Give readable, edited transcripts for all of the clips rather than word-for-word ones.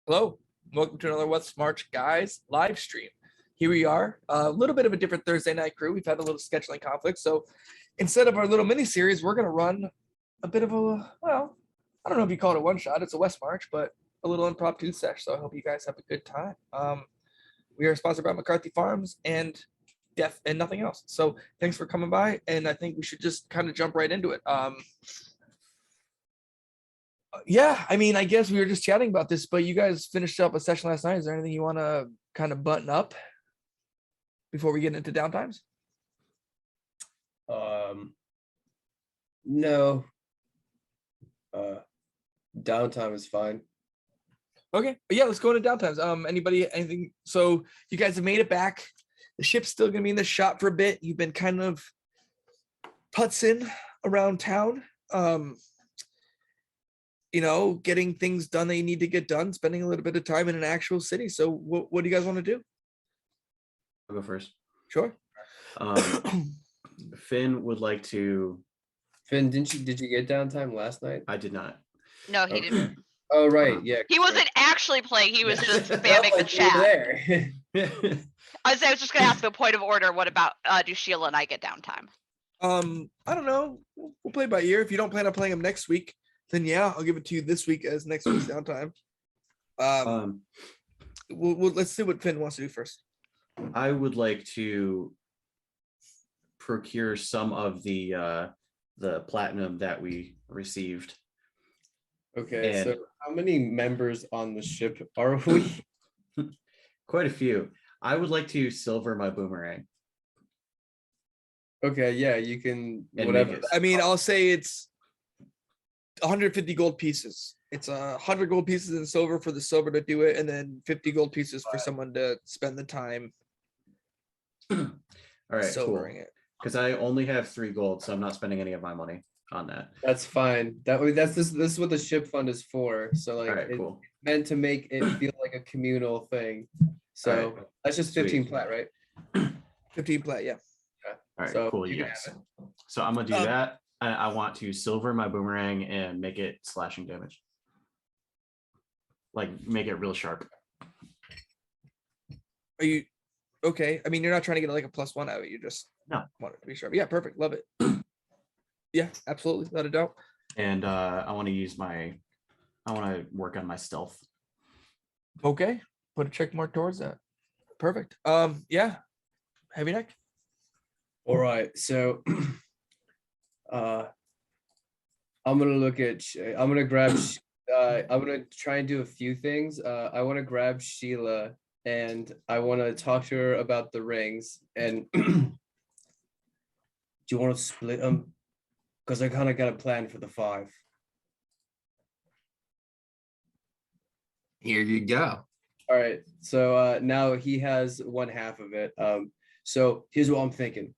Hello, welcome to another What's March Guys live stream. Here we are, a little bit of a different Thursday night crew. We've had a little scheduling conflict, so instead of our little mini series, we're going to run a bit of a, well, I don't know if you call it a one shot. It's a West March, but a little impromptu sesh. So I hope you guys have a good time. We are sponsored by McCarthy Farms and Deaf and nothing else. So thanks for coming by, and I think we should just kind of jump right into it. Yeah, I mean, I guess we were just chatting about this, but you guys finished up a session last night. Is there anything you want to kind of button up before we get into downtimes? No. Downtime is fine. Okay, but yeah, let's go into downtimes. Anything? So you guys have made it back. The ship's still gonna be in the shop for a bit. You've been kind of putzing around town. Getting things done that you need to get done, spending a little bit of time in an actual city. So what do you guys want to do? I'll go first. Sure. Finn would like to. Finn, did you get downtime last night? I did not. No, he didn't. Oh, right. Yeah. He wasn't actually playing. He was just spamming the chat. There. I was just going to ask a point of order. What about do Sheila and I get downtime? I don't know. We'll play by ear. If you don't plan on playing them next week, then yeah, I'll give it to you this week as next week's downtime. Let's see what Finn wants to do first. I would like to procure some of the platinum that we received. Okay, And- so how many members on the ship are we? Quite a few. I would like to silver my boomerang. Okay, yeah, you can And whatever. make it- I mean, I'll say it's 150 gold pieces. It's 100 gold pieces in silver for the silver to do it, and then 50 gold pieces for someone to spend the time All right, silvering cool. it. Because I only have 3 gold, so I'm not spending any of my money on that. That's fine. This is what the ship fund is for. So like All right, it's cool. meant to make it feel like a communal thing. So All right. that's just 15 Sweet. plat, right? 15 play, yeah. All right, So cool. you can Yes. So I'm gonna do that. I want to silver my boomerang and make it slashing damage. Like make it real sharp. Are you okay? I mean, you're not trying to get like a +1 out of it. You just No. want it to be sharp. Yeah, perfect. Love it. Yeah, absolutely. Without a doubt. And I want to work on my stealth. Okay, put a check mark towards that. Perfect. Yeah, heavy neck. All right, so I'm gonna grab I'm gonna try and do a few things. I want to grab Sheila and I want to talk to her about the rings. And do you want to split them? Because I kind of got a plan for the 5. Here you go. All right, so now he has 1/2 of it. So here's what I'm thinking.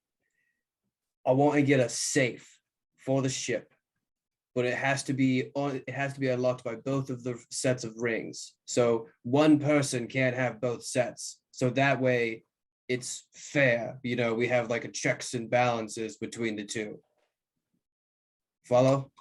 I want to get a safe for the ship, but it has to be unlocked by both of the sets of rings. So one person can't have both sets. So that way it's fair. We have like a checks and balances between the two. Follow?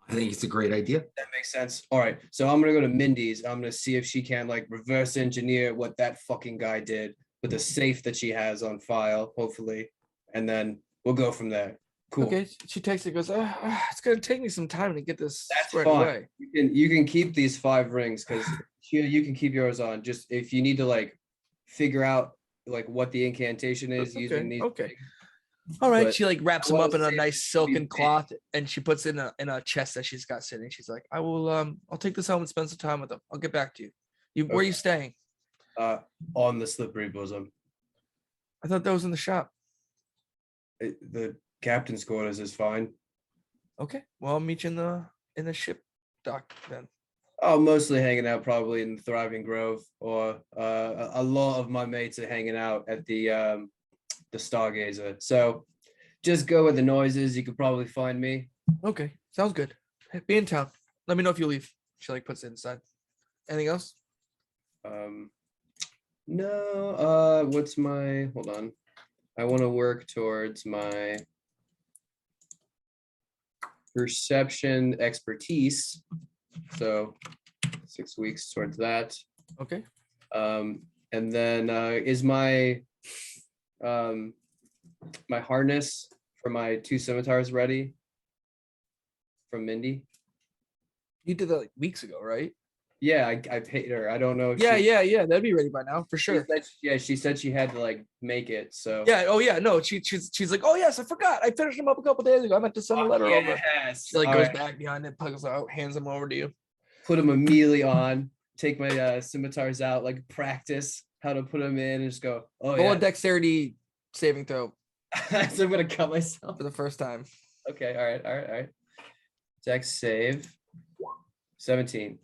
I think it's a great idea. That makes sense. All right. So I'm gonna go to Mindy's. I'm gonna see if she can like reverse engineer what that fucking guy did with the safe that she has on file, hopefully. And then we'll go from there. Cool. Okay, she takes it. Goes. It's gonna take me some time to get this That's squared fine. away. You can keep these 5 rings because you can keep yours on. Just if you need to like figure out like what the incantation is using these. Okay. All right. But She like wraps I them wanna up in a say nice it should be silken big. cloth, and she puts it in a chest that she's got sitting. She's like, I will. I'll take this home and spend some time with them. I'll get back to you. Where are you Okay. staying? On the slippery bosom. I thought that was in the shop. The captain's quarters is fine. Okay. Well, I'll meet you in the ship dock then. Oh, mostly hanging out probably in the Thriving Grove, or a lot of my mates are hanging out at the Stargazer. So just go with the noises. You could probably find me. Okay. Sounds good. Hey, be in town. Let me know if you leave. She like puts it inside. Anything else? No. Hold on. I want to work towards my perception expertise. So 6 weeks towards that. Okay. And then is my my harness for my 2 scimitars ready from Mindy? You did that like weeks ago, right? Yeah, I paid her. I don't know if Yeah, she, yeah. That'd be ready by now for she sure. said, yeah, she said she had to like make it. So Yeah. Oh yeah. No, she's like, oh yes, I forgot. I finished them up a couple days ago. I meant to send a Fuck letter over. yes. She like All goes right. back behind it, pugs out, hands them over to you. Put them immediately on. Take my scimitars out, like practice how to put them in, and just go. Oh Roll yeah. a dexterity saving throw So I'm gonna cut myself. for the first time. Okay. All right. Dex save. 17.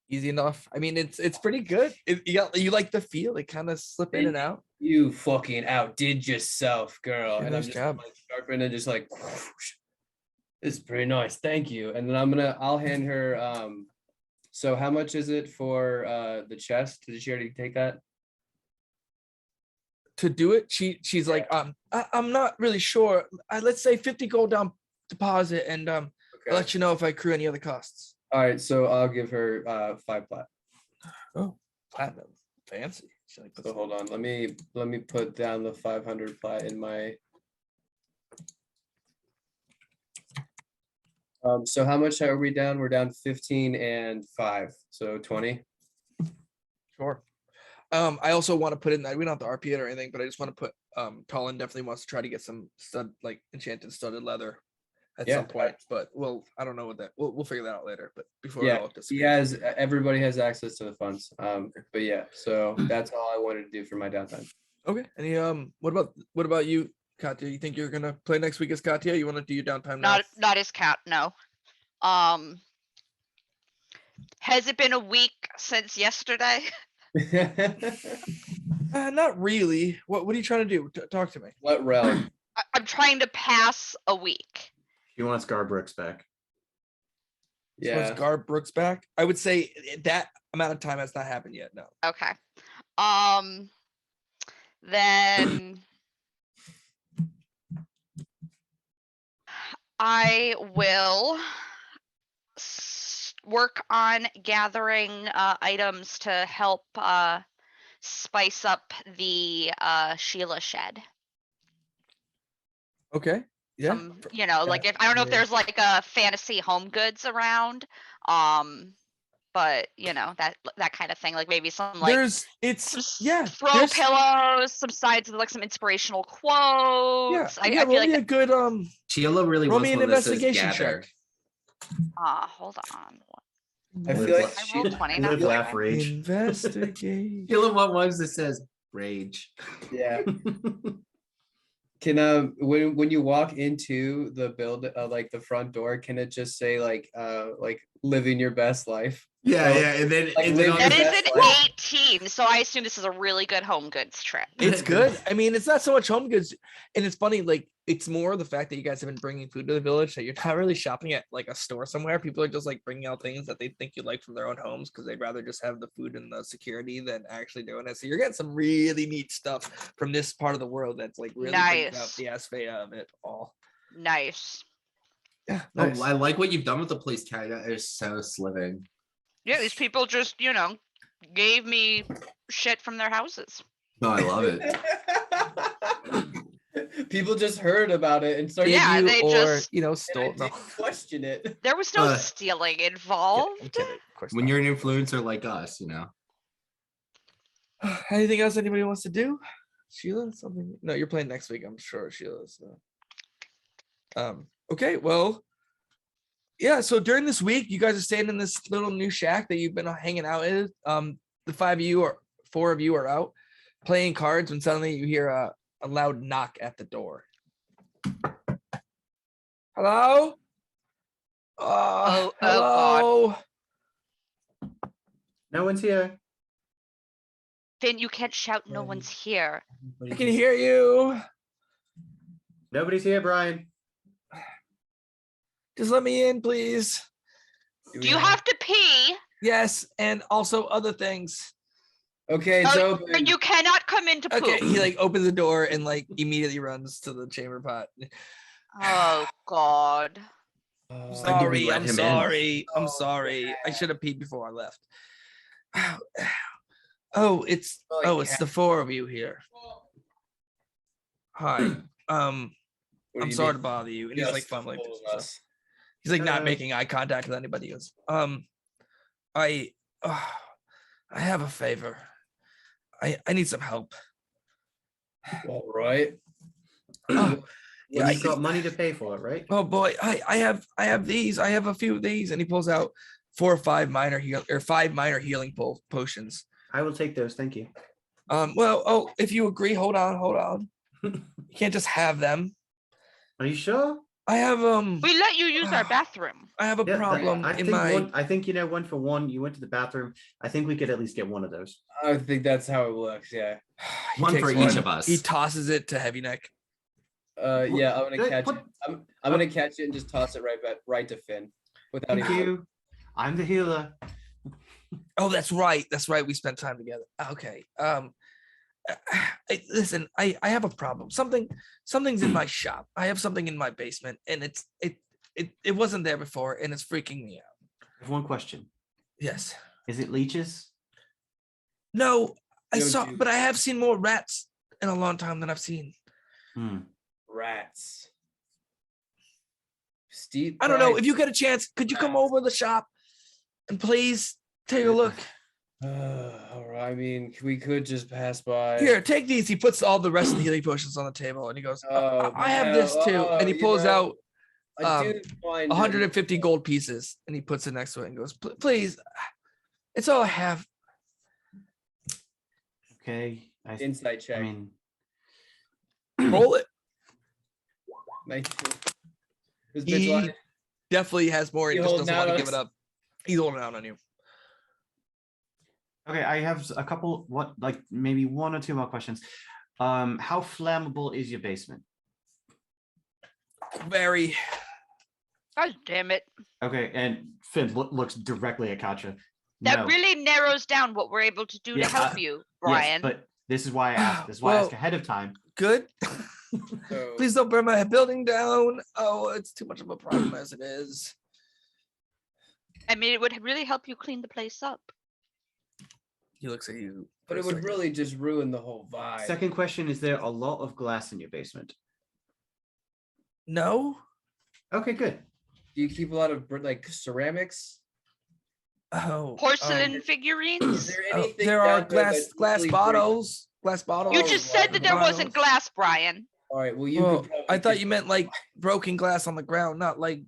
Easy enough. I mean, it's pretty good. You like the feel. They kind of slip in and out. You fucking outdid yourself, girl. Yeah, And nice I'm just job. like sharpen and just like this is pretty nice. Thank you. And then I'll hand her so how much is it for the chest? Did she already take that? To do it, she's like, I'm not really sure. Let's say 50 gold down deposit, and I'll Okay. let you know if I accrue any other costs. All right, so I'll give her 5 plat. Oh, platinum, fancy. She like puts So hold on, let me put down the 500 plat in my. So how much are we down? We're down 15 and 5, so 20. Sure. I also want to put in that we don't have to RP it or anything, but I just want to put Colin definitely wants to try to get some enchanted studded leather at Yeah. some point, but I don't know what that we'll figure that out later. But before Yeah, all he has. Everybody has access to the funds. But yeah, so that's all I wanted to do for my downtime. Okay. Any what about you, Katya? You think you're gonna play next week as Katya? You want to do your downtime now? Not as cat, no. Has it been a week since yesterday? Not really. What are you trying to do? Talk to me. What realm? I'm trying to pass a week. He wants Garbrooks back. So it's Yeah. Garb Brooks back. I would say that amount of time has not happened yet. No. Okay. Then I will work on gathering items to help spice up the Sheila shed. Okay. Yeah. Some, like if I don't know if there's like a fantasy home goods around, but that kind of thing, like maybe some like throw pillows, some sides with like some inspirational quotes. I feel like a good Sheila really roll wants me an one that says investigation gather. check. Hold on. I feel like I rolled 20. Live, Not laugh, okay. rage. Investigate. Sheila want ones that says rage. yeah. Can when you walk into the like the front door, can it just say like living your best life? Yeah, Oh, yeah, and then like and then live on your That the- best is an life. 18, so I assume this is a really good home goods trip. It's good. I mean, it's not so much home goods, and it's funny. Like, it's more the fact that you guys have been bringing food to the village that you're not really shopping at like a store somewhere. People are just like bringing out things that they think you like from their own homes because they'd rather just have the food and the security than actually doing it. So you're getting some really neat stuff from this part of the world that's like really brings out Nice. the Asfa'eia of it all. Nice. Yeah, Oh, nice. I like what you've done with the place, Kat. That is so sliving. Yeah, these people just, gave me shit from their houses. No, I love it. People just heard about it and started. Yeah, you they or just- stole. and I No, didn't question it. There was no Uh, stealing I'm involved. kidding. Of course When not. you're an influencer like us, Anything else anybody wants to do? Sheila, something? No, you're playing next week, I'm sure, Sheila. So. Okay, well, yeah. So during this week, you guys are staying in this little new shack that you've been hanging out in. The 4 of you are out playing cards when suddenly you hear a loud knock at the door. Hello? Oh, hello. No one's here. Finn, you can't shout no one's here. I can hear you. Nobody's here, Brian. Just let me in, please. Do you have to pee? Yes, and also other things. Okay, it's Oh, open. you cannot come into poop. Okay, he like opens the door and like immediately runs to the chamber pot. Oh God. When do we let him in? I'm sorry. I should have peed before I left. It's Like it's the four of you here. Hi. What do I'm you sorry mean? to bother you. And he's like Just the fumbling. four through of some stuff. us. He's like not making eye contact with anybody else. I have a favor. I need some help. All right. Oh, Yeah, yeah, you've got money to pay for it, right? oh boy, I have these. I have a few of these, and he pulls out 4 or 5 5 minor healing potions. I will take those. Thank you. Well, if you agree, hold on. You can't just have them. Are you sure? I have We let you use our bathroom. I have a Yeah, problem I in think my. I think 1 for 1. You went to the bathroom. I think we could at least get one of those. I think that's how it works. Yeah. He One for takes each of us. He tosses it to Heavy Neck. Yeah. I'm gonna Hey, catch what- it. I'm gonna catch it and just toss it right to Finn. Without Thank even. you. I'm the healer. Oh, that's right. We spent time together. Okay. Listen, I have a problem. Something's in my shop. I have something in my basement, and it wasn't there before, and it's freaking me out. I have one question. Yes. Is it leeches? No, Yo, but I have seen more rats in a long time than I've seen. Rats. Steep. I don't know. price. If you get a chance, could you come Rats. over to the shop and please take a look? All right. I mean, we could just pass by. Here, take these. He puts all the rest of the healing potions on the table, and he goes, I have this too. And he pulls out I do find 150 gold pieces, and he puts it next to it and goes, please, it's all I have. Okay. Insight check. I mean, Roll it. Make this bitch He lying. definitely has more. He He just holding doesn't want to out give us? it up. He's holding out on you. okay, I have a couple, maybe 1 or 2 more questions. How flammable is your basement? Very. God damn it. Okay, and Finn looks directly at Katja. That No. really narrows down what we're able to do Yeah, to help you, Brian. Yes, but this is why I asked. This is why I Well- ask ahead of time. Good. So, Please don't burn my building down. Oh, it's too much of a problem as it is. I mean, it would really help you clean the place up. He looks at you. but for it a would second. really just ruin the whole vibe. Second question: is there a lot of glass in your basement? No. Okay, good. Do you keep a lot of like ceramics? Oh. Porcelain Is figurines. there Oh, anything? there are down there glass that's glass easily bottles. Glass bottles. You Oh, just said that there bottles. wasn't glass, Brian. breakable? All right. Well, you. Well, could probably I thought just- you meant like broken glass on the ground, not like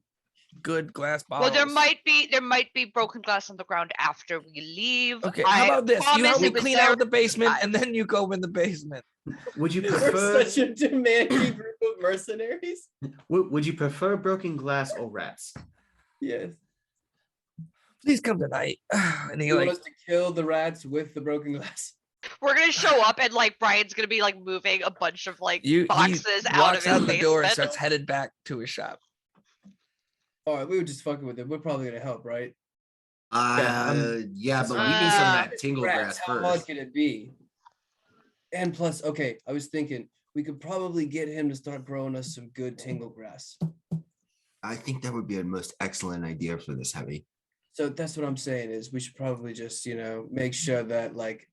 good glass bottles. Well, there might be broken glass on the ground after we leave. Okay, how about this? You help promise me it was clean there out the basement, time. and then you go in the basement. Would you We're prefer? such a demanding group of mercenaries. Would you prefer broken glass or rats? Yes. Please come tonight. And he You want like, us to kill the rats with the broken glass? We're gonna show up and like Brian's gonna be like moving a bunch of like he boxes out of walks his out the door and basement. starts headed back to his shop. All right, we were just fucking with it. We're probably gonna help, right? Yeah, but we need some of that tingle Rats, grass how hard first. can it be? And plus, okay, I was thinking we could probably get him to start growing us some good tingle grass. I think that would be a most excellent idea for this heavy. So that's what I'm saying is we should probably just, make sure that like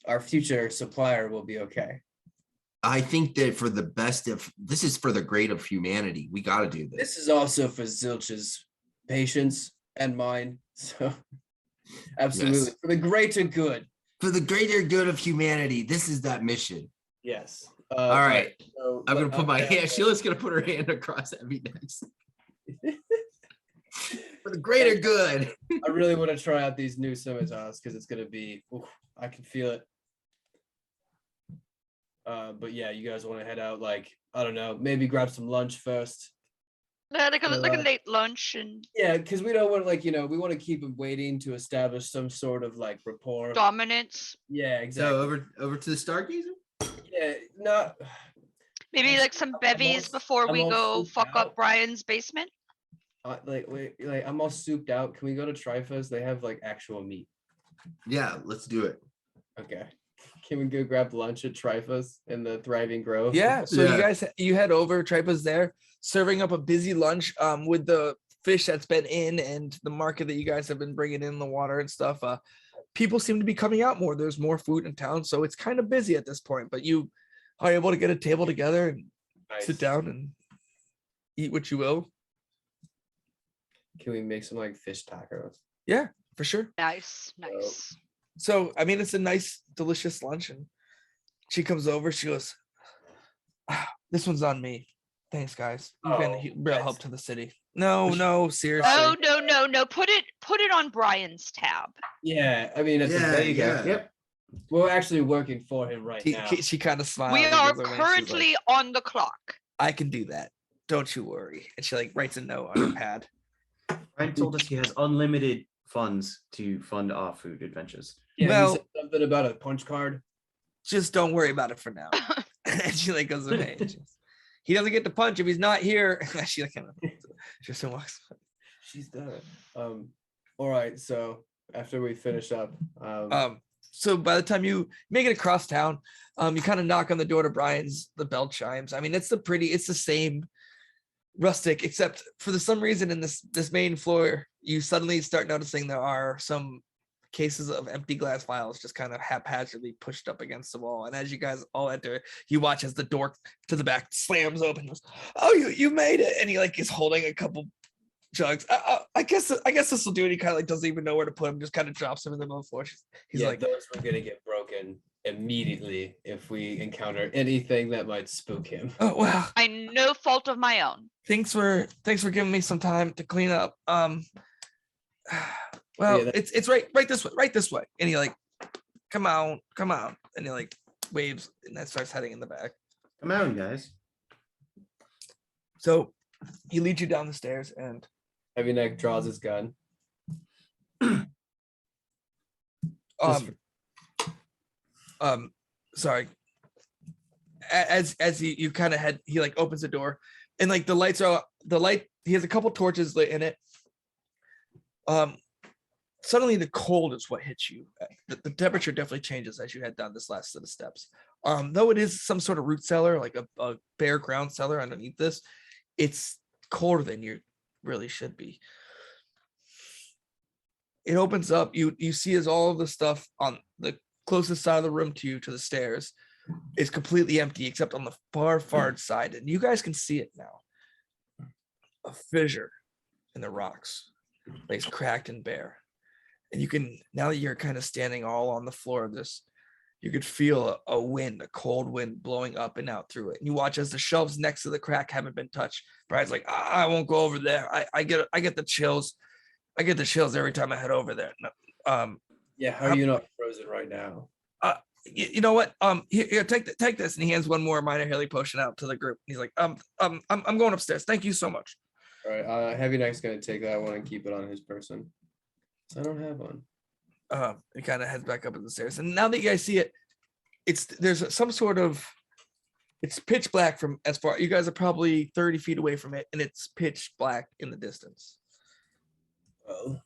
our future supplier will be okay. I think that for the best of this is for the great of humanity. We got to do this. This is also for Zilch's patience and mine. So absolutely Yes. for the greater good. For the greater good of humanity. This is that mission. Yes. All right. So I'm gonna put my okay, hand. Sheila's gonna put her hand across Heavy next. For the greater good. I really want to try out these new scimitars because it's gonna be. I can feel it. But yeah, you guys want to head out? Like I don't know, maybe grab some lunch first. Yeah, like a Uh, late lunch and Yeah, because we don't want we want to keep them waiting to establish some sort of like rapport. dominance. Yeah, exactly. So over to the Stargazer. Yeah, not. Maybe I'm like some I'm bevies all- before I'm we all go souped fuck out. up Brian's basement. Like I'm all souped out. Can we go to Trifos? They have like actual meat. Yeah, let's do it. Okay. Can we go grab lunch at Trifos in the Thriving Grove? Yeah. So Yeah. you head over. Tripa's there, serving up a busy lunch. With the fish that's been in and the market that you guys have been bringing in the water and stuff. people seem to be coming out more. There's more food in town, so it's kind of busy at this point. But you are able to get a table together and sit down and eat what you will. Can we make some like fish tacos? Yeah, for sure. Nice. So I mean, it's a nice, delicious lunch, and she comes over. She goes, "This one's on me. Thanks, guys. You've been a real help to the city." No, seriously. Oh no. Put it on Brian's tab. Yeah, I mean, Yeah, There you go. yeah. Yep. we're actually working for him right now. She kind of smiles. We and are goes over and she's currently like, on the clock. I can do that. Don't you worry. And she like writes a note on her pad. Ryan told us he has unlimited funds to fund our food adventures. Yeah, Well- he said something about a punch card. Just don't worry about it for now. And she like goes away. And he doesn't get to punch if he's not here. She like kind of just walks. She's done. All right. So after we finish up, So by the time you make it across town, you kind of knock on the door to Brian's. The bell chimes. I mean, it's the same rustic, except for some reason in this main floor, you suddenly start noticing there are some cases of empty glass vials just kind of haphazardly pushed up against the wall. And as you guys all enter, you watch as the door to the back slams open. Goes, "Oh, you made it!" And he like is holding a couple jugs. I guess this will do it. He kind of like doesn't even know where to put him. Just kind of drops them in the middle of the floor. He's yeah, like, those were gonna get broken immediately if we encounter anything that might spook him. "Oh wow, By no fault of my own. thanks for giving me some time to clean up. Well, Yeah, it's right this way. And he like, come on. And he like waves and then starts heading in the back. Come on, guys. So he leads you down the stairs and Heavy Neck draws his gun. sorry. As you kind of head, he like opens the door and like the lights are he has a couple torches lit in it. Suddenly the cold is what hits you. The temperature definitely changes as you head down this last set of steps. Though it is some sort of root cellar, like a bare ground cellar underneath this, it's colder than you really should be. It opens up. You see as all of the stuff on the closest side of the room to you, to the stairs, is completely empty except on the far side. And you guys can see it now. A fissure in the rocks, lays cracked and bare. And you can, now that you're kind of standing all on the floor of this, you could feel a cold wind blowing up and out through it. And you watch as the shelves next to the crack haven't been touched. Brian's like, I won't go over there. I get the chills. I get the chills every time I head over there. Yeah, how are you not frozen right now? You know what? Here, take this. And he hands one more minor healing potion out to the group. He's like, I'm going upstairs. Thank you so much. All right, Heavy Neck's gonna take that one and keep it on his person. I don't have one. It kind of heads back up the stairs. And now that you guys see it, there's some sort of, it's pitch black from as far, you guys are probably 30 feet away from it, and it's pitch black in the distance. Well,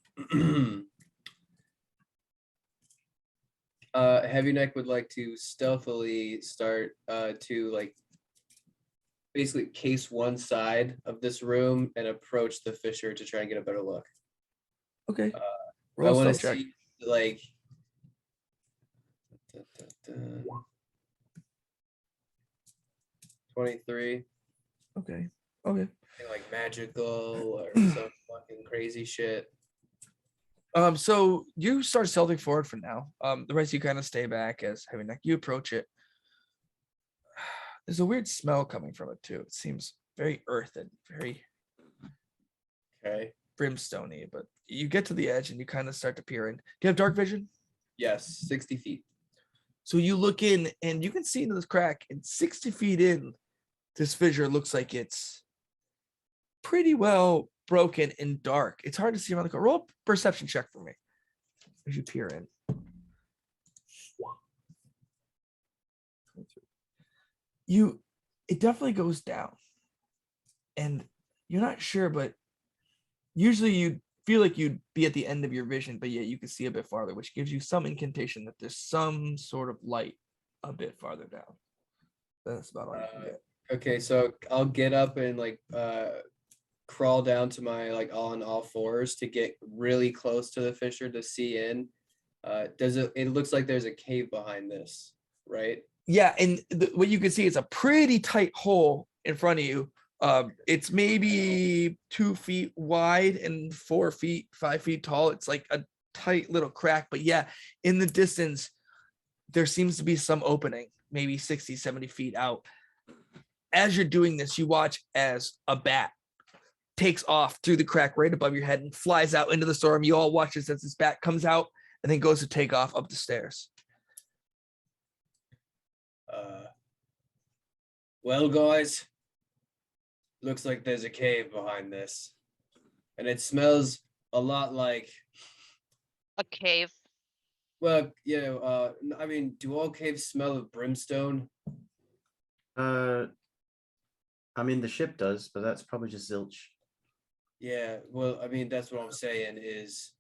Heavy Neck would like to stealthily start to like basically case one side of this room and approach the fissure to try and get a better look. Okay. I Roll want to stealth check. see like 23. Okay. Anything like magical or some fucking crazy shit. So you start stealthing forward for now. The rest of you kind of stay back as Heavy Neck. You approach it. There's a weird smell coming from it too. It seems very earthen, very Okay. brimstony. But you get to the edge and you kind of start to peer in. Do you have dark vision? Yes, 60 feet. So you look in and you can see into this crack, and 60 feet in, this fissure looks like it's pretty well broken and dark. It's hard to see around the corner. Roll a perception check for me as you peer in. It definitely goes down. And you're not sure, but usually you feel like you'd be at the end of your vision, but yet you can see a bit farther, which gives you some incantation that there's some sort of light a bit farther down. That's about all you can get. Okay, so I'll get up and like crawl down to my like on all fours to get really close to the fissure to see in, It looks like there's a cave behind this, right? Yeah, and what you can see is a pretty tight hole in front of you. It's maybe 2 feet wide and 4 feet, 5 feet tall. It's like a tight little crack, but yeah, in the distance, there seems to be some opening, maybe 60, 70 feet out. As you're doing this, you watch as a bat takes off through the crack right above your head and flies out into the storm. You all watch as this bat comes out and then goes to take off up the stairs. Well, guys, looks like there's a cave behind this, and it smells a lot like a cave. Well, I mean, do all caves smell of brimstone? I mean, the ship does, but that's probably just zilch. Yeah, well, I mean, that's what I'm saying is,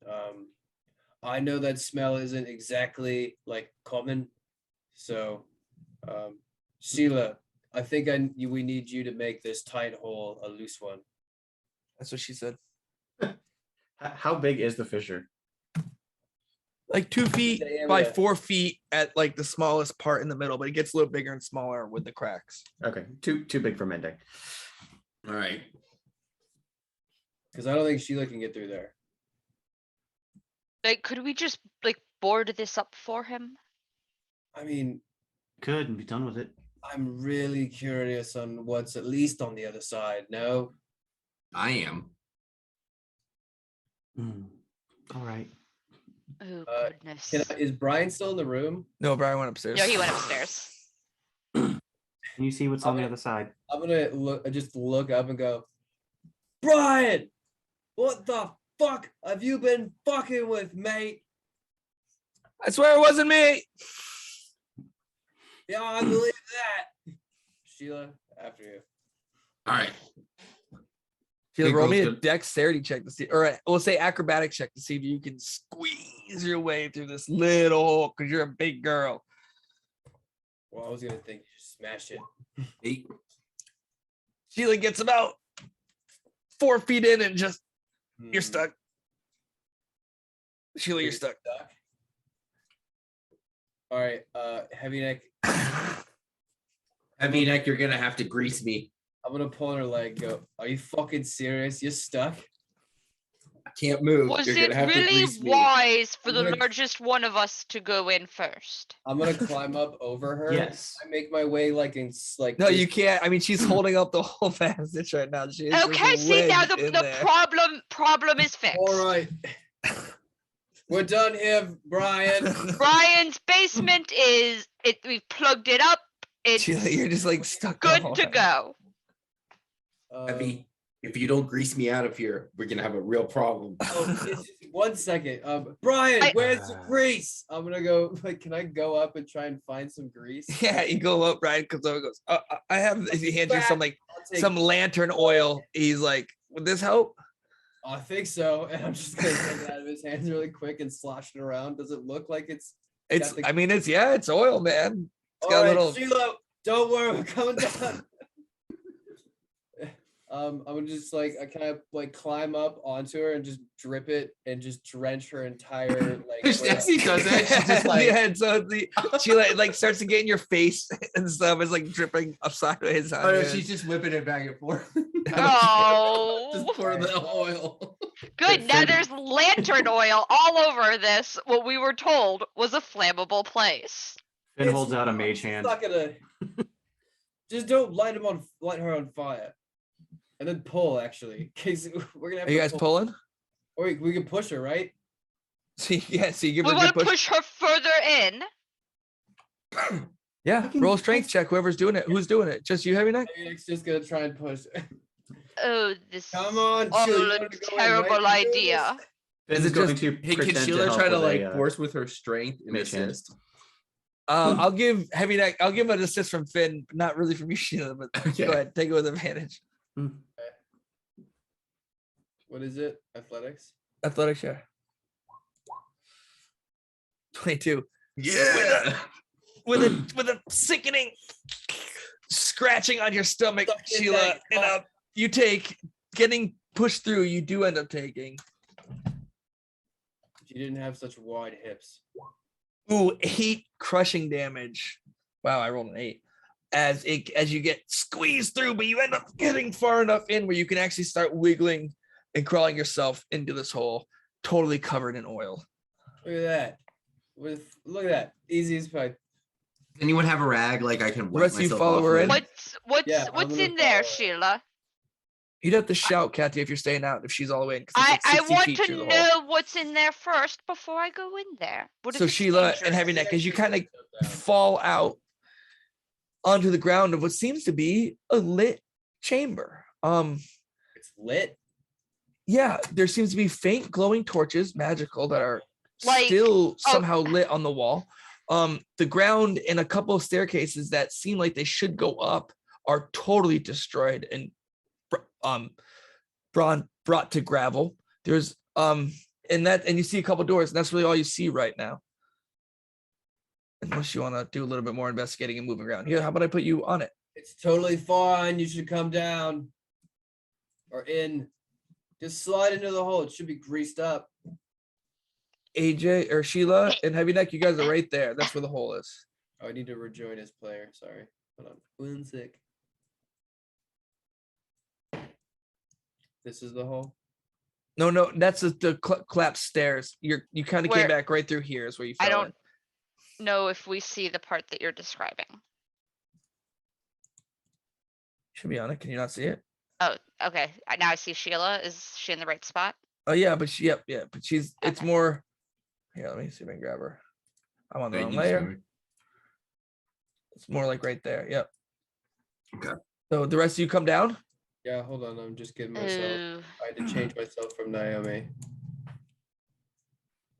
I know that smell isn't exactly like common, so, Sheila, I think we need you to make this tight hole a loose one. That's what she said. How big is the fissure? Like 2 feet by 4 feet at like the smallest part in the middle, but it gets a little bigger and smaller with the cracks. Okay, too big for mending. All right. Because I don't think Sheila can get through there. Like, could we just like board this up for him? I mean, Could and be done with it. I'm really curious on what's at least on the other side. No? I am. All right. Oh goodness. Is Brian still in the room? No, Brian went upstairs. No, he went upstairs. Can you see what's on the other side? I'm gonna look up and go, Brian, what the fuck have you been fucking with, mate? I swear it wasn't me. Yeah, I believe that. Sheila, after you. All right. Sheila, Okay, roll me girls, a good. dexterity check to see, or we'll say acrobatic check to see if you can squeeze your way through this little hole because you're a big girl. Well, I was gonna think you smash it. 8. Sheila gets about 4 feet in and just you're stuck. Sheila, you're stuck. All right, heavy neck. Heavy neck, you're gonna have to grease me. I'm gonna pull on her leg. Go. Are you fucking serious? You're stuck. I can't move. Was You're it gonna have to really grease me. wise for the I'm gonna- largest one of us to go in first? I'm gonna climb up over her. Yes. I make my way like No, you can't. I mean, she's holding up the whole passage right now. She is just Okay, see now wedged in the there. problem is fixed. All right. We're done here, Brian. Brian's basement we've plugged it up. It's Sheila, you're just like stuck. the good whole to time. go. Heavy. If you don't grease me out of here, we're gonna have a real problem. It's just 1 second. Brian, where's the grease? I'm gonna go. Like, can I go up and try and find some grease? Yeah, you go up, Brian comes over and goes, I have, he hands you some like I'll take- some lantern oil. He's like, would this help? I think so. And I'm just gonna take it out of his hands really quick and slosh it around. Does it look like it's? It's, got the- I mean, it's oil, man. It's All got a right, little, Sheila, don't worry, we're coming down. I'm gonna just like I kind of like climb up onto her and just drip it and just drench her entire like. As he does that, she's just like, yeah, and so she like starts to get in your face and stuff. It's like dripping up sideways on oh no, you. she's just whipping it back and forth. Oh, Just pour the oil. good. Now there's lantern oil all over this. What we were told was a flammable place. Finn It's holds out a not- mage it's hand. not gonna. Just don't light her on fire, and then pull. Actually, in case we're gonna have Are you to guys pull. pulling? Or we can push her, right? So yeah, so you give We her a want good to push. push her further in. Yeah, roll a strength check. Whoever's doing it. Who's doing it? Just you, Heavy Neck? Maybe Nick's just gonna try and push. Oh, this Come on, all Sheila, you a wanted to go in, terrible right? You do idea. Finn's it going just- to Hey, can pretend Sheila help try to with like a, force with her strength and mage hand. assist? I'll give Heavy Neck. I'll give an assist from Finn, but not really from you, Sheila. But Okay. go ahead, take it with advantage. What is it? Athletics. Athletics, yeah. 22. Yeah. With a sickening scratching on your stomach, Suck in Sheila, that and cock. you take getting pushed through. You do end up taking. You didn't have such wide hips. Ooh, 8 crushing damage. Wow, I rolled an 8. As you get squeezed through, but you end up getting far enough in where you can actually start wiggling and crawling yourself into this hole, totally covered in oil. Look at that. Look at that. Easy as pie. Does anyone have a rag like I can The wipe rest of you myself follow off her in? with? What's in there, Sheila? You'd have to shout, Kathy, if you're staying out, if she's all the way in. 'Cause it's I like 60 want feet to through the hole. know what's in there first before I go in there. What if So it's Sheila and Heavy dangerous? Neck, as you kind of fall out onto the ground of what seems to be a lit chamber. It's lit. Yeah, there seems to be faint glowing torches, magical, that are Like- still somehow lit on the wall. The ground and a couple of staircases that seem like they should go up are totally destroyed and brought to gravel. There's and you see a couple doors, and that's really all you see right now. Unless you want to do a little bit more investigating and moving around. Here, how about I put you on it? It's totally fine. You should come down or in. Just slide into the hole. It should be greased up. AJ or Sheila and Heavy Neck, you guys are right there. That's where the hole is. Oh, I need to rejoin as player. Sorry. Hold on. 1 sec. This is the hole. No, that's the collapsed stairs. You kind of came Where- back right through here is where you fell I don't in. know if we see the part that you're describing. Should be on it. Can you not see it? Oh, okay. Now I see Sheila. Is she in the right spot? Oh yeah, but but she's it's Okay. more. Here, let me see if I can grab her. I'm on the Wait, wrong you layer. see me? It's more like right there. Yep. Okay. So the rest of you come down. Yeah, hold on. I'm just getting myself. Ooh, I had to change myself from Naomi.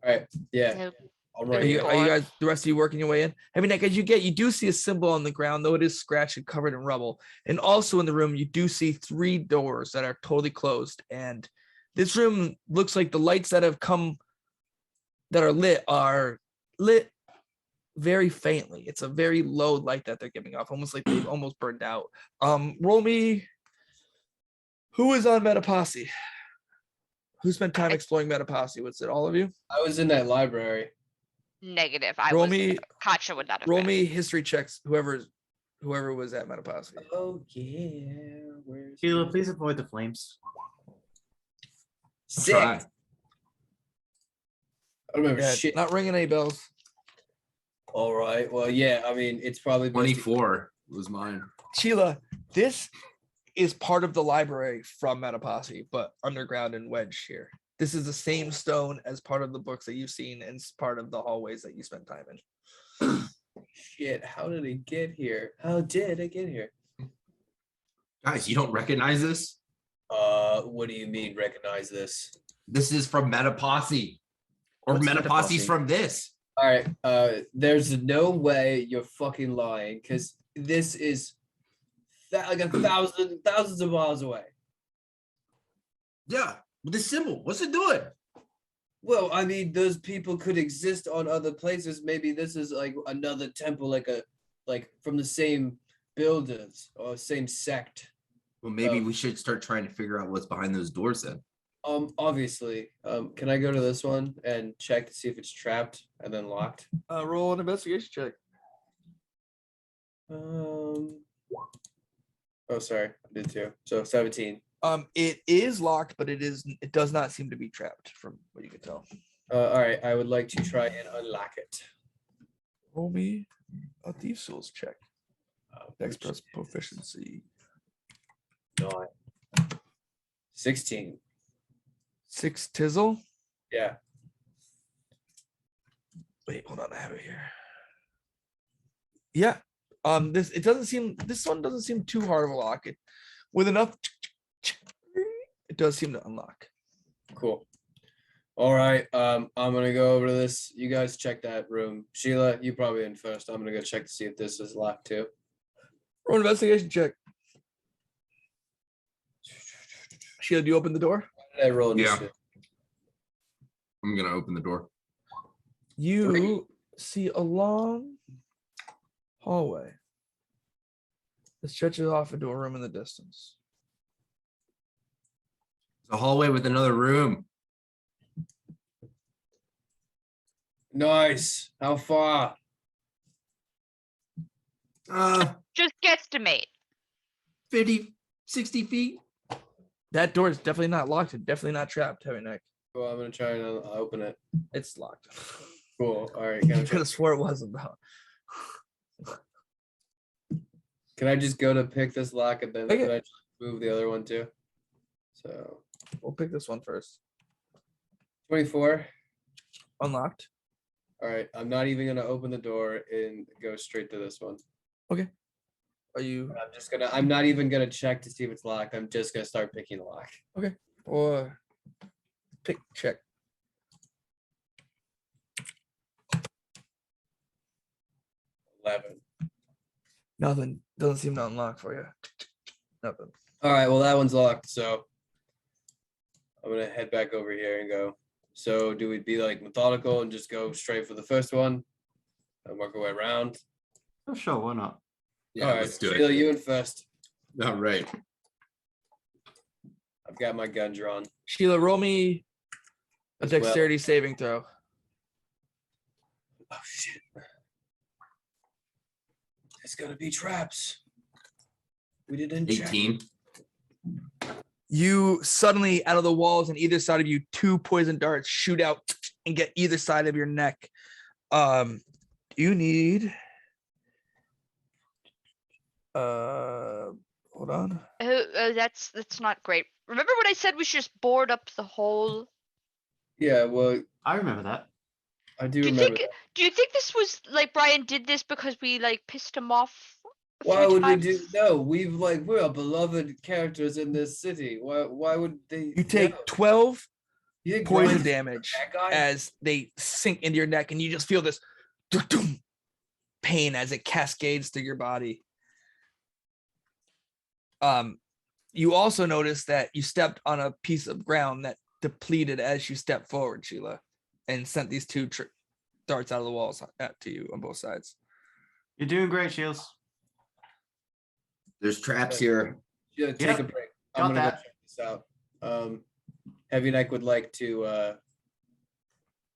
All right. Yeah. nope. I'm Are right you, here. are you Or- guys the rest of you working your way in? I mean, like as you do see a symbol on the ground, though it is scratched and covered in rubble. And also in the room, you do see 3 doors that are totally closed. And this room looks like the lights that have come that are lit very faintly. It's a very low light that they're giving off, almost like they've almost burned out. Roll me. Who is on Metaposse? Who spent time exploring Metaposse? Was it all of you? I was in that library. Negative. I Roll was. me- Katja would not have Roll been. me history checks. Whoever was at Metaposse. Oh yeah. Where's Sheila, please avoid the flames. Sick. Try. I don't remember Yeah, shit. not ringing any bells. All right. Well, yeah. I mean, it's probably best to- 24 was mine. Sheila, this is part of the library from Metaposse, but underground and wedged here. This is the same stone as part of the books that you've seen and it's part of the hallways that you spent time in. Shit. How did it get here? How did it get here? Guys, you don't recognize this? What do you mean? Recognize this? This is from Metaposse. Or What's Metaposse's Metaposse? from this. All right. There's no way you're fucking lying because this is like thousands of miles away. Yeah, with this symbol. What's it doing? Well, I mean, those people could exist on other places. Maybe this is like another temple, like from the same builders or same sect. Well, maybe Oh. we should start trying to figure out what's behind those doors then. Obviously. Can I go to this one and check to see if it's trapped and then locked? Roll an investigation check. Oh, sorry, I did too. So 17. It is locked, but it does not seem to be trapped from what you can tell. All right, I would like to try and unlock it. Roll me a Thieves' Tools check. Dex Which plus is proficiency. 16. 6 tizzle. Yeah. Wait, hold on, I have it here. Yeah. This one doesn't seem too hard of a lock. It with enough it does seem to unlock. Cool. All right. I'm gonna go over to this. You guys check that room. Sheila, you probably in first. I'm gonna go check to see if this is locked too. Roll an investigation check. Sheila, do you open the door? Did I roll Yeah. initiative? I'm gonna open the door. You see a long hallway that stretches off into a room in the distance. It's a hallway with another room. Nice. How far? Just guesstimate. 50, 60 feet. That door is definitely not locked and definitely not trapped, Heavy Neck. Well, I'm gonna try and open it. It's locked. Cool. All right. You could have swore it wasn't though. Can I just go to pick this lock and then Okay. eventually move the other one too? So We'll pick this one first. 24. Unlocked. All right. I'm not even gonna open the door and go straight to this one. Are you I'm not even gonna check to see if it's locked. I'm just gonna start picking the lock. or pick check? 11. Nothing. Doesn't seem to unlock for you. Nothing. All right. Well, that one's locked. So I'm gonna head back over here and go. So do we be like methodical and just go straight for the first one and work our way around? Oh, sure, why not? Yeah, All right, let's do Sheila, it. you in first. All right. I've got my gun drawn. Sheila, roll me a As well. dexterity saving throw. Oh shit! It's gonna be traps. We didn't check. 18. You suddenly, out of the walls on either side of you, 2 poison darts shoot out and get either side of your neck. You need hold on. That's not great. Remember when I said we should just board up the hole? Yeah, well, I remember that. I do Do you remember. think? Do you think this was like Brian did this because we like pissed him off? a Why few would we times? do? No, we're beloved characters in this city. Why would they? You take no. 12 You think poison Brian's damage that guy? as they sink into your neck, and you just feel this pain as it cascades through your body. You also notice that you stepped on a piece of ground that depleted as you stepped forward, Sheila, and sent these 2 darts out of the walls to you on both sides. You're doing great, Shields. There's traps here. Yeah, take Yeah, a break. got I'm gonna that. go check this out. Heavy Neck would like to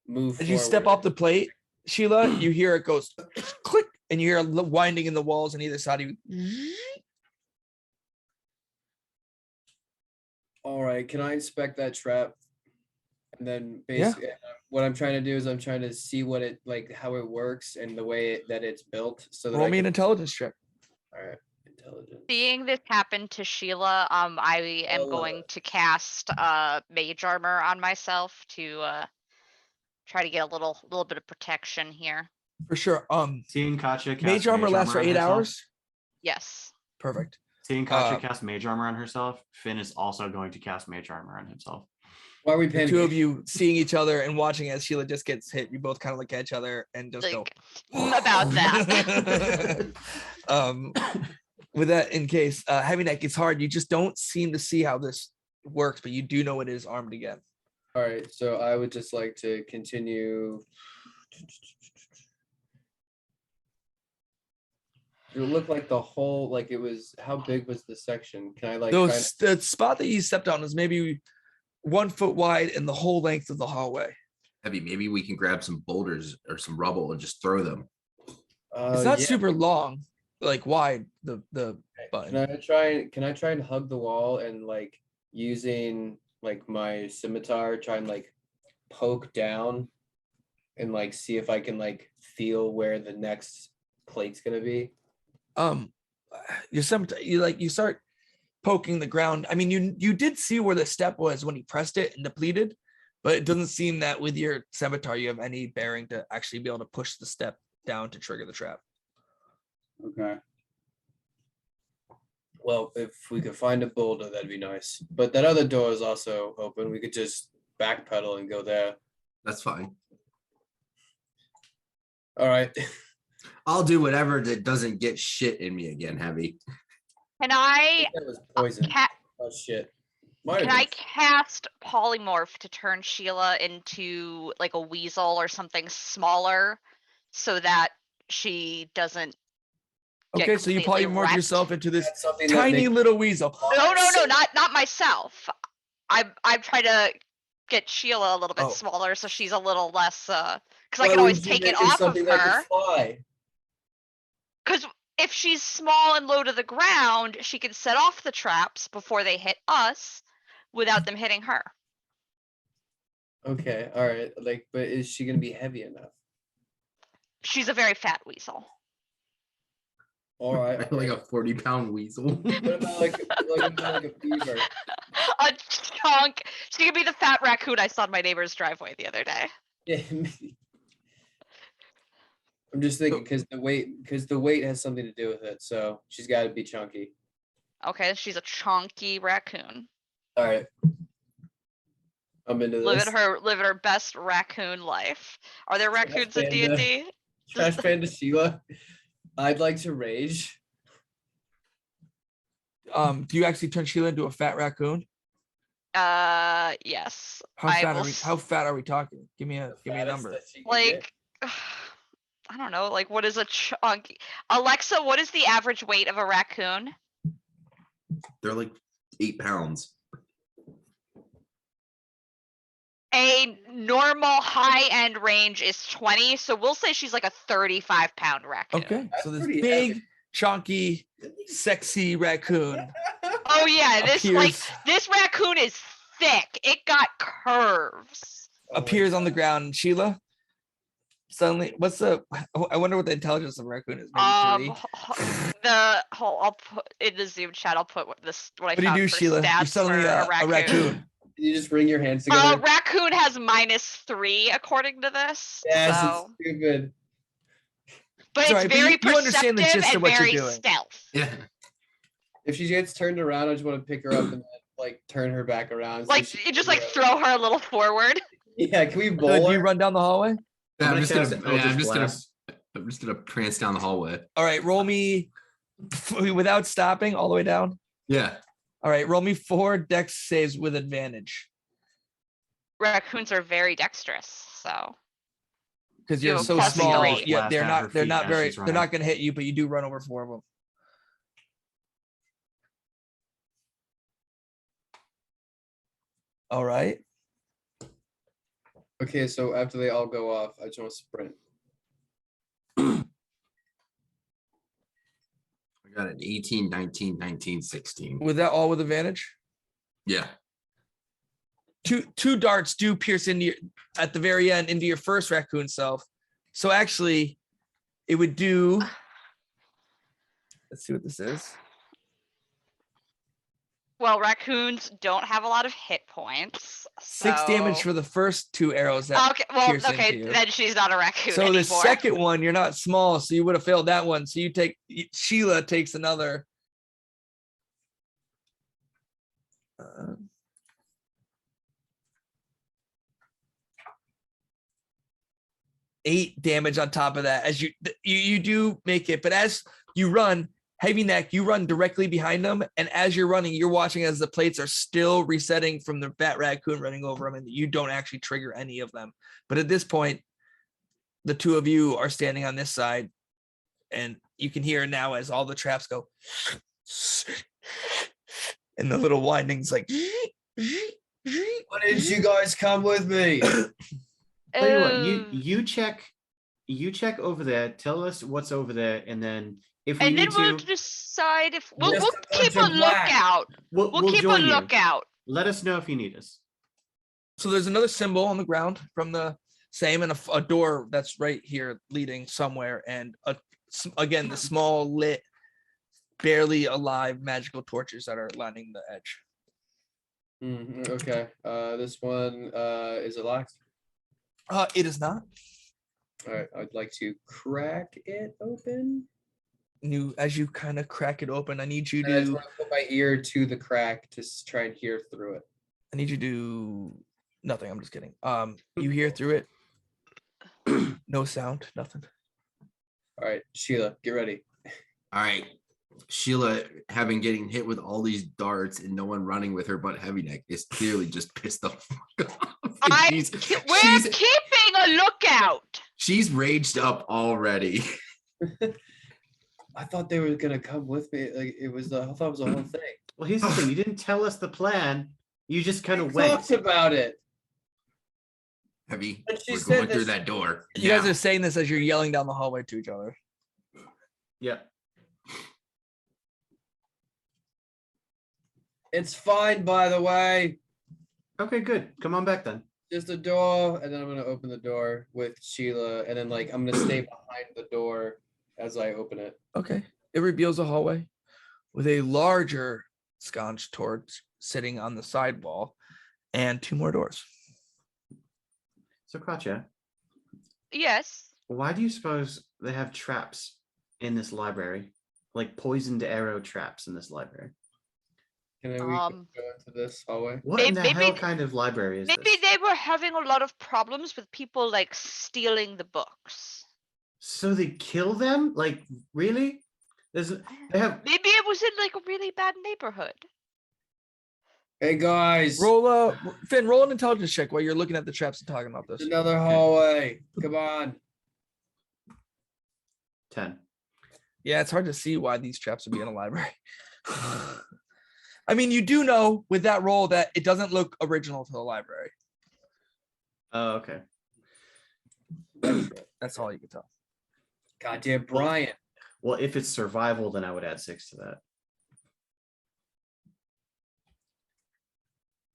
move. As you step forward. off the plate, Sheila, you hear it goes click, and you hear a winding in the walls on either side of you. All right, can I inspect that trap? And then basically what I'm trying to do is I'm trying to see what it like how it works and the way that it's built so that Roll I me an can, intelligence check. all right, intelligence. Seeing this happen to Sheila, I am going to cast mage armor on myself to try to get a little bit of protection here. For sure. Seeing Katya cast Mage armor lasts for on 8 herself. hours. Yes. Perfect. Seeing Katya cast mage armor on herself, Finn is also going to cast mage armor on himself. Why are we The panicking? 2 of you seeing each other and watching as Sheila just gets hit, you both kind of look at each other and just go Like, about that. With that in case, Heavy Neck, it's hard. You just don't seem to see how this works, but you do know it is armed again. All right, so I would just like to continue. It looked like the whole, like it was, how big was the section? Can I like, try and- The spot that you stepped on is maybe 1 foot wide in the whole length of the hallway. Heavy, maybe we can grab some boulders or some rubble and just throw them. It's not yeah. super long, like wide, the button. Can I try and hug the wall and like using like my scimitar, try and like poke down and like see if I can like feel where the next plate's gonna be? You start poking the ground. I mean, you did see where the step was when he pressed it and depleted, but it doesn't seem that with your scimitar you have any bearing to actually be able to push the step down to trigger the trap. Okay. Well, if we could find a boulder, that'd be nice. But that other door is also open. We could just backpedal and go there. That's fine. All right. I'll do whatever that doesn't get shit in me again, Heavy. Can I That was poison. Oh shit. Might can have I been. cast polymorph to turn Sheila into like a weasel or something smaller so that she doesn't get Okay, so you completely polymorph wrecked? yourself into this That's something that tiny makes- little weasel. No, not myself. I'm trying to get Sheila a little bit Oh. smaller so she's a little less because I can always take it off of her. Because if she's small and low to the ground, she can set off the traps before they hit us without them hitting her. Okay, all right. Like, but is she gonna be heavy enough? She's a very fat weasel. All right. Like a 40-pound weasel. What about like a beaver? A chunk. She could be the fat raccoon I saw in my neighbor's driveway the other day. Yeah. I'm just thinking because the weight has something to do with it. So she's got to be chunky. Okay, she's a chunky raccoon. All right. I'm into this. Living her best raccoon life. Are there raccoons in D&D? Trash Panda Sheila. I'd like to rage. Do you actually turn Sheila into a fat raccoon? Yes. How fat are we talking? Give me a number. Like, I don't know. Like, what is a chunky? Alexa, what is the average weight of a raccoon? They're like 8 pounds. A normal high-end range is 20, so we'll say she's like a 35-pound raccoon. Okay, so this pretty big, heavy. chunky, sexy raccoon Oh yeah, appears, this raccoon is thick. It got curves. appears on the ground. Sheila, suddenly, I wonder what the intelligence of a raccoon is. Maybe 3. I'll put in the Zoom chat. I'll put what I What do you found do, for Sheila? You're stats suddenly for a raccoon. You just bring your hands together. Raccoon has -3 according to this. Yes, So. it's stupid. But Sorry, it's but very you understand the perceptive gist and of what you're very doing. stealth. Yeah. If she gets turned around, I just want to pick her up and then, like turn her back around. so Like she you can just go. like throw her a little forward. Yeah, can we So bowl do you her? run down the hallway? I'm just cast gonna Eldritch Blast. I'm just gonna prance down the hallway. All right, roll me without stopping all the way down. Yeah. All right, roll me 4 dex saves with advantage Raccoons are very dexterous, so because You you're have so plus small. three. Yeah, Blast they're at her not. They're feet not as very. she's They're running. not going to hit you, but you do run over 4 of them. All right. Okay, so after they all go off, I just want to sprint. I got an 18, 19, 19, 16. With that, all with advantage. Yeah. Two darts do pierce into your, at the very end, into your first raccoon self. So actually, it would do. Let's see what this is. well, raccoons don't have a lot of hit points. 6 damage so- for the first 2 arrows that Okay, well, pierce okay, into you. then she's not a raccoon So anymore. the second one, you're not small, so you would have failed that one. So Sheila takes another. 8 damage on top of that as you do make it, but as you run, Heavy Neck, you run directly behind them, and as you're running, you're watching as the plates are still resetting from the fat raccoon running over them, and you don't actually trigger any of them. But at this point, the 2 of you are standing on this side, and you can hear now as all the traps go, and the little windings like. Why didn't you guys come with me? Tell you what, Ooh. you check over there. Tell us what's over there, and then if we And then need we'll to, decide if we'll Just a keep bunch a of black. lookout. we'll We'll keep a join you. lookout. Let us know if you need us. So there's another symbol on the ground from the same, and a door that's right here leading somewhere, and again the small lit, barely alive magical torches that are lining the edge. Okay. This one is it locked? It is not. All right. I'd like to crack it open. As you kind of crack it open, I need you And I just to. want to put my ear to the crack to try and hear through it. I need you to do nothing. I'm just kidding. You hear through it. No sound. Nothing. All right, Sheila, get ready. All right. Sheila, having getting hit with all these darts and no one running with her but Heavy Neck, is clearly just pissed the fuck off. We're keeping a lookout. She's raged up already. I thought they were gonna come with me. Like it was I thought it was the whole thing. Well, here's the thing: you didn't tell us the plan. You just kind We of went. talked about it. Heavy. But she We're said going through this- that door. You guys now. are saying this as you're yelling down the hallway to each other. Yeah. It's fine, by the way. Okay, good. Come on back then. Just a door, and then I'm gonna open the door with Sheila, and then like I'm gonna stay behind the door as I open it. Okay. It reveals a hallway with a larger sconce torch sitting on the side wall and 2 more doors. So, Katya, Yes. why do you suppose they have traps in this library? Like poisoned arrow traps in this library? Can we go into this hallway? What in the Maybe- hell kind of library is Maybe this? they were having a lot of problems with people like stealing the books. So they kill them? Like, really? They have Maybe it was in like a really bad neighborhood. Hey guys, Roll Finn, roll an intelligence check while you're looking at the traps and talking about this. another hallway. Come on. 10. Yeah, it's hard to see why these traps would be in a library. I mean, you do know with that roll that it doesn't look original to the library. Oh, okay. That's all you can tell. Goddamn Brian. Well, if it's survival, then I would add 6 to that.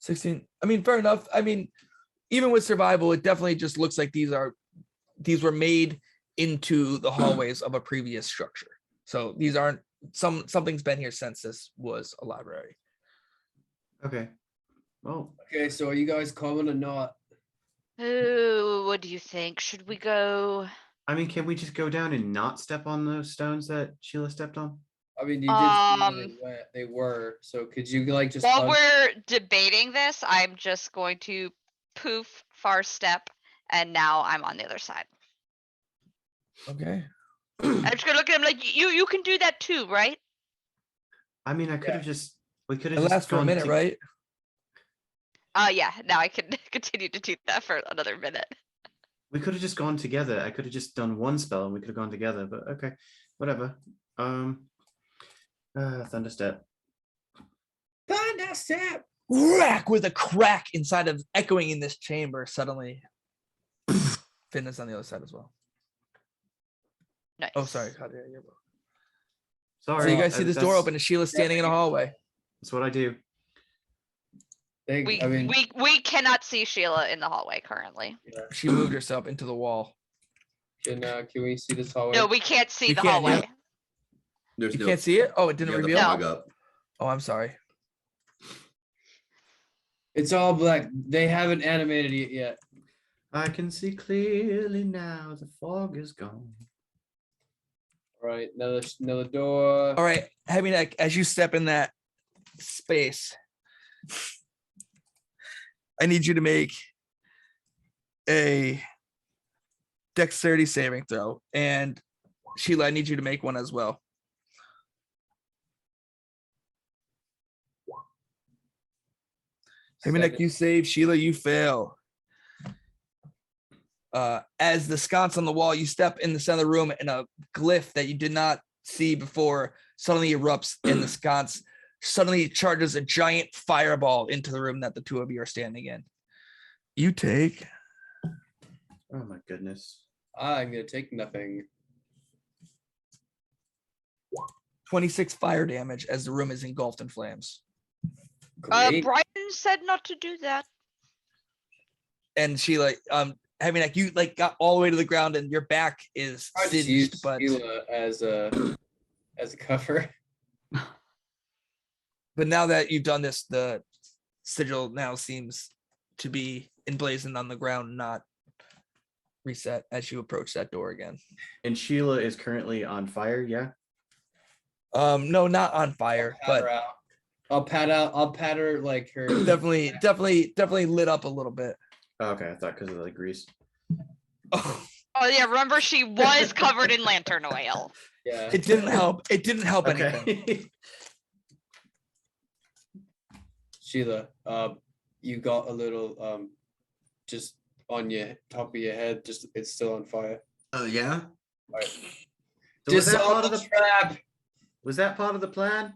16. I mean, fair enough. I mean, even with survival, it definitely just looks like these were made into the hallways of a previous structure. So these aren't something's been here since this was a library. Okay. Well, Okay, so are you guys coming or not? Ooh, what do you think? Should we go? I mean, can we just go down and not step on those stones that Sheila stepped on? I mean, you did see where they were. So could you like just While we're debating this, I'm just going to poof far step, and now I'm on the other side. Okay. I'm just gonna look at him like you can do that too, right? I mean, I could have we could It have just lasts for a gone minute, to- right? Yeah. Now I can continue to do that for another minute. We could have just gone together. I could have just done one spell and we could have gone together, but okay, whatever. Thunderstep. Thunderstep. Whack with a crack inside of echoing in this chamber. Suddenly, Finn is on the other side as well. Nice. Oh, sorry. Katia, you're welcome. Sorry. So you guys see this door that's- open and Sheila's standing in a hallway. That's what I do. We I mean, we cannot see Sheila in the hallway currently. She moved herself into the wall. can we see this hallway? No, we can't see You the can't, yeah. hallway. There's You no, can't see it? Oh, it you didn't got the reveal? fog up. Oh, I'm sorry. It's all black. They haven't animated it yet. I can see clearly now. The fog is gone. All right, another door. All right, Heavy Neck, as you step in that space, I need you to make a dexterity saving throw. And Sheila, I need you to make one as well. Heavy Neck, you save. Sheila, you fail. As the sconce on the wall, you step in the center of the room and a glyph that you did not see before suddenly erupts in the sconce, suddenly charges a giant fireball into the room that the two of you are standing in. You take Oh my goodness. I'm gonna take nothing. 26 fire damage as the room is engulfed in flames. Great. Brian said not to do that. And Sheila, Heavy Neck, you like got all the way to the ground and your back is Hard to use singed, but Sheila as a cover. now that you've done this, the sigil now seems to be emblazoned on the ground, not reset as you approach that door again. And Sheila is currently on fire, yeah? No, not on fire, Pat her but out. I'll pat her like her. definitely lit up a little bit. Oh, okay, I thought because of the grease. Oh, Oh yeah, remember she was covered in lantern oil. Yeah. it didn't help. It didn't help anything. Okay. Sheila, you got a little just on your top of your head, just it's still on fire. Oh yeah. So was that Disarm part of the the trap. was that part of the plan?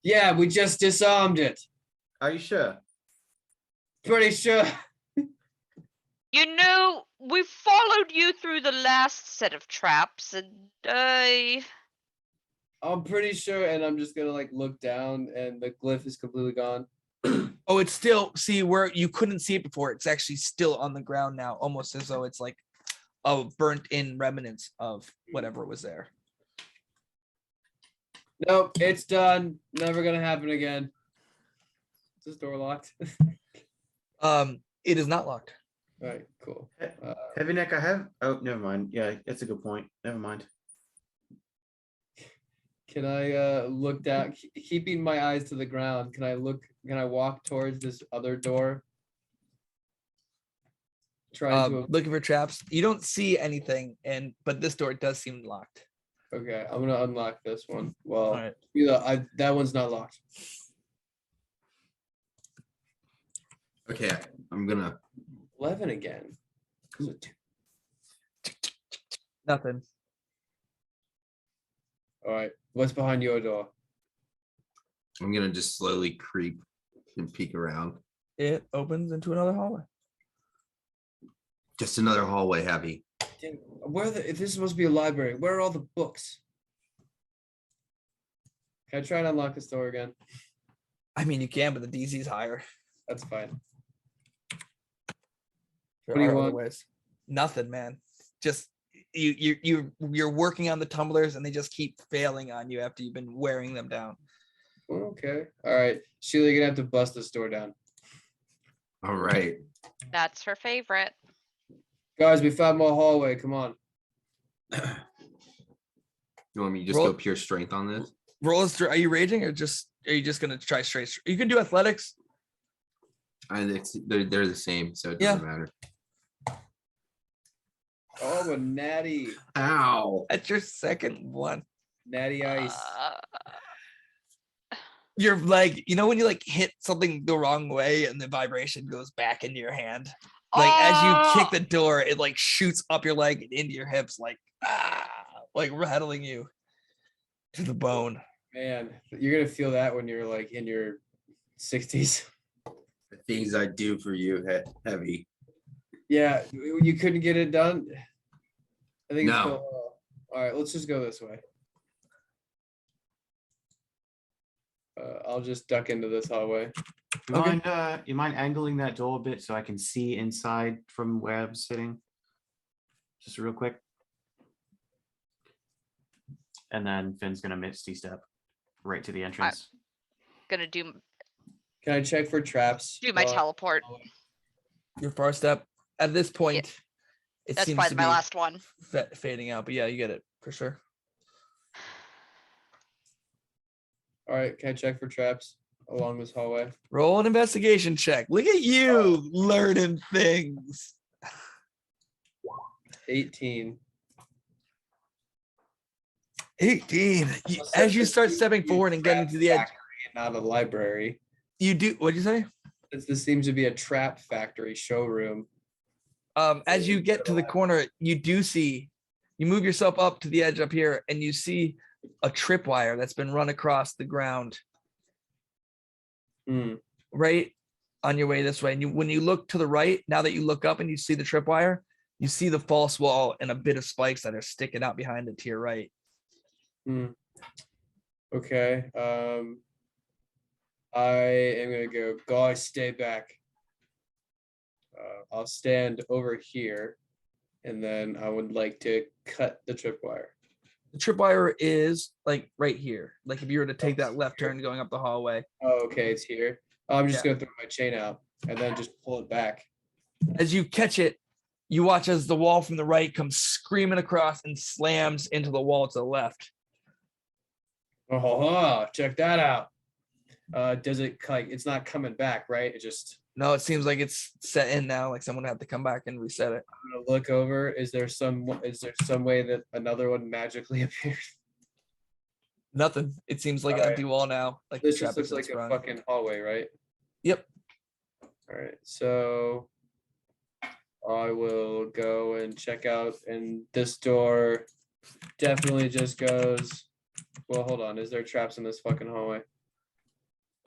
Yeah, we just disarmed it. Are you sure? Pretty sure. You know, we followed you through the last set of traps, and I'm pretty sure, and I'm just gonna like look down, and the glyph is completely gone. Oh, it's still, see where you couldn't see it before. It's actually still on the ground now, almost as though it's like a burnt in remnants of whatever was there. Nope, it's done. Never gonna happen again. Is this door locked? It is not locked. All right, cool. Heavy neck, I have. Oh, never mind. Yeah, that's a good point. Never mind. Can I look down, keeping my eyes to the ground? Can I walk towards this other door? Trying to. Looking for traps. You don't see anything, but this door does seem locked. Okay, I'm gonna unlock this one. Well, All right. That one's not locked. Okay, I'm gonna. 11 again. Nothing. All right, what's behind your door? I'm gonna just slowly creep and peek around. It opens into another hallway. Just another hallway, Heavy. If this is supposed to be a library, where are all the books? Can I try and unlock this door again? I mean, you can, but the DC's higher. That's fine. There What do you are other want? ways. Nothing, man. Just you're working on the tumblers, and they just keep failing on you after you've been wearing them down. Okay. All right. Sheila, you're gonna have to bust this door down. All right. that's her favorite. Guys, we found more hallway. Come on. You want me to just Roll- go pure strength on this? Roll us through. Are you raging, or are you just gonna try straight? You can do athletics. They're the same, so it doesn't matter. Oh, a natty. Ow. That's your second one. Natty ice. Your leg, you know when you like hit something the wrong way and the vibration goes back into your hand? Like as you kick the door, it like shoots up your leg and into your hips, like rattling you to the bone. Man, you're gonna feel that when you're like in your 60s. The things I do for you, Heavy. Yeah, you couldn't get it done. I think it's No. still. All right, let's just go this way. I'll just duck into this hallway. You mind angling that door a bit so I can see inside from where I'm sitting? Just real quick. And then Finn's gonna misty step right to the entrance. Gonna do Can I check for traps? my teleport. Your far step at this point, it That's seems probably to my be last one. fading out. But yeah, you get it for sure. All right, can I check for traps along this hallway? Roll an investigation check. Look at you learning things. 18. 18. As you start stepping forward and getting to the edge, Not a library. you do. What'd you say? This seems to be a trap factory showroom. As you get to the corner, you do see. You move yourself up to the edge up here, and you see a tripwire that's been run across the ground right on your way this way. And when you look to the right, now that you look up and you see the tripwire, you see the false wall and a bit of spikes that are sticking out behind it to your right. Okay. I am gonna go. Guys, stay back. I'll stand over here, and then I would like to cut the tripwire. The tripwire is like right here. Like if you were to take that left turn going up the hallway. Oh, okay, it's here. I'm just gonna throw my chain out and then just pull it back. As you catch it, you watch as the wall from the right comes screaming across and slams into the wall to the left. Oh, check that out. Does it like it's not coming back, right? It just. No, it seems like it's set in now. Like someone had to come back and reset it. I'm gonna look over. Is there some way that another one magically appears? Nothing. It seems like an empty wall now. Like This the trap just looks is like a sprung. fucking hallway, right? Yep. All right, so I will go and check out, and this door definitely just goes. Well, hold on. Is there traps in this fucking hallway?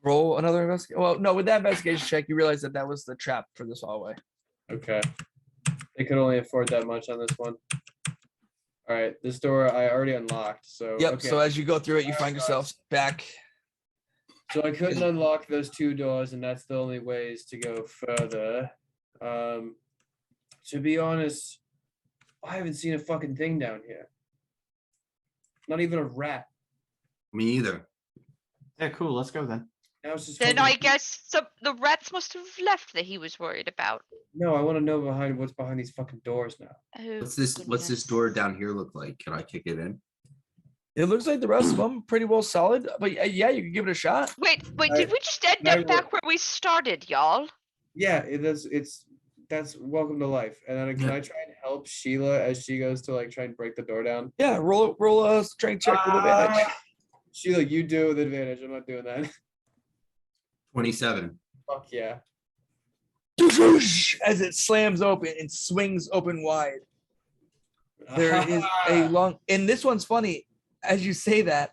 Roll another investigation. Well, no, with that investigation check, you realize that was the trap for this hallway. Okay. They could only afford that much on this one. All right, this door I already unlocked. So Yep. okay. So as you go through it, you find yourselves back. So I couldn't unlock those 2 doors, and that's the only ways to go further. To be honest, I haven't seen a fucking thing down here. Not even a rat. Me either. Yeah, cool. Let's go then. Now it's just Then fucking- I guess the rats must have left that he was worried about. No, I want to know what's behind these fucking doors now. Oh, What's this goodness. door down here look like? Can I kick it in? It looks like the rest of them pretty well solid, but yeah, you can give it a shot. Wait, I- did we just end I up back where we started, y'all? Yeah, that's welcome to life. And then can Yeah. I try and help Sheila as she goes to like try and break the door down? Yeah, roll a strength check with advantage. Sheila, you do it with advantage. I'm not doing that. 27. Fuck yeah. As it slams open and swings open wide. There is a long, and this one's funny. As you say that,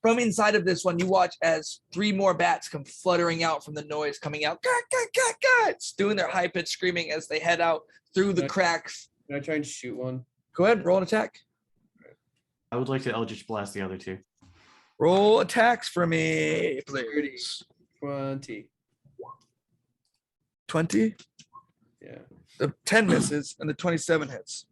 from inside of this one, you watch as 3 more bats come fluttering out from the noise coming out. It's doing their high pitched screaming as they head out through the cracks. Can I try and shoot one? Go ahead, roll an attack. I would like to Eldritch Blast the other 2. Roll attacks for me, please. 20. 20. Yeah. The 10 misses and the 27 hits.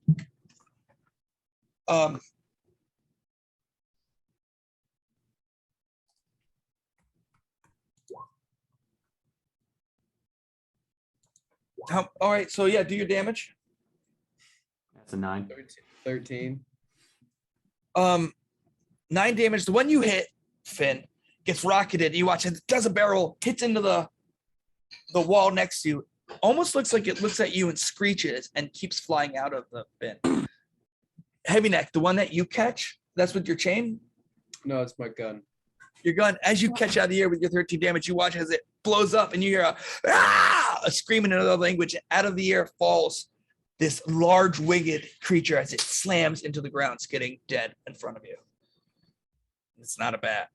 All right, so yeah, do your damage. That's a 9. 13. 9 damage. The one you hit, Finn, gets rocketed. You watch it does a barrel, hits into the wall next to you. Almost looks like it looks at you and screeches and keeps flying out of the bin. Heavy Neck, the one that you catch, that's with your chain. No, it's my gun. Your gun, as you catch out of the air with your 13 damage, you watch as it blows up and you hear a scream in another language. Out of the air falls this large winged creature as it slams into the ground, skidding dead in front of you. It's not a bat.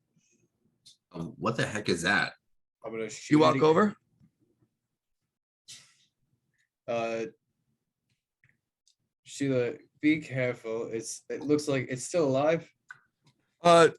What the heck is that? I'm gonna shoot. You it walk again. over. Sheila, be careful. It looks like it's still alive. Do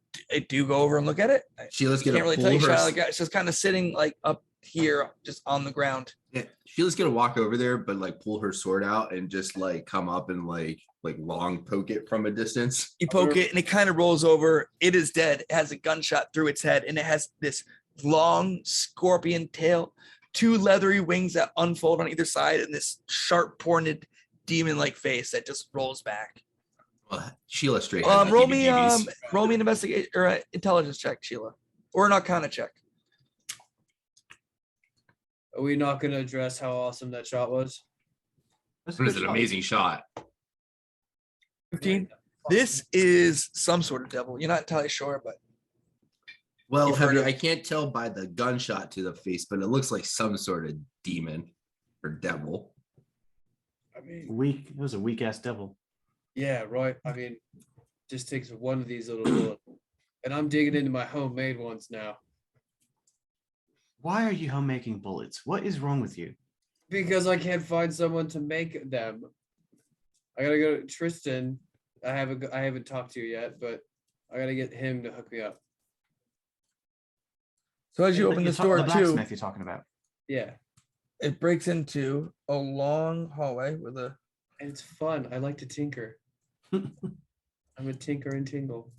you go over and look at it? Sheila's Can't gonna really pull tell you, her. Shia, like, it's just kind of sitting like up here, just on the ground. Yeah, Sheila's gonna walk over there, but like pull her sword out and just like come up and like long poke it from a distance. You poke it and it kind of rolls over. It is dead. It has a gunshot through its head and it has this long scorpion tail, 2 leathery wings that unfold on either side, and this sharp pointed demon-like face that just rolls back. Well, Sheila straight. has the Roll me heebie-jeebies. an investigate or an intelligence check, Sheila, or an arcana check. Are we not gonna address how awesome that shot was? That's That a is good an shot. amazing shot. 15. This is some sort of devil. You're not entirely sure, but Well, You've heard Heavy, of- I can't tell by the gunshot to the face, but it looks like some sort of demon or devil. I mean, Weak. It was a weak ass devil. yeah, right. I mean, just takes one of these little bullets, and I'm digging into my homemade ones now Why are you homemaking bullets? What is wrong with you? because I can't find someone to make them. I gotta go to Tristan. I haven't talked to you yet, but I gotta get him to hook me up. so as you open You're this the door too, blacksmith you're talking about. Yeah, it breaks into a long hallway with a and it's fun. I like to tinker. I'm a tinker and tingle.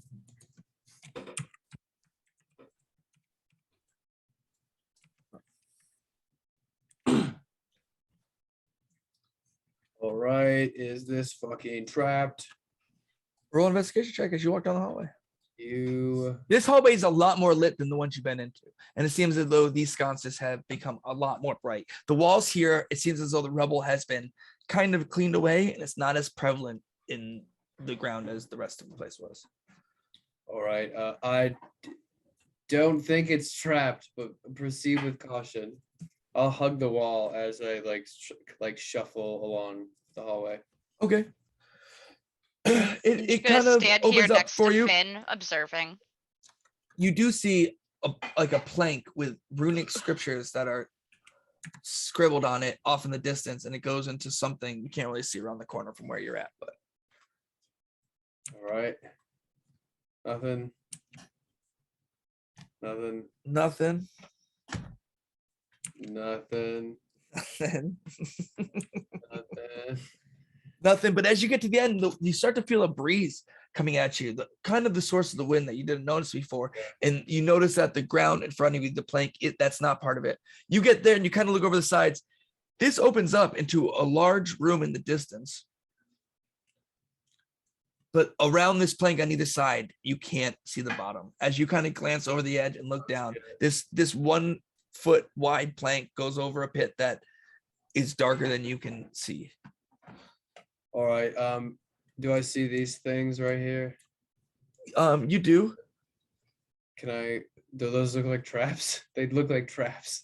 All right, is this fucking trapped? roll investigation check as you walk down the hallway. You This hallway is a lot more lit than the ones you've been into. And it seems as though these sconces have become a lot more bright. The walls here, it seems as though the rubble has been kind of cleaned away and it's not as prevalent in the ground as the rest of the place was. all right? Don't think it's trapped, but proceed with caution. I'll hug the wall as I shuffle along the hallway. Okay. I'm It just gonna kind of stand here opens up next for to you. Finn, observing. You do see a plank with runic scriptures that are scribbled on it off in the distance, and it goes into something you can't really see around the corner from where you're at. But All right. Nothing. Nothing. nothing. Nothing. Nothing. Nothing. Nothing. But as you get to the end, you start to feel a breeze coming at you, the kind of the source of the wind that you didn't notice before. And you notice that the ground in front of you, the plank, that's not part of it. You get there and you kind of look over the sides. This opens up into a large room in the distance. But around this plank on either side, you can't see the bottom. As you kind of glance over the edge and look down, this 1 foot wide plank goes over a pit that is darker than you can see. All right. Do I see these things right here? You do. Do those look like traps? They look like traps.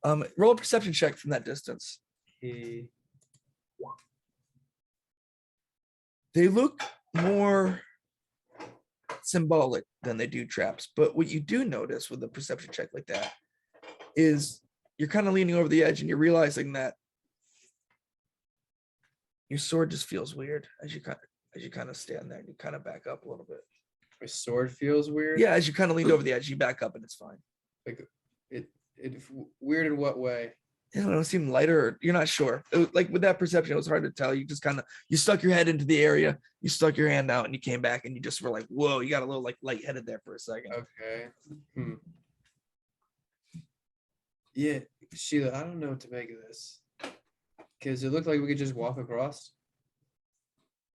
Roll a perception check from that distance. He They look more symbolic than they do traps. But what you do notice with a perception check like that is you're kind of leaning over the edge and you're realizing that your sword just feels weird as you kind of stand there and you kind of back up a little bit. My sword feels weird. Yeah, as you kind of leaned over the edge, you back up and it's fine. Like it weird in what way? I don't know, it seemed lighter. Or, you're not sure. Like with that perception, it was hard to tell. You just you stuck your head into the area, you stuck your hand out, and you came back, and you just were like, "Whoa!" You got a little like lightheaded there for a second. Okay. Yeah, Sheila, I don't know what to make of this. Because it looked like we could just walk across.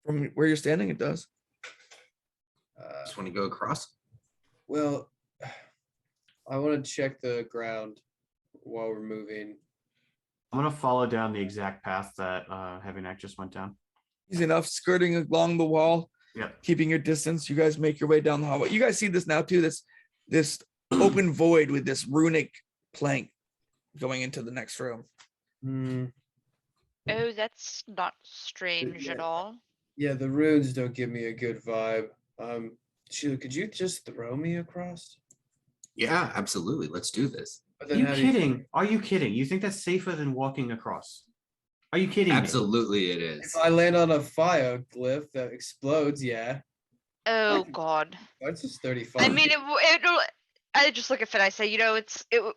From where you're standing, it does. Just want to go across. Well, I want to check the ground while we're moving. I'm gonna follow down the exact path that Heavy Neck just went down. Easy enough, skirting along the wall, Yep. keeping your distance. You guys make your way down the hallway. You guys see this now too. This open void with this runic plank going into the next room. Oh, that's not strange at all. Yeah, the runes don't give me a good vibe. Sheila, could you just throw me across? Yeah, absolutely. Let's do this. But Are then you how do kidding? Are you kidding? You think that's safer than walking across? Are you kidding me? Absolutely, it is. If I land on a fire glyph that explodes, yeah. Oh God. That's just 35. I mean, it'll. I just look at it. I say, it'll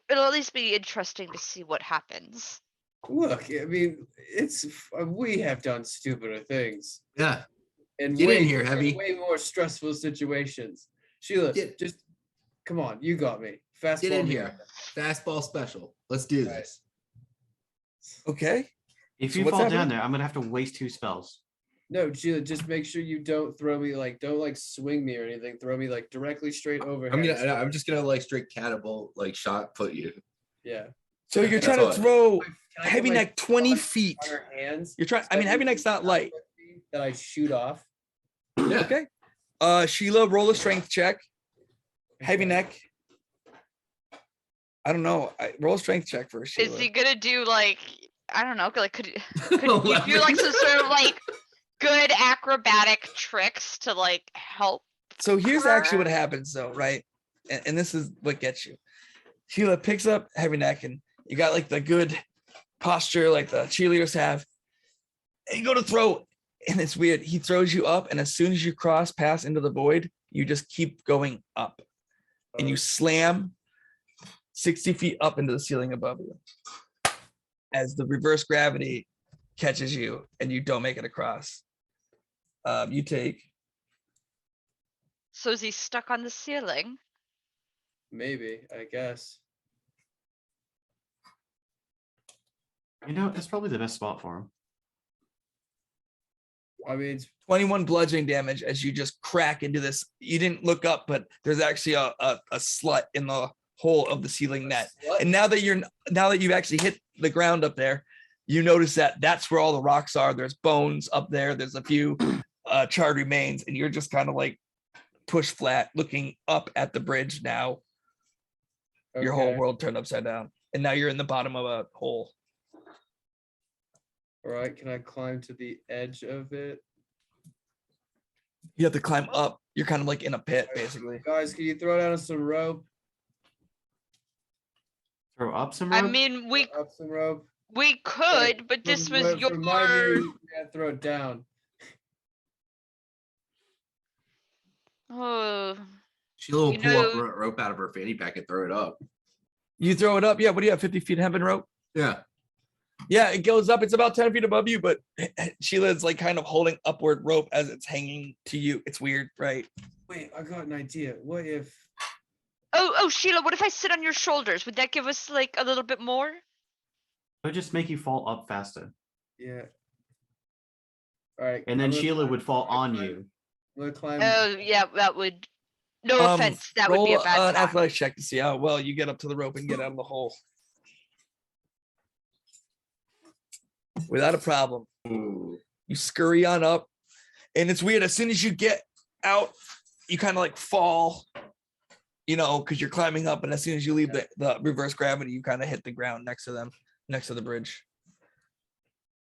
at least be interesting to see what happens. Look, I mean, we have done stupider things. Yeah. And Get in here, Heavy. way more stressful situations. Sheila, just come on, you got me. Fastball. Get in here. Fastball special. Let's do Right. this. Okay. If So you what's fall happening? down there, I'm gonna have to waste 2 spells. No, Sheila, just make sure you don't throw me don't swing me or anything. Throw me directly straight over. I'm just gonna straight catapult, shot put you. Yeah. So you're That's trying to all. throw Can I get Heavy my Neck 20 on feet. her hands. You're trying. I mean, Heavy Neck's not light. That I shoot off. Yeah. Okay. Sheila, roll a strength check. Heavy Neck. I don't know. Roll a strength check for Sheila. Is he gonna do I don't know, could you do some sort of good acrobatic tricks to help? So here's her? actually what happens though, right? And this is what gets you. Sheila picks up Heavy Neck and you got the good posture like the cheerleaders have. And you go to throw, and it's weird. He throws you up, and as soon as you pass into the void, you just keep going up. And you slam 60 feet up into the ceiling above you. As the reverse gravity catches you and you don't make it across. You take. So is he stuck on the ceiling? Maybe, I guess. It's probably the best spot for him. I mean, 21 bludgeoning damage as you just crack into this. You didn't look up, but there's actually a slut in the hole of the ceiling net. And now that you've actually hit the ground up there, you notice that that's where all the rocks are. There's bones up there. There's a few charred remains, and you're just kind of pushed flat, looking up at the bridge now. Your whole okay. world turned upside down, and now you're in the bottom of a hole. All right, can I climb to the edge of it? You have to climb up. You're kind of in a pit, basically. Guys, can you throw down some rope? Throw up some I rope? mean, Up some rope. we could, but this was your. From my view, yeah, throw it down. Oh, Sheila will You pull up know- rope out of her fanny pack and throw it up. You throw it up. Yeah. What do you have? 50 feet hempen rope? Yeah. Yeah, it goes up. It's about 10 feet above you, but Sheila's like kind of holding upward rope as it's hanging to you. It's weird, right? Wait, I got an idea. What if? oh, Sheila, what if I sit on your shoulders? Would that give us like a little bit more? It'll just make you fall up faster. Yeah. All right. And then I'm gonna Sheila climb- would fall on climb- you. I'm gonna climb. Oh, yeah, that would. No offense, that would be a roll bad an time. athletics check to see how well you get up to the rope and get out of the hole. Without a problem. Ooh. You scurry on up, and it's weird. As soon as you get out, you kind of like fall, because you're climbing up. And as soon as you leave the reverse gravity, you kind of hit the ground next to them, next to the bridge.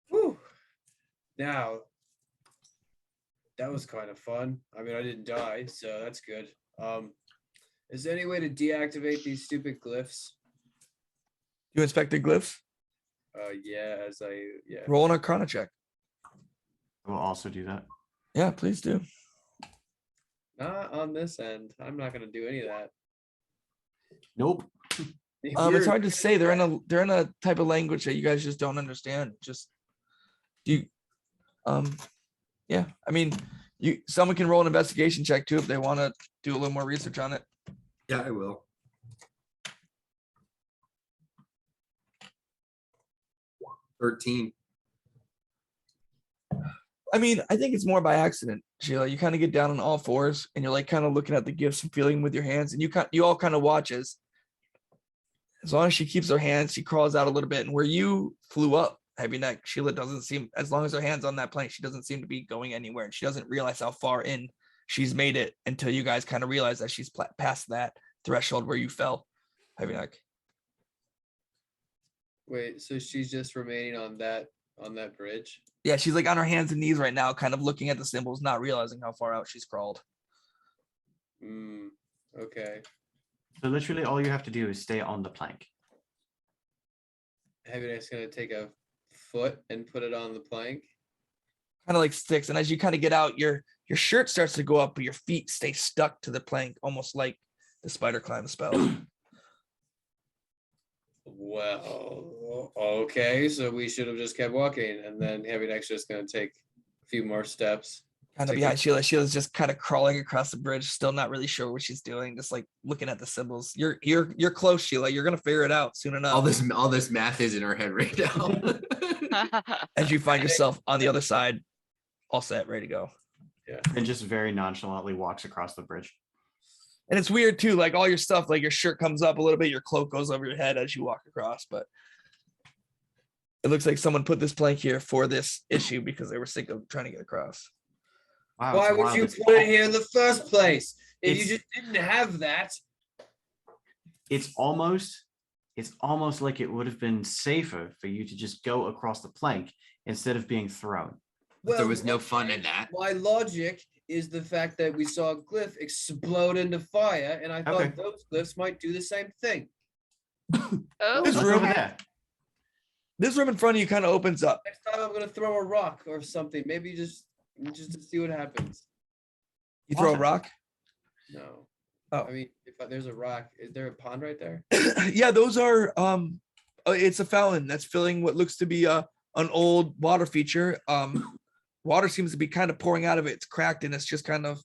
Whew. Now, that was kind of fun. I mean, I didn't die, so that's good. Is there any way to deactivate these stupid glyphs? You inspect the glyphs. Yeah. Roll an Arcana check. I will also do that. Yeah, please do. Not on this end. I'm not gonna do any of that. Nope. It's hard to say. They're in a type of language that you guys just don't understand. Yeah. I mean, someone can roll an investigation check too if they want to do a little more research on it. Yeah, I will. $13. I mean, I think it's more by accident, Sheila. You kind of get down on all fours and you're like kind of looking at the gifts and feeling with your hands, and you all kind of watch as long as she keeps her hands, she crawls out a little bit. And where you flew up, Heavy Neck, Sheila doesn't seem, as long as her hand's on that plank, she doesn't seem to be going anywhere. And she doesn't realize how far in she's made it until you guys kind of realize that she's past that threshold where you fell, Heavy Neck. Wait, so she's just remaining on that bridge? Yeah, she's like on her hands and knees right now, kind of looking at the symbols, not realizing how far out she's crawled. Okay. So literally all you have to do is stay on the plank. Heavy Neck's gonna take a foot and put it on the plank. Kind of like sticks. And as you kind of get out, your shirt starts to go up, but your feet stay stuck to the plank, almost like the spider climb spell. Well, okay, so we should have just kept walking, and then Heavy Neck's just gonna take a few more steps. Kind of behind Sheila. Sheila's just kind of crawling across the bridge, still not really sure what she's doing, just like looking at the symbols. You're close, Sheila. You're gonna figure it out soon enough. All this math is in her head right now. As you find yourself on the other side, all set, ready to go. Yeah. And just very nonchalantly walks across the bridge. And it's weird too, like all your stuff, like your shirt comes up a little bit, your cloak goes over your head as you walk across, but it looks like someone put this plank here for this issue because they were sick of trying to get across. Wow, Why it's would wild. you It's put it al- here in the first place? If you It's- just didn't have that. It's almost like it would have been safer for you to just go across the plank instead of being thrown. There was no fun in that. My logic is the fact that we saw a glyph explode into fire, and I thought Okay. those glyphs might do the same thing. Oh, This Look room- over there. This room in front of you kind of opens up. Next time I'm gonna throw a rock or something. Maybe just to see what happens. You throw a Awesome. rock. No. Oh. I mean, if there's a rock, is there a pond right there? Yeah, those are it's a fountain that's filling what looks to be an old water feature. Water seems to be kind of pouring out of it. It's cracked and it's just kind of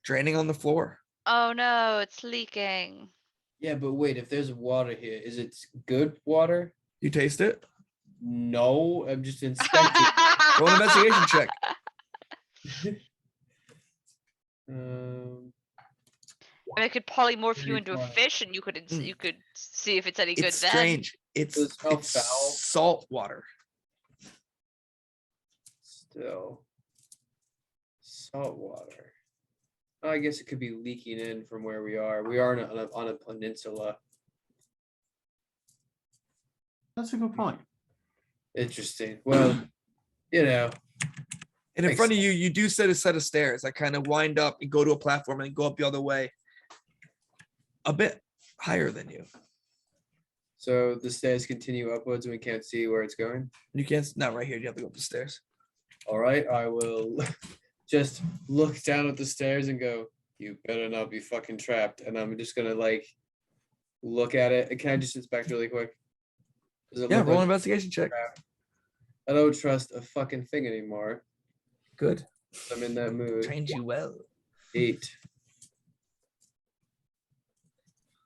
draining on the floor. oh no, it's leaking. Yeah, but wait, if there's water here, is it good water? You taste it? No, I'm just inspecting. Roll an investigation check. And it could polymorph you into a 35. fish, and you could see if it's any good It's then. strange. It's, Does it smell it's foul? salt water. Still. Salt water. Oh, I guess it could be leaking in from where we are. We are on a peninsula. That's a good point. Interesting. Well, you know, And in Makes front of you, you do set a set of stairs that kind of wind up and go to a platform and go up the other way. A bit higher than you. So the stairs continue upwards and we can't see where it's going. You can't. Not right here. You have to go up the stairs. All right, I will just look down at the stairs and go, you better not be fucking trapped. And I'm just gonna like look at it. Can I just inspect really quick? Does it Yeah, look roll an like investigation check. I don't trust a fucking thing anymore? Good. I'm in that mood. Trained you well. 8.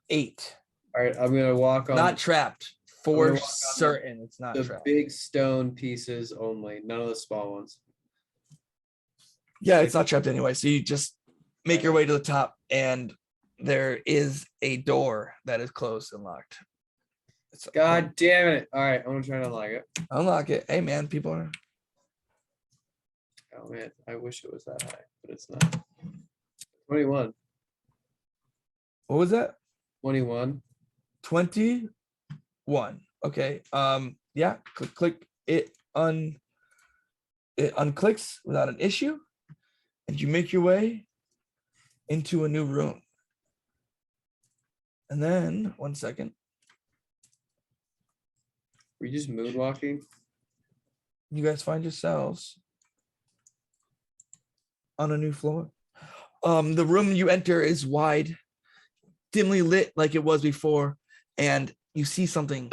8. All right, I'm gonna walk on Not trapped. gonna For walk on certain, it's not the trapped. big stone pieces only, none of the small ones. Yeah, it's not trapped anyway. So you just make your way to the top, and there is a door that is closed and locked. God damn it. All right, I'm gonna try to unlock it. Unlock it. Hey man, people are. Oh man, I wish it was that high, but it's not. 21. What was that? 21. 21. Okay. Yeah. Click. It unclicks without an issue, and you make your way into a new room. And then 1 second. Were you just moonwalking? You guys find yourselves on a new floor. The room you enter is wide, dimly lit like it was before, and you see something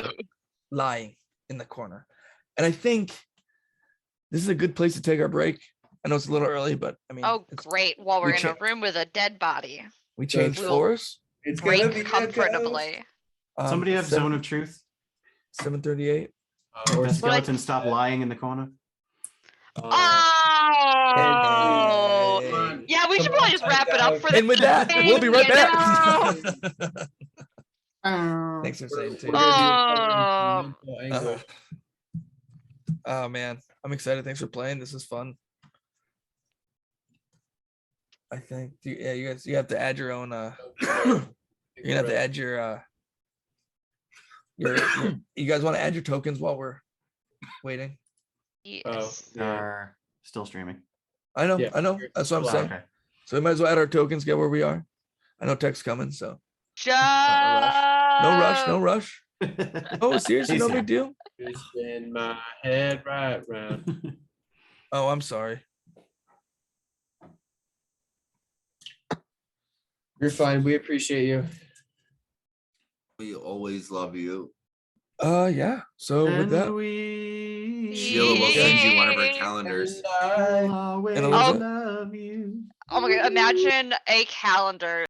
lying in the corner. And I think this is a good place to take our break. I know it's a little early, but I mean, Oh, great. While we're we in a room with a dead body. we changed We'll floors. It's gonna Break be comfortably. Somebody have zone of truth. 738. Make or that What? skeleton stop lying in the corner. Oh, Hey. yeah, we should Come probably on, just wrap it up for the And with that, we'll be right you back. Oh. Thanks for saying too. We're gonna do a fucking mental anguish. Oh man, I'm excited. Thanks for playing. This is fun. I think. Yeah, you guys, you have to add your own. You're gonna have to add your. You guys want to add your tokens while we're waiting? Yes. Are still streaming. I know. Yeah. I know. That's what I'm saying. Okay. So we might as well add our tokens. Get where we are. I know tech's coming, so Just no rush. No rush. Oh, seriously, He's no here. big deal. You spin my head right round. Oh, I'm sorry. You're fine. We appreciate you. We always love you. Yeah. So with that, Sheila will send you one of her Yeah. calendars. I'll always And Elizabeth? love you. Oh my god, imagine a calendar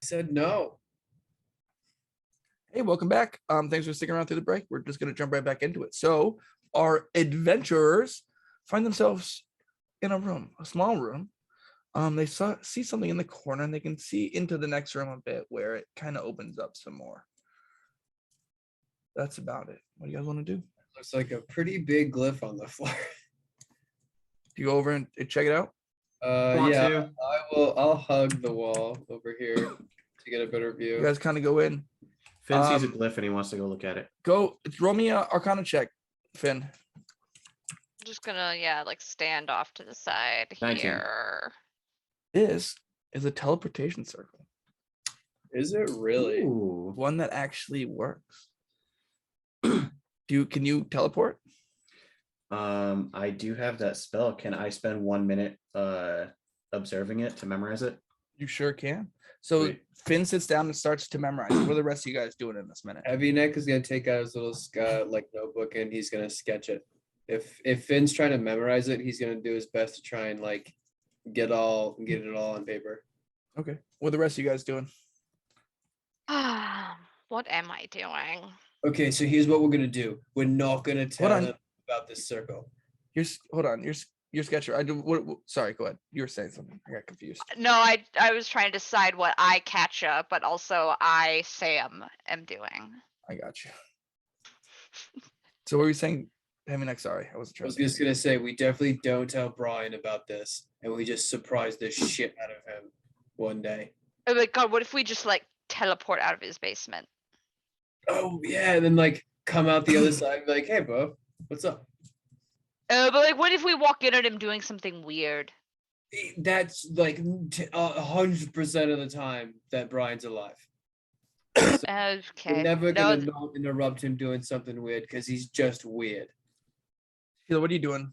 said no. Hey, welcome back. Thanks for sticking around through the break. We're just gonna jump right back into it. So our adventurers find themselves in a room, a small room. They see something in the corner, and they can see into the next room a bit where it kind of opens up some more. That's about it. What do you guys want to do? Looks like a pretty big glyph on the floor. Do you go over and check it out? Want Yeah, to? I'll hug the wall over here to get a better You view. guys kind of go in. Finn sees a glyph and he wants to go look at it. Go roll me a Arcana check, Finn. I'm just gonna, like stand off to the side 19. here. This is a teleportation circle. Is it really? Ooh. One that actually works. Can you teleport? I do have that spell. Can I spend 1 minute observing it to memorize it? You sure can. So Sweet. Finn sits down and starts to memorize. What are the rest of you guys doing in this minute? Heavy Neck is gonna take out his little notebook and he's gonna sketch it. If Finn's trying to memorize it, he's gonna do his best to try and get it all on paper. Okay. What are the rest of you guys doing? What am I doing? Okay, so here's what we're gonna do. We're not gonna tell them about this circle. Hold on. Your sketcher. I do. Sorry. Go ahead. You were saying something. I got confused. No, I was trying to decide what I catch up, but also Sam am doing. I got you. So what were you saying? Heavy Neck. Sorry, I wasn't I trying. was just gonna say we definitely don't tell Brian about this, and we just surprise the shit out of him one day. Oh my god, what if we just teleport out of his basement? Oh yeah, and then come out the other side and be like, hey bro, what's up? But what if we walk in at him doing something weird? That's 100% of the time that Brian's alive. Okay. We're never gonna not interrupt him doing something weird because he's just weird. Sheila, what are you doing?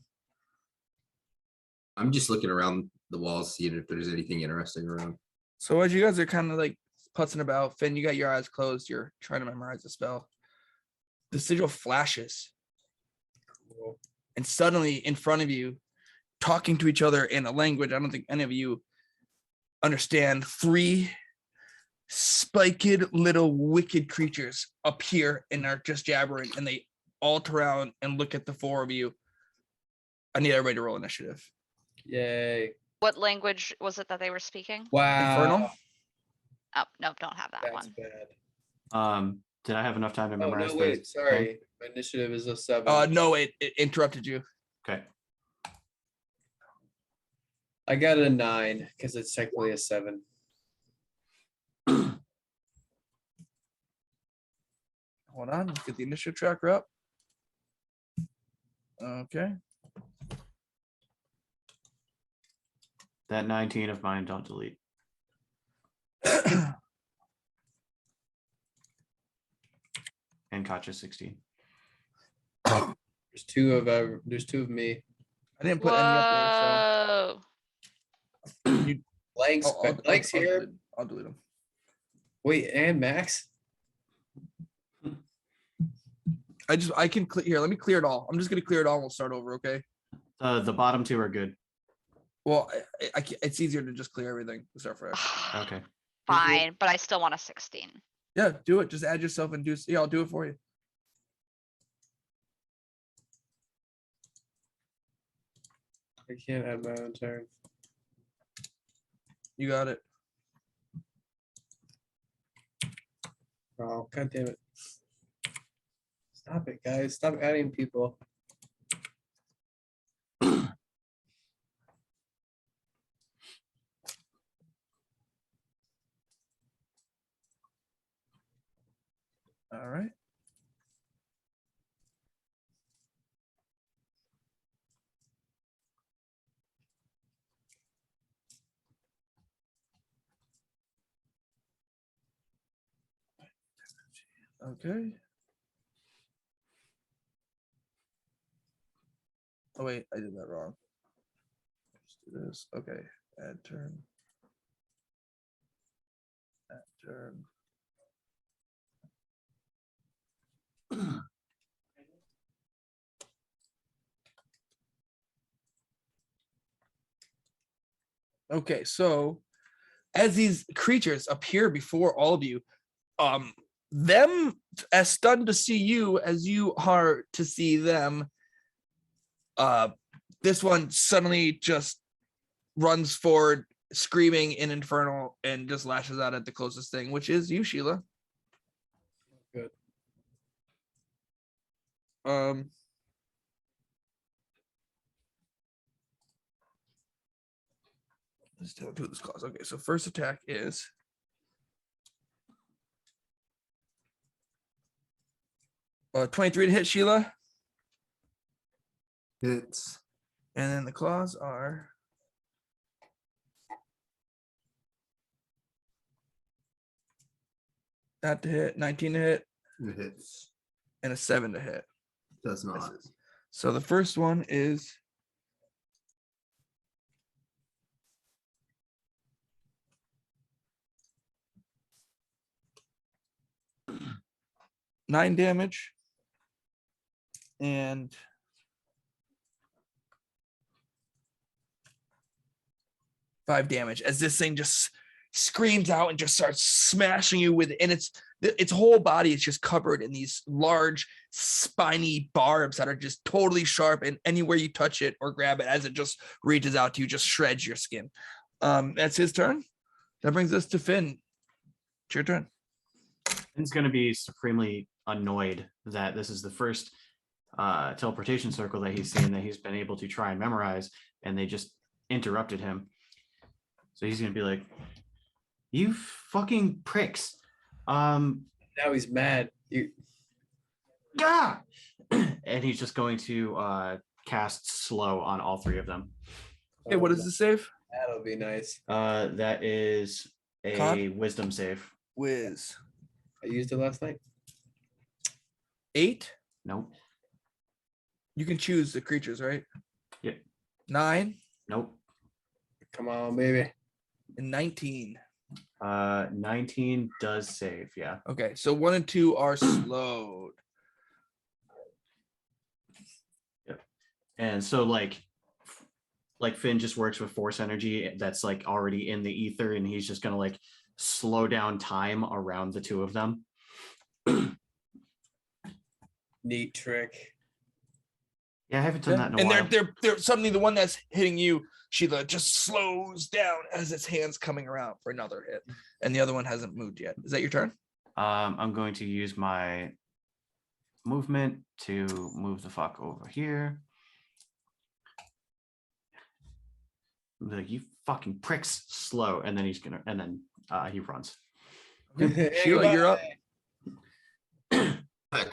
I'm just looking around the walls, seeing if there's anything interesting around. So as you guys are kind of putzing about, Finn, you got your eyes closed. You're trying to memorize the spell. The sigil flashes. Cool. And suddenly in front of you, talking to each other in a language I don't think any of you understand, 3 spiked little wicked creatures appear and are just jabbering, and they all turn around and look at the 4 of you. I need everybody to roll initiative. Yay. What language was it that they were speaking? Wow. Infernal? Oh, nope, don't have that That's one. bad. Did I have enough time to Oh memorize no, wait, those? sorry. My initiative is a 7. No, it interrupted you. Okay. I got a 9 because it's technically a 7. Hold on, let's get the initiative tracker up. Okay. That 19 of mine, don't delete. And Katja 16. There's 2 of me. I didn't put any up there, so Whoa. Blanks, Blanks here. I'll delete them. Wait, and Max? I can clear here. Let me clear it all. I'm just gonna clear it all and we'll start over, okay? The bottom 2 are good. Well, it's easier to just clear everything to start fresh. Okay. Fine, but I still want a 16. Yeah, do it. Just add yourself and do. Yeah, I'll do it for you. I can't add my own turn. You got it. Oh, god damn it. Stop it, guys. Stop adding people. All right. Okay. Oh wait, I did that wrong. Let's do this. Okay, add turn. Add turn. Okay, so as these creatures appear before all of you, them as stunned to see you as you are to see them, this one suddenly just runs forward screaming in infernal and just lashes out at the closest thing, which is you, Sheila. Good. Let's tell two of this clause. Okay, so first attack is 23 to hit, Sheila. Hits. And then the claws are that to hit, 19 to hit, It hits. and a 7 to hit. Does not. So the first one is 9 damage and 5 damage as this thing just screams out and just starts smashing you with, and its whole body is just covered in these large spiny barbs that are just totally sharp, and anywhere you touch it or grab it as it just reaches out to you, just shreds your skin. That's his turn. That brings us to Finn. It's your turn. Finn's going to be supremely annoyed that this is the first teleportation circle that he's seen that he's been able to try and memorize, and they just interrupted him. So he's going to be like, "You fucking pricks." Now he's mad. Yeah. And he's just going to cast slow on all three of them. Okay, what is the save? That'll be nice. That is a Con? wisdom save. Whiz. I used it last night. 8. Nope. You can choose the creatures, right? Yeah. 9 Nope. Come on, baby. and 19. 19 does save, yeah. Okay, so 1 and 2 are slowed. And so like Finn just works with force energy that's like already in the ether, and he's just gonna like slow down time around the two of them. Neat trick. Yeah, I haven't done that in a And while. they're suddenly the one that's hitting you, Sheila, just slows down as its hand's coming around for another hit, and the other one hasn't moved yet. Is that your turn? I'm going to use my movement to move the fuck over here. I'm like, "You fucking pricks, slow," and then he runs. Sheila, you're up.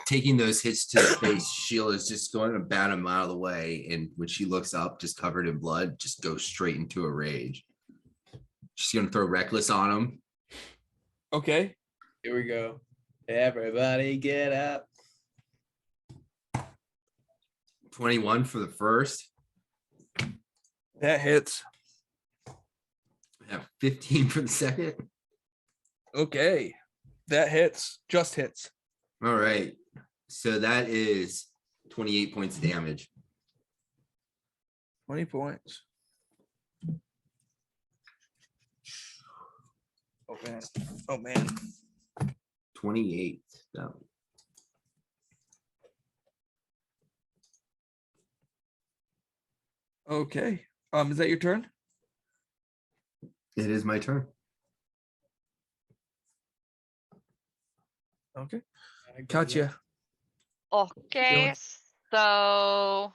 Taking those hits to the face, Sheila's just going about a mile away, and when she looks up, just covered in blood, just goes straight into a rage. She's gonna throw reckless on him. Okay. Here we go. Everybody get up. 21 for the first. That hits. I have 15 for the second. Okay. That hits. Just hits. All right. So that is 28 points of damage. 20 points. Oh man. Oh man. 28. No. Okay. Is that your turn? It is my turn. Okay. Gotcha. Okay, so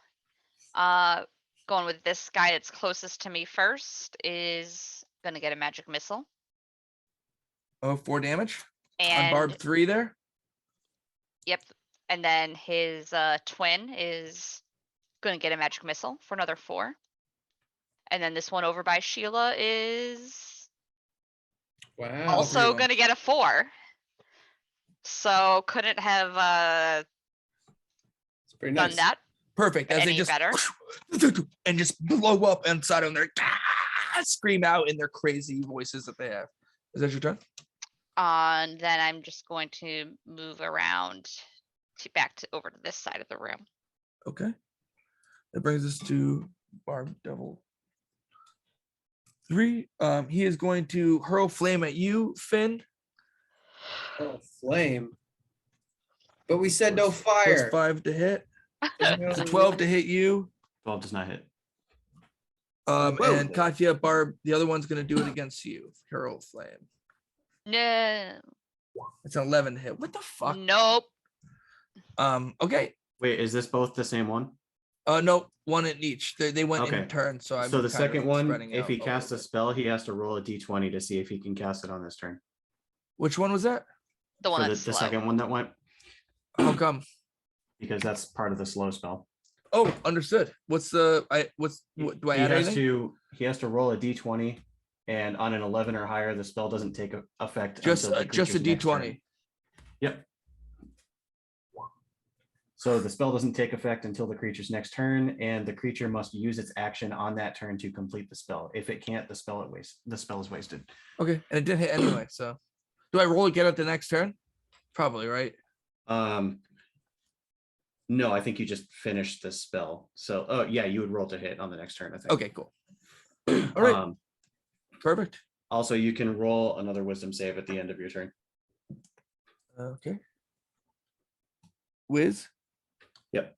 going with this guy that's closest to me first is gonna get a magic missile. Oh, 4 damage. And On Barb 3 there. yep. And then his twin is gonna get a magic missile for another 4. And then this one over by Sheila is Wow. also them. gonna get a 4. So couldn't have It's pretty done nice. that Perfect. As they any just better. and just blow up inside of them, there, scream out in their crazy voices that they have. Is that your turn? And then I'm just going to move around over to this side of the room. Okay. That brings us to Barb Devil. 3. He is going to hurl flame at you, Finn. Oh, flame. But we said no Plus fire. 5 to hit. No So 12 to way. hit you. 12 does not hit. Whoa. And Katya, Barb, the other one's going to do it against you. Hurl flame. No. It's an 11 to hit. What the fuck? Nope. Okay. Wait, is this both the same one? No, one in each. They went Okay. in turn, so I'm So the kind of second one, spreading if out he a casts a little bit. spell, he has to roll a d20 to see if he can cast it on this turn. Which one was that? The one For that's the slow. second one that went, How come? because that's part of the slow spell. Oh, understood. What's the what do I add anything? He has to roll a d20, and on an 11 or higher, the spell doesn't take effect. Just until the a creature's next turn. D20. Yep. So the spell doesn't take effect until the creature's next turn, and the creature must use its action on that turn to complete the spell. If it can't, the spell is wasted. Okay, and it didn't hit anyway. So, do I roll again at the next turn? Probably, right? No, I think you just finished the spell. So, oh yeah, you would roll to hit on the next turn, I think. Okay, cool. All right, perfect. Also, you can roll another wisdom save at the end of your turn. Okay. Wiz? Yep.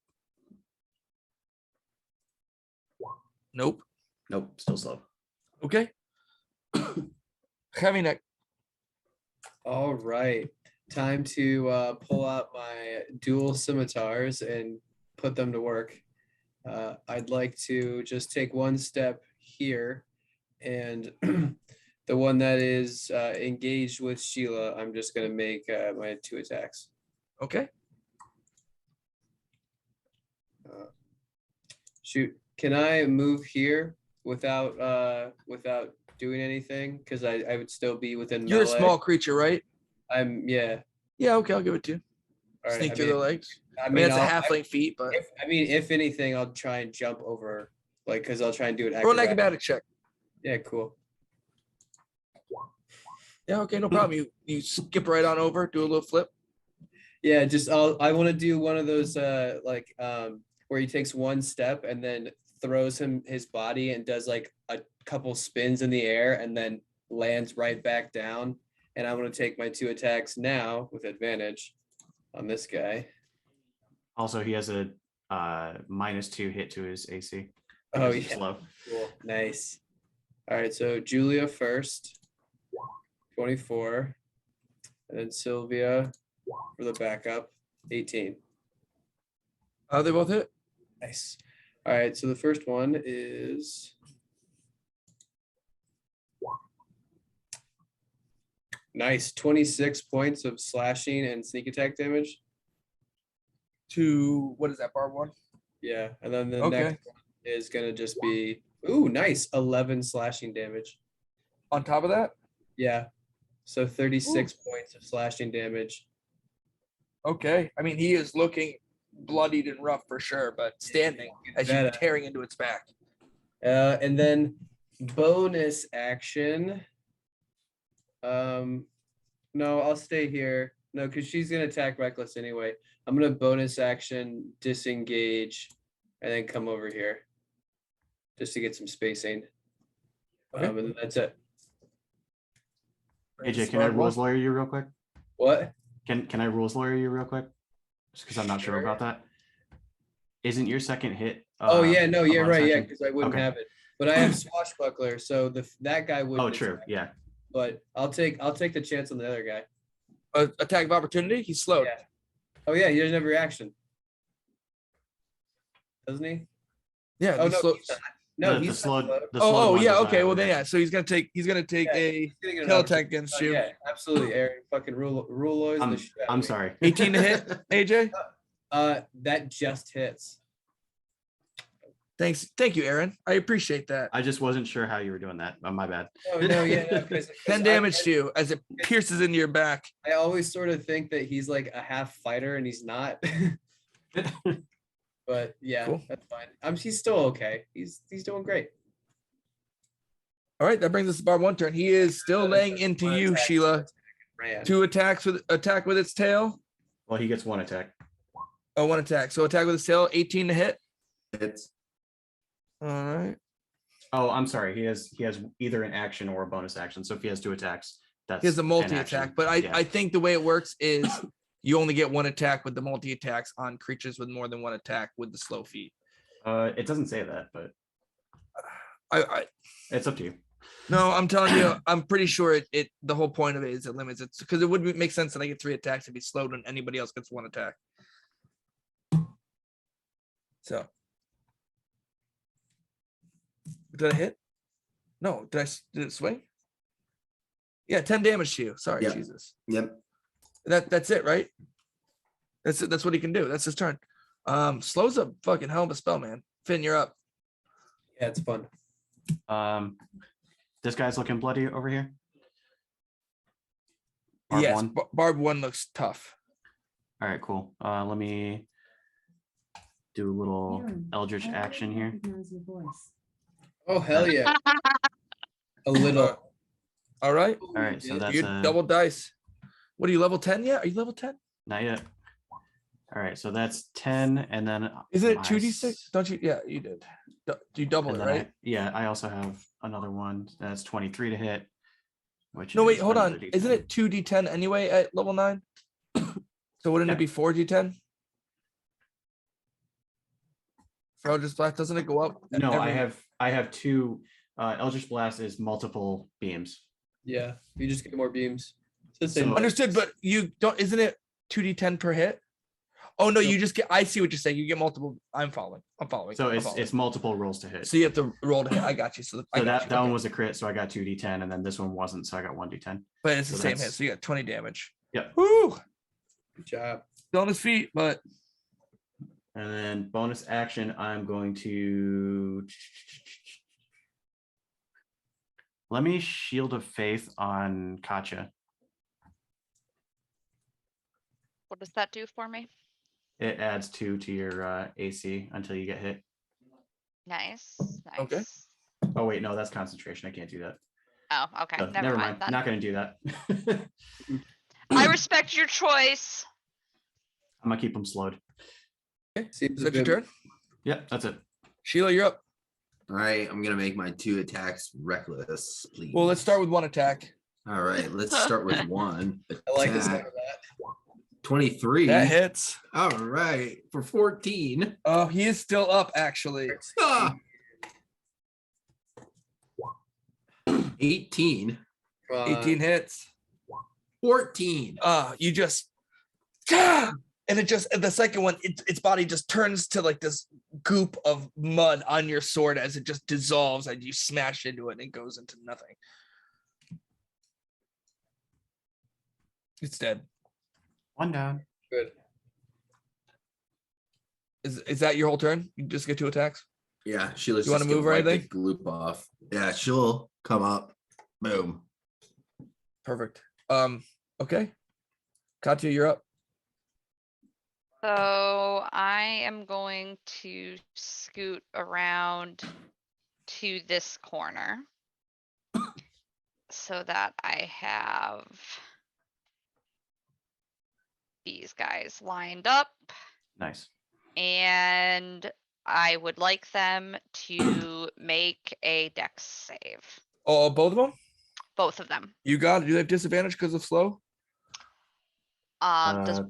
Nope. Nope, still slow. Okay. Heavy neck. All right. Time to pull out my dual scimitars and put them to work. I'd like to just take one step here, and the one that is engaged with Sheila, I'm just going to make my 2 attacks. Okay. Shoot, can I move here without doing anything? Because I would still be within You're a melee. small creature, right? Yeah. Yeah, okay, I'll give it to you. All right, Sneak through the legs. I I mean, mean, it's a I'll- halfling feat, but if anything, I'll try and jump over, like, because I'll try and do it. roll an acrobatic check. Yeah, cool. Yeah, okay, no problem. You skip right on over, do a little flip. Yeah, I want to do one of those where he takes one step and then throws his body and does like a couple spins in the air and then lands right back down. And I'm going to take my 2 attacks now with advantage on this guy. Also, he has a -2 hit to his AC. Oh, because he's yeah. slow. Cool. Nice. All right, so Julia first, 24, and then Sylvia for the backup, 18. They both hit. Nice. All right, so the first one is nice, 26 points of slashing and sneak attack damage. To what is that, bar 1? Yeah, and then the Okay. next one is gonna just be nice, 11 slashing damage. On top of that? Yeah, so 36 points of slashing damage. Okay. I mean, he is looking bloodied and rough for sure, but standing as you're Better. tearing into its back. And then bonus action. No, I'll stay here. No, because she's gonna attack Reckless anyway. I'm gonna bonus action, disengage, and then come over here. Just to get some spacing. Okay. And then that's it. AJ, can I rules lawyer you real quick? What? Can I rules lawyer you real quick? Just because I'm not sure Sure. about that. Isn't your second hit? Oh yeah, no, a yeah, bonus right, yeah, action? because I wouldn't Okay. have it. But I have swashbuckler, so that guy wouldn't. Oh, true. attack. Yeah. But I'll take the chance on the other guy. Attack of opportunity. He's slowed. Yeah. Oh yeah, he doesn't have reaction. Doesn't he? Yeah. Oh he's no, slow- he's not. No, The he's slowed- not slowed. the slowed Oh one yeah. does not Okay. have Well then yeah. reaction. So he's gonna take Yeah, a He's gonna get an kill opportunity. attack against you. Yeah, absolutely, Aaron. Fucking ruloids the shit out of I'm me. sorry. 18 to hit, AJ. That just hits. Thanks. Thank you, Aaron. I appreciate that. I just wasn't sure how you were doing that. My bad. Oh no, yeah, no, 'cause 10 damage to you as it pierces into your back. I always sort of think that he's like a half fighter and he's not. But yeah, Cool. that's fine. He's still okay. He's doing great. All right, that brings us to bar 1 turn. He is still laying into One you, attack, Sheila. Ran. 2 attacks with attack with its tail. Well, he gets 1 attack. Oh, 1 attack. So attack with its tail, 18 to hit. It's All right. Oh, I'm sorry. He has either an action or a bonus action. So if he has 2 attacks, that's He has a an multi-attack, action. but Yeah. I think the way it works is you only get 1 attack with the multi-attacks on creatures with more than 1 attack with the slow feat. It doesn't say that, but I it's up to you. no, I'm telling you, I'm pretty sure it the whole point of it is it limits it because it would make sense that I get 3 attacks to be slowed when anybody else gets 1 attack. So did I hit? No, did it swing? Yeah, 10 damage to you. Sorry, Yep. Jesus. Yep. That's it, right? That's it. That's what he can do. That's his turn. Slow's a fucking hell of a spell, man. Finn, you're up. Yeah, it's fun. This guy's looking bloody over here. Barb Yes, one. Barb 1 looks tough. All right, cool. Let me do a little Eldritch action here. Oh hell yeah! A little. All right. All right, so that's You double dice. What are you, level 10 yet? Are you level 10? not yet. All right, so that's 10, and then Is it my 2d6? Don't you? Yeah, you did. You double and it, then right? yeah, I also have another one that's 23 to hit. Which No, wait, is hold on. another Isn't D10. it 2d10 anyway at level 9? So wouldn't Yeah. it be 4d10? For Eldritch Blast, doesn't it go up? No, every- I have 2. Eldritch Blast is multiple beams. Yeah, you just get more beams. It's the same. So- Understood, but you don't. Isn't it 2d10 per hit? Oh no, No. you just get. I see what you're saying. You get multiple. I'm following. So I'm it's following. it's multiple rolls to hit. So you have to roll to hit. I got you. So, I So got that you. that one Okay. was a crit, so I got 2d10, and then this one wasn't, so I got 1d10. But it's the so same hit. that's- So you got 20 damage. Yep. Woo! Good job. Still on his feet, but And then bonus action, I'm going to let me Shield of Faith on Katya. What does that do for me? It adds 2 to your AC until you get hit. Nice. Nice. Okay. Oh wait, no, that's concentration. I can't do that. Oh, okay. So, Never mind then. Not going to do that. I respect your choice. I'm gonna keep them slowed. Seems is that your good. turn? Yep, that's it. Sheila, you're up. All right, I'm gonna make my 2 attacks reckless, please. Well, let's start with 1 attack. All right, let's start with 1. I like the sound attack. of that. 23. That hits. All right, for 14. Oh, he is still up, actually. Ah! 18. Come on. 18 hits. 14. You just and it just the second one, its body just turns to like this goop of mud on your sword as it just dissolves and you smash into it and it goes into nothing. It's dead. One down. Good. Is that your whole turn? You just get 2 attacks? Yeah, Sheila's You wanna just gonna move or wipe the anything? gloop off. Yeah, she'll come up. Boom. Perfect. Okay. Katya, you're up. So I am going to scoot around to this corner so that I have these guys lined up, Nice. and I would like them to make a dex save. Oh, both of them? Both of them. You got it. Do they have disadvantage because of slow? Does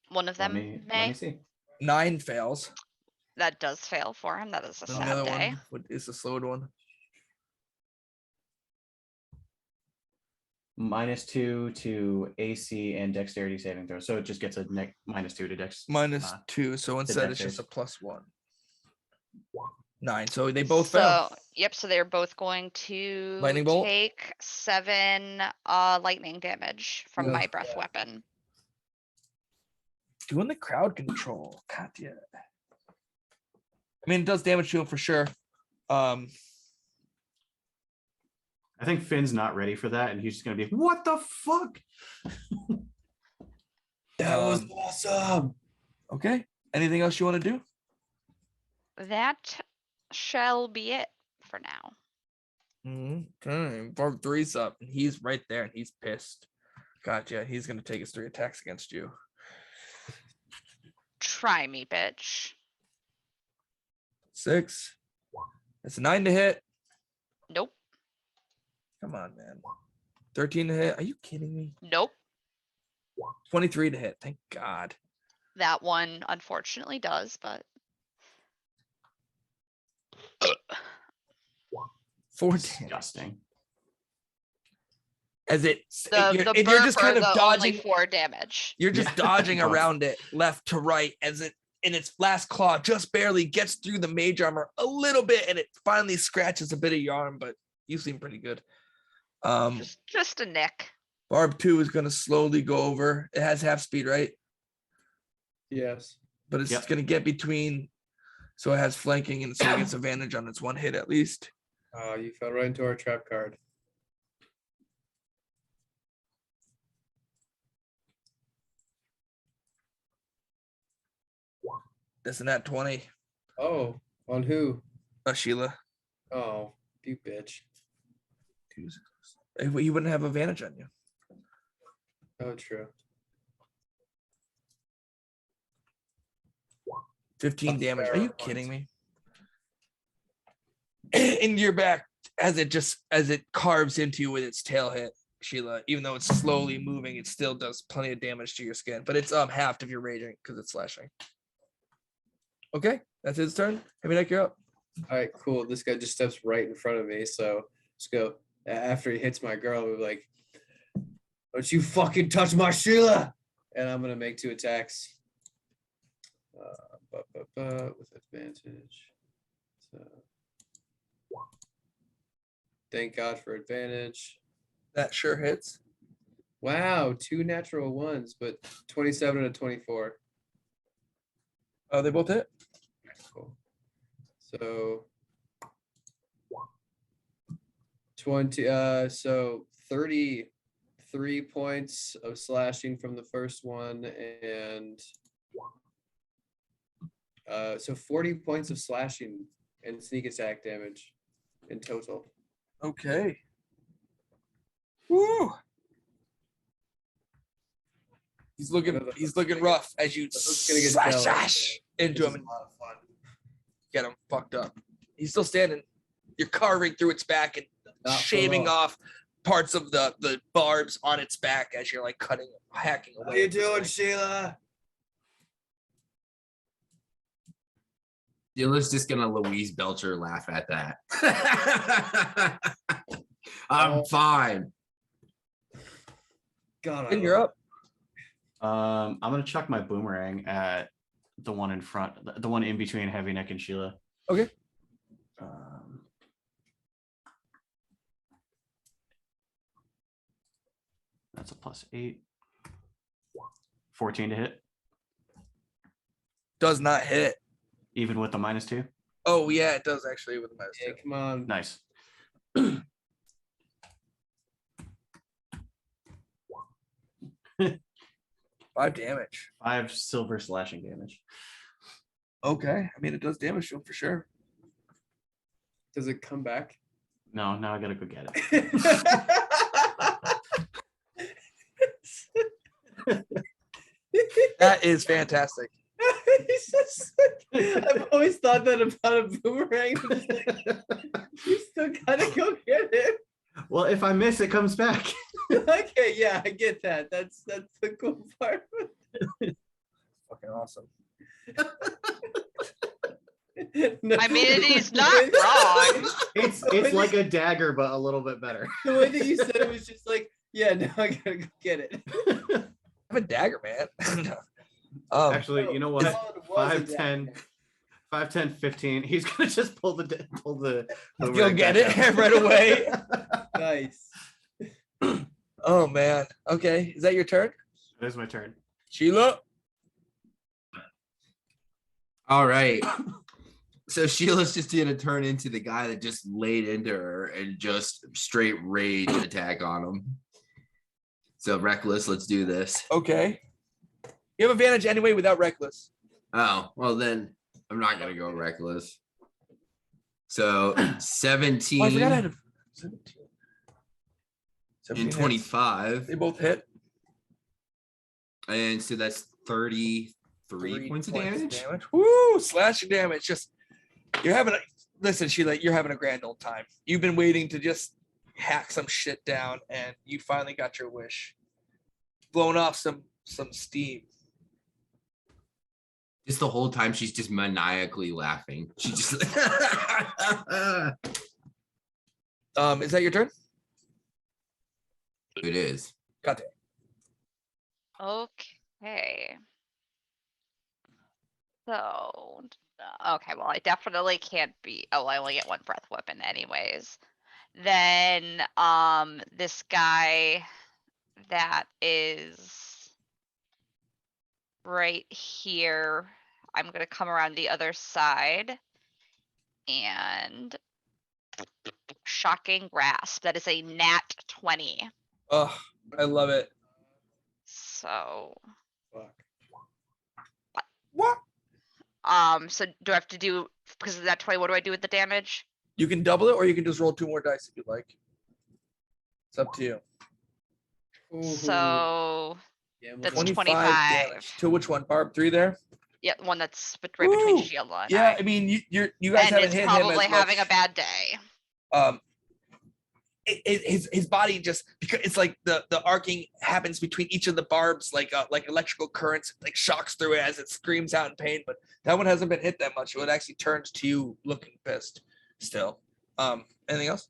one of Let them me see. 9 fails. That does fail for him. That is a And the sad other day. one is the slowed one. -2 to AC and dexterity saving throw. So it just gets a -2 to dex. -2. So instead, dex it's just a save. +1. 9. So they both fail. So, yep, so they're both going to Lightning bolt? take 7 lightning damage from Ugh. my breath weapon. Doing the crowd control. God, yeah. I mean, it does damage to him for sure. I think Finn's not ready for that, and he's just gonna be, what the fuck? That was Um, awesome. Okay. Anything else you want to do? That shall be it for now. Okay. Barb 3's up, and he's right there, and he's pissed. Gotcha. He's gonna take his 3 attacks against you. Try me, bitch. 6. It's a 9 to hit. Nope. Come on, man. 13 to hit. Are you kidding me? Nope. 23 to hit. Thank God. That one unfortunately does, but 4 damage. Disgusting. As it, the and you're just kind of dodging. only 4 damage. You're just dodging around it left to right as it in its last claw just barely gets through the mage armor a little bit, and it finally scratches a bit of your arm. But you seem pretty good. Just a nick. Barb 2 is going to slowly go over. It has half speed, right? Yes. But it's going to get between, so it has flanking, and so it gets advantage on its one hit at least. You fell right into our trap card. That's an at 20. Oh, on who? Sheila. Oh, you bitch. He wouldn't have advantage on you. Oh, true. 15 That's damage. fair Are you points. kidding me? In your back as it carves into you with its tail hit, Sheila. Even though it's slowly moving, it still does plenty of damage to your skin. But it's halved if you're raging because it's slashing. Okay, that's his turn. Heavy Neck, you're up. All right, cool. This guy just steps right in front of me. So let's go. After he hits my girl, we're like, don't you fucking touch my Sheila. And I'm going to make 2 attacks. With advantage. So, thank God for advantage. That sure hits. Wow, 2 natural ones, but 27 and a 24. Oh, they both hit. Cool. So 20. So 33 points of slashing from the first one, and so 40 points of slashing and sneak attack damage in total. Okay. Woo. He's looking rough as you slash into him and get him fucked up. He's still standing. You're carving through its back and shaving off parts of the barbs on its back as you're like hacking away. How you doing, Sheila? Dylan's just gonna Louise Belcher laugh at that. I'm fine. God, And you're up. I'm gonna chuck my boomerang at the one in front, the one in between Heavy Neck and Sheila. Okay. That's a +8. 14 to hit, Does not hit. even with the -2. Oh yeah, it does actually with a minus Yeah, 2. come on. Nice. 5 damage. 5 silver slashing damage. Okay. I mean, it does damage to him for sure. Does it come back? No, now I gotta go get it. That is fantastic. I've always thought that about a boomerang. You still gotta go get it. Well, if I miss, it comes back. Okay, yeah, I get that. That's the cool part. Fucking awesome. No, I mean, he's not wrong. It's like a dagger, but a little bit better. The way that you said it was just like, yeah, now I gotta go get it. I'm a dagger, man. Actually, you know what? 5'10", 15. He's gonna just pull the You'll get it right away. Nice. Oh man. Okay. Is that your turn? It is my turn. Sheila? All right. So Sheila's just gonna turn into the guy that just laid into her and just straight rage attack on him. So Reckless, let's do this. Okay. You have advantage anyway without Reckless. Oh, well then I'm not gonna go Reckless. So 17, Oh, I forgot I had 17. and 17 hits. 25. They both hit. And so that's 33 points of damage. Woo! Slashing damage. Just you're having listen, Sheila, you're having a grand old time. You've been waiting to just hack some shit down, and you finally got your wish. Blown off some steam. Just the whole time she's just maniacally laughing. She just Is that your turn? it is. Got it. Okay. So, okay, well, I definitely can't be. Oh, I only get one breath weapon, anyways. Then, this guy that is right here, I'm gonna come around the other side and shocking grasp. That is a nat 20. Oh, I love it. So, Fuck. What? so do I have to do, because of that 20, what do I do with the damage? You can double it, or you can just roll 2 more dice if you like. It's up to you. So that's 25 25. damage. To which one, Barb? 3 there? Yeah, one that's right between Ooh, Sheila and Yeah, I. I mean, you guys And haven't it's hit him as probably much. having a bad day. His body just, because it's like the arcing happens between each of the barbs, like electrical currents, like shocks through it as it screams out in pain. But that one hasn't been hit that much. So it actually turns to you looking pissed still. Anything else?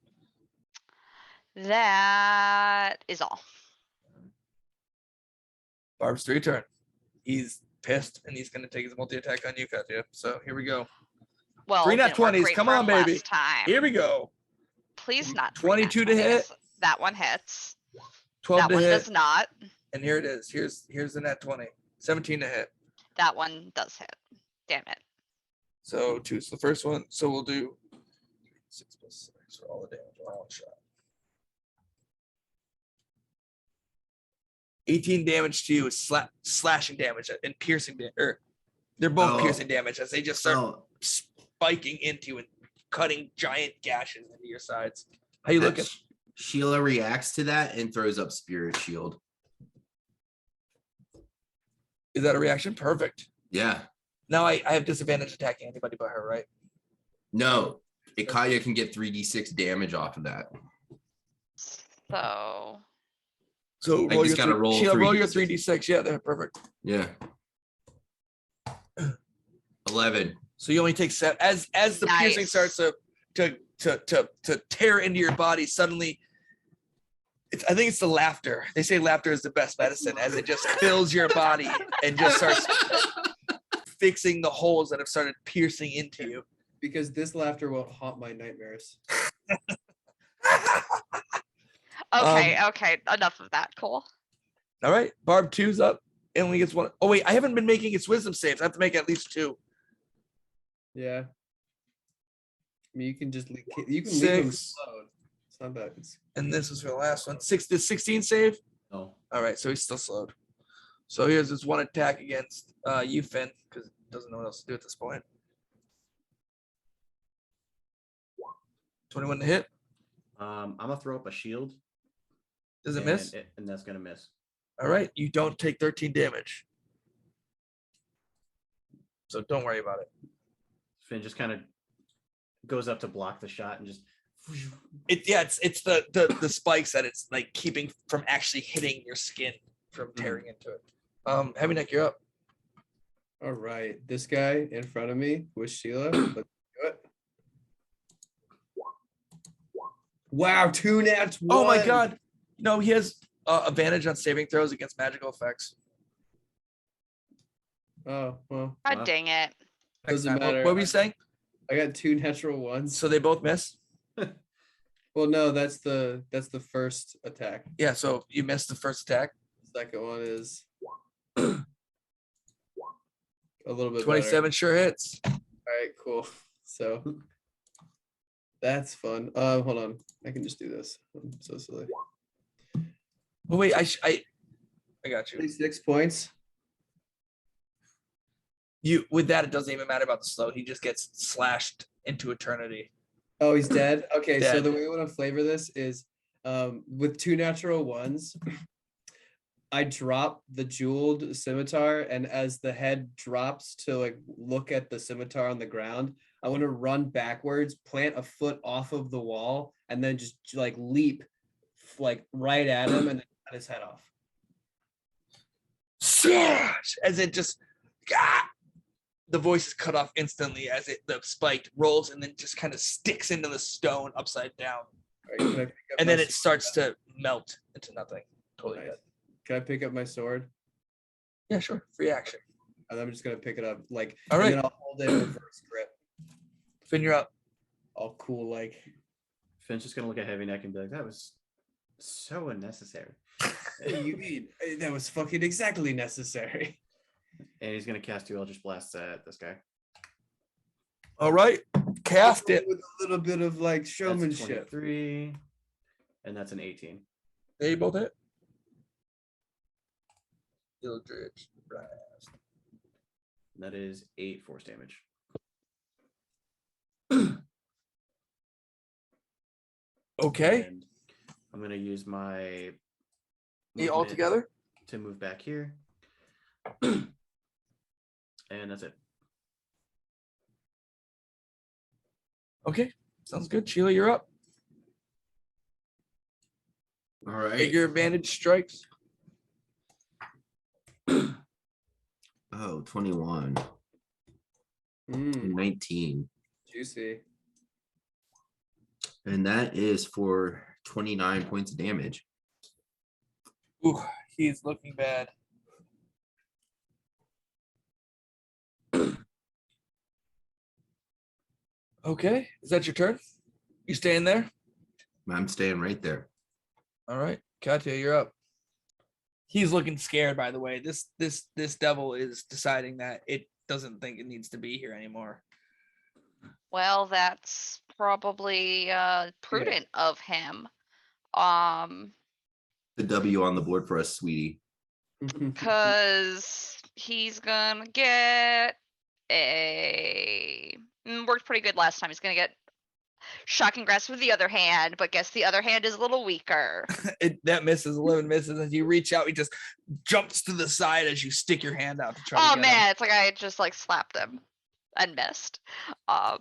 That is all. Barb's 3 turn. He's pissed and he's gonna take his multi-attack on you, Katya. So here we go. Well, 3 nat didn't work 20s. great Come for on, him baby. last time. Here we go. Please not. 22 to hit. That one hits. 12 That to one hit. does not. And here it is. Here's the nat 20. 17 to hit. That one does hit. Damn it. So 2. So the first one. So we'll do 6 plus 6 for all the damage on one shot. 18 damage to you is slashing damage and piercing damage. They're both piercing damage as they just start spiking into you and cutting giant gashes into your sides. How you looking? Sheila reacts to that and throws up Spirit Shield. Is that a reaction? Perfect. Yeah. Now I have disadvantage attacking anybody but her, right? No. Ikaya can get 3d6 damage off of that. So roll just your gotta roll Sheila, roll your 3d6. 3d6. Yeah, they're perfect. Yeah. 11. So you only take 7. As the piercing Nice. starts to tear into your body, suddenly I think it's the laughter. They say laughter is the best medicine, as it just fills your body and just starts fixing the holes that have started piercing into you. Because this laughter won't haunt my nightmares. okay, enough of that. Cool. All right, Barb 2's up. It only gets 1. Oh wait, I haven't been making its wisdom saves. I have to make at least 2. Yeah. I mean, you can just leave them 6. slowed. It's not bad. And this was for the last one. 6 to 16 save. Oh, All right, so he's still slowed. So here's this one attack against you, Finn, because it doesn't know what else to do at this point. 21 to hit. I'm gonna throw up a shield. Does it and miss? and that's gonna miss. All right, you don't take 13 damage. So don't worry about it. Finn just kind of goes up to block the shot and just. It's the spikes that it's like keeping from actually hitting your skin from tearing into it. Heavy Neck, you're up. All right. This guy in front of me with Sheila. Let's do it. Wow, 2 nats 1. Oh my god. No, he has advantage on saving throws against magical effects. Oh, well. God Wow. dang it. Doesn't Next time. matter. What were you saying? I got 2 natural ones. So they both miss? Well, no, that's the first attack. Yeah, so you missed the first attack. Second one is a little bit 27 better. sure hits. All right, cool. So that's fun. Hold on. I can just do this. I'm so silly. Oh wait, I got you. 26 points. You with that, it doesn't even matter about the slow. He just gets slashed into eternity. Oh, he's dead. Okay, so Dead. the way I want to flavor this is with 2 natural ones. I drop the jeweled scimitar, and as the head drops to like look at the scimitar on the ground, I want to run backwards, plant a foot off of the wall, and then just like leap like right at him and then cut his head off. As it just, ah! The voice is cut off instantly as the spike rolls and then just kind of sticks into the stone upside down. Right, can I pick up And my then it sword? starts to melt into nothing. Totally Nice. good. Can I pick up my sword? Yeah, sure. Free action. And I'm just gonna pick it up, like, All and right. then I'll hold it in reverse grip, Finn, you're up. all cool, like. Finn's just gonna look at Heavy Neck and be like, that was so unnecessary. What do you mean? That was fucking exactly necessary. And he's gonna cast two Eldritch Blasts at this guy. All right. Cast it. With a little bit of like That's showmanship. 23, and that's an 18. They both hit. Eldritch Blast. That is 8 force damage. Okay. And I'm gonna use my Eight all movement together. to move back here. And that's it. Okay. Sounds good. Sheila, you're up. All Get right. your advantage strikes. Oh, 21, Mm, 19. juicy. And that is for 29 points of damage. Ooh, he's looking bad. Okay. Is that your turn? You staying there? I'm staying right there. All right. Katya, you're up. He's looking scared, by the way. This devil is deciding that it doesn't think it needs to be here anymore. Well, that's probably prudent of him. The W on the board for us, sweetie. Because he's gonna get worked pretty good last time. He's gonna get shocking grasp with the other hand, but guess the other hand is a little weaker. That misses. 11 misses. As you reach out, he just jumps to the side as you stick your hand out to try to Oh get man, it's like I just like slapped him and missed. him.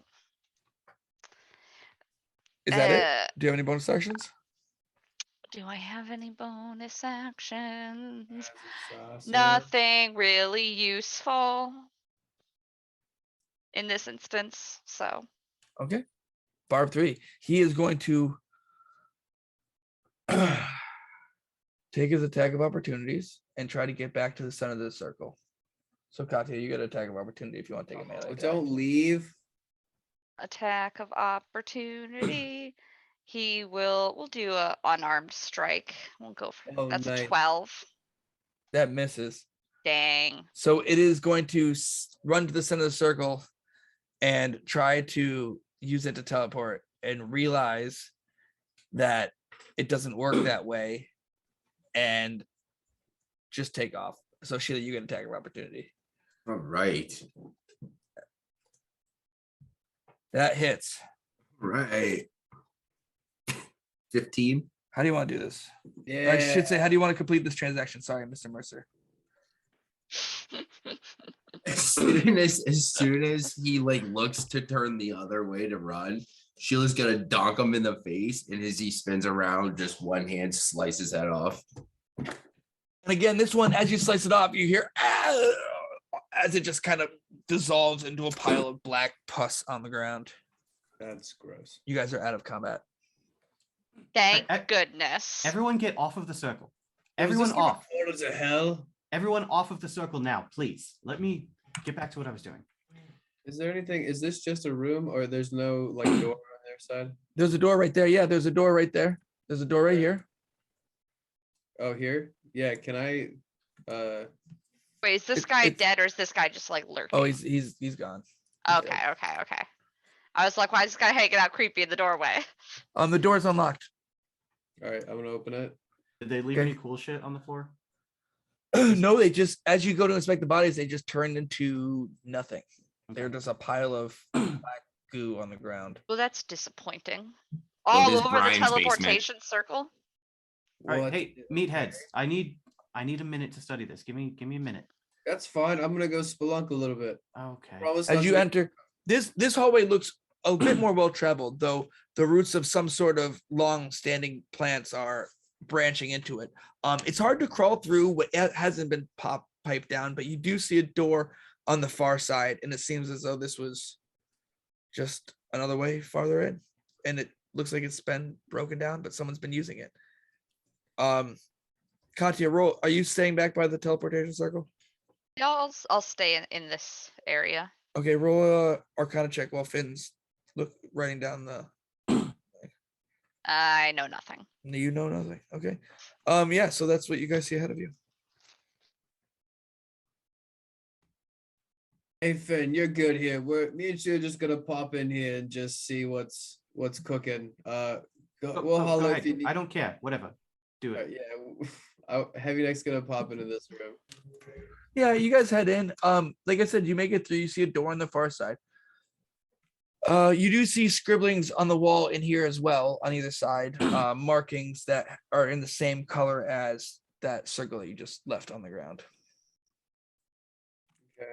Is that it? Do you have any bonus actions? Do I have any bonus actions? Saucy. Nothing really useful in this instance. So Okay. Barb 3. He is going to take his attack of opportunities and try to get back to the center of the circle. So Katya, you get an attack of opportunity if you want to take a melee Oh, attack. don't leave. attack of opportunity. We'll do a unarmed strike. We'll go for Oh, that's nice. a 12. That misses. Dang. So it is going to run to the center of the circle and try to use it to teleport and realize that it doesn't work that way and just take off. So Sheila, you get an attack of opportunity. All right. That hits. Right. 15. How do you want to do this? Yeah. I should say, how do you want to complete this transaction? Sorry, Mr. Mercer. As soon as he like looks to turn the other way to run, Sheila's gonna donk him in the face, and as he spins around, just one hand slices head off. And again, this one, as you slice it off, you hear "Ah!" as it just kind of dissolves into a pile of black pus on the ground. That's gross. You guys are out of combat. Thank Alright, goodness. Everyone get off of the circle. Was Everyone this off. Portal to hell. Everyone off of the circle now, please. Let me get back to what I was doing. Is there anything? Is this just a room, or there's no like door on their side? There's a door right there. Yeah, there's a door right there. There's a door right here. Oh, here. Yeah. Can I? Wait, is this It- guy it's- dead or is this guy just like lurking? Oh, he's gone. He's dead. Okay. I was like, why is this guy hanging out creepy in the doorway? The door's unlocked. All right. I'm gonna open it. Did they leave Okay. any cool shit on the floor? No, they just, as you go to inspect the bodies, they just turned into nothing. They're Okay. just a pile of black goo on the ground. Well, that's disappointing. Well, All this over Brian's the basement. teleportation circle. All right, What? hey, meatheads. I need a minute to study this. Give me a minute. That's fine. I'm gonna go spelunk a little bit. Okay. Promise not As you to- enter, This hallway looks a bit more well traveled, though the roots of some sort of long standing plants are branching into it. It's hard to crawl through what hasn't been piped down, but you do see a door on the far side, and it seems as though this was just another way farther in, and it looks like it's been broken down, but someone's been using it. Katya, roll. Are you staying back by the teleportation circle? Yeah, I'll stay in this area. Okay, roll a Arcana check while Finn's writing down the. I know nothing. You know nothing. Okay. Yeah. So that's what you guys see ahead of you. Hey Finn, you're good here. Me and you are just gonna pop in here and just see what's cooking. We'll Go holler if ahead. you need. I don't care. Whatever. Do it. Yeah, Heavy Neck's gonna pop into this room. Yeah, you guys head in. Like I said, you make it through. You see a door on the far side. You do see scribblings on the wall in here as well on either side, markings that are in the same color as that circle that you just left on the ground. Okay.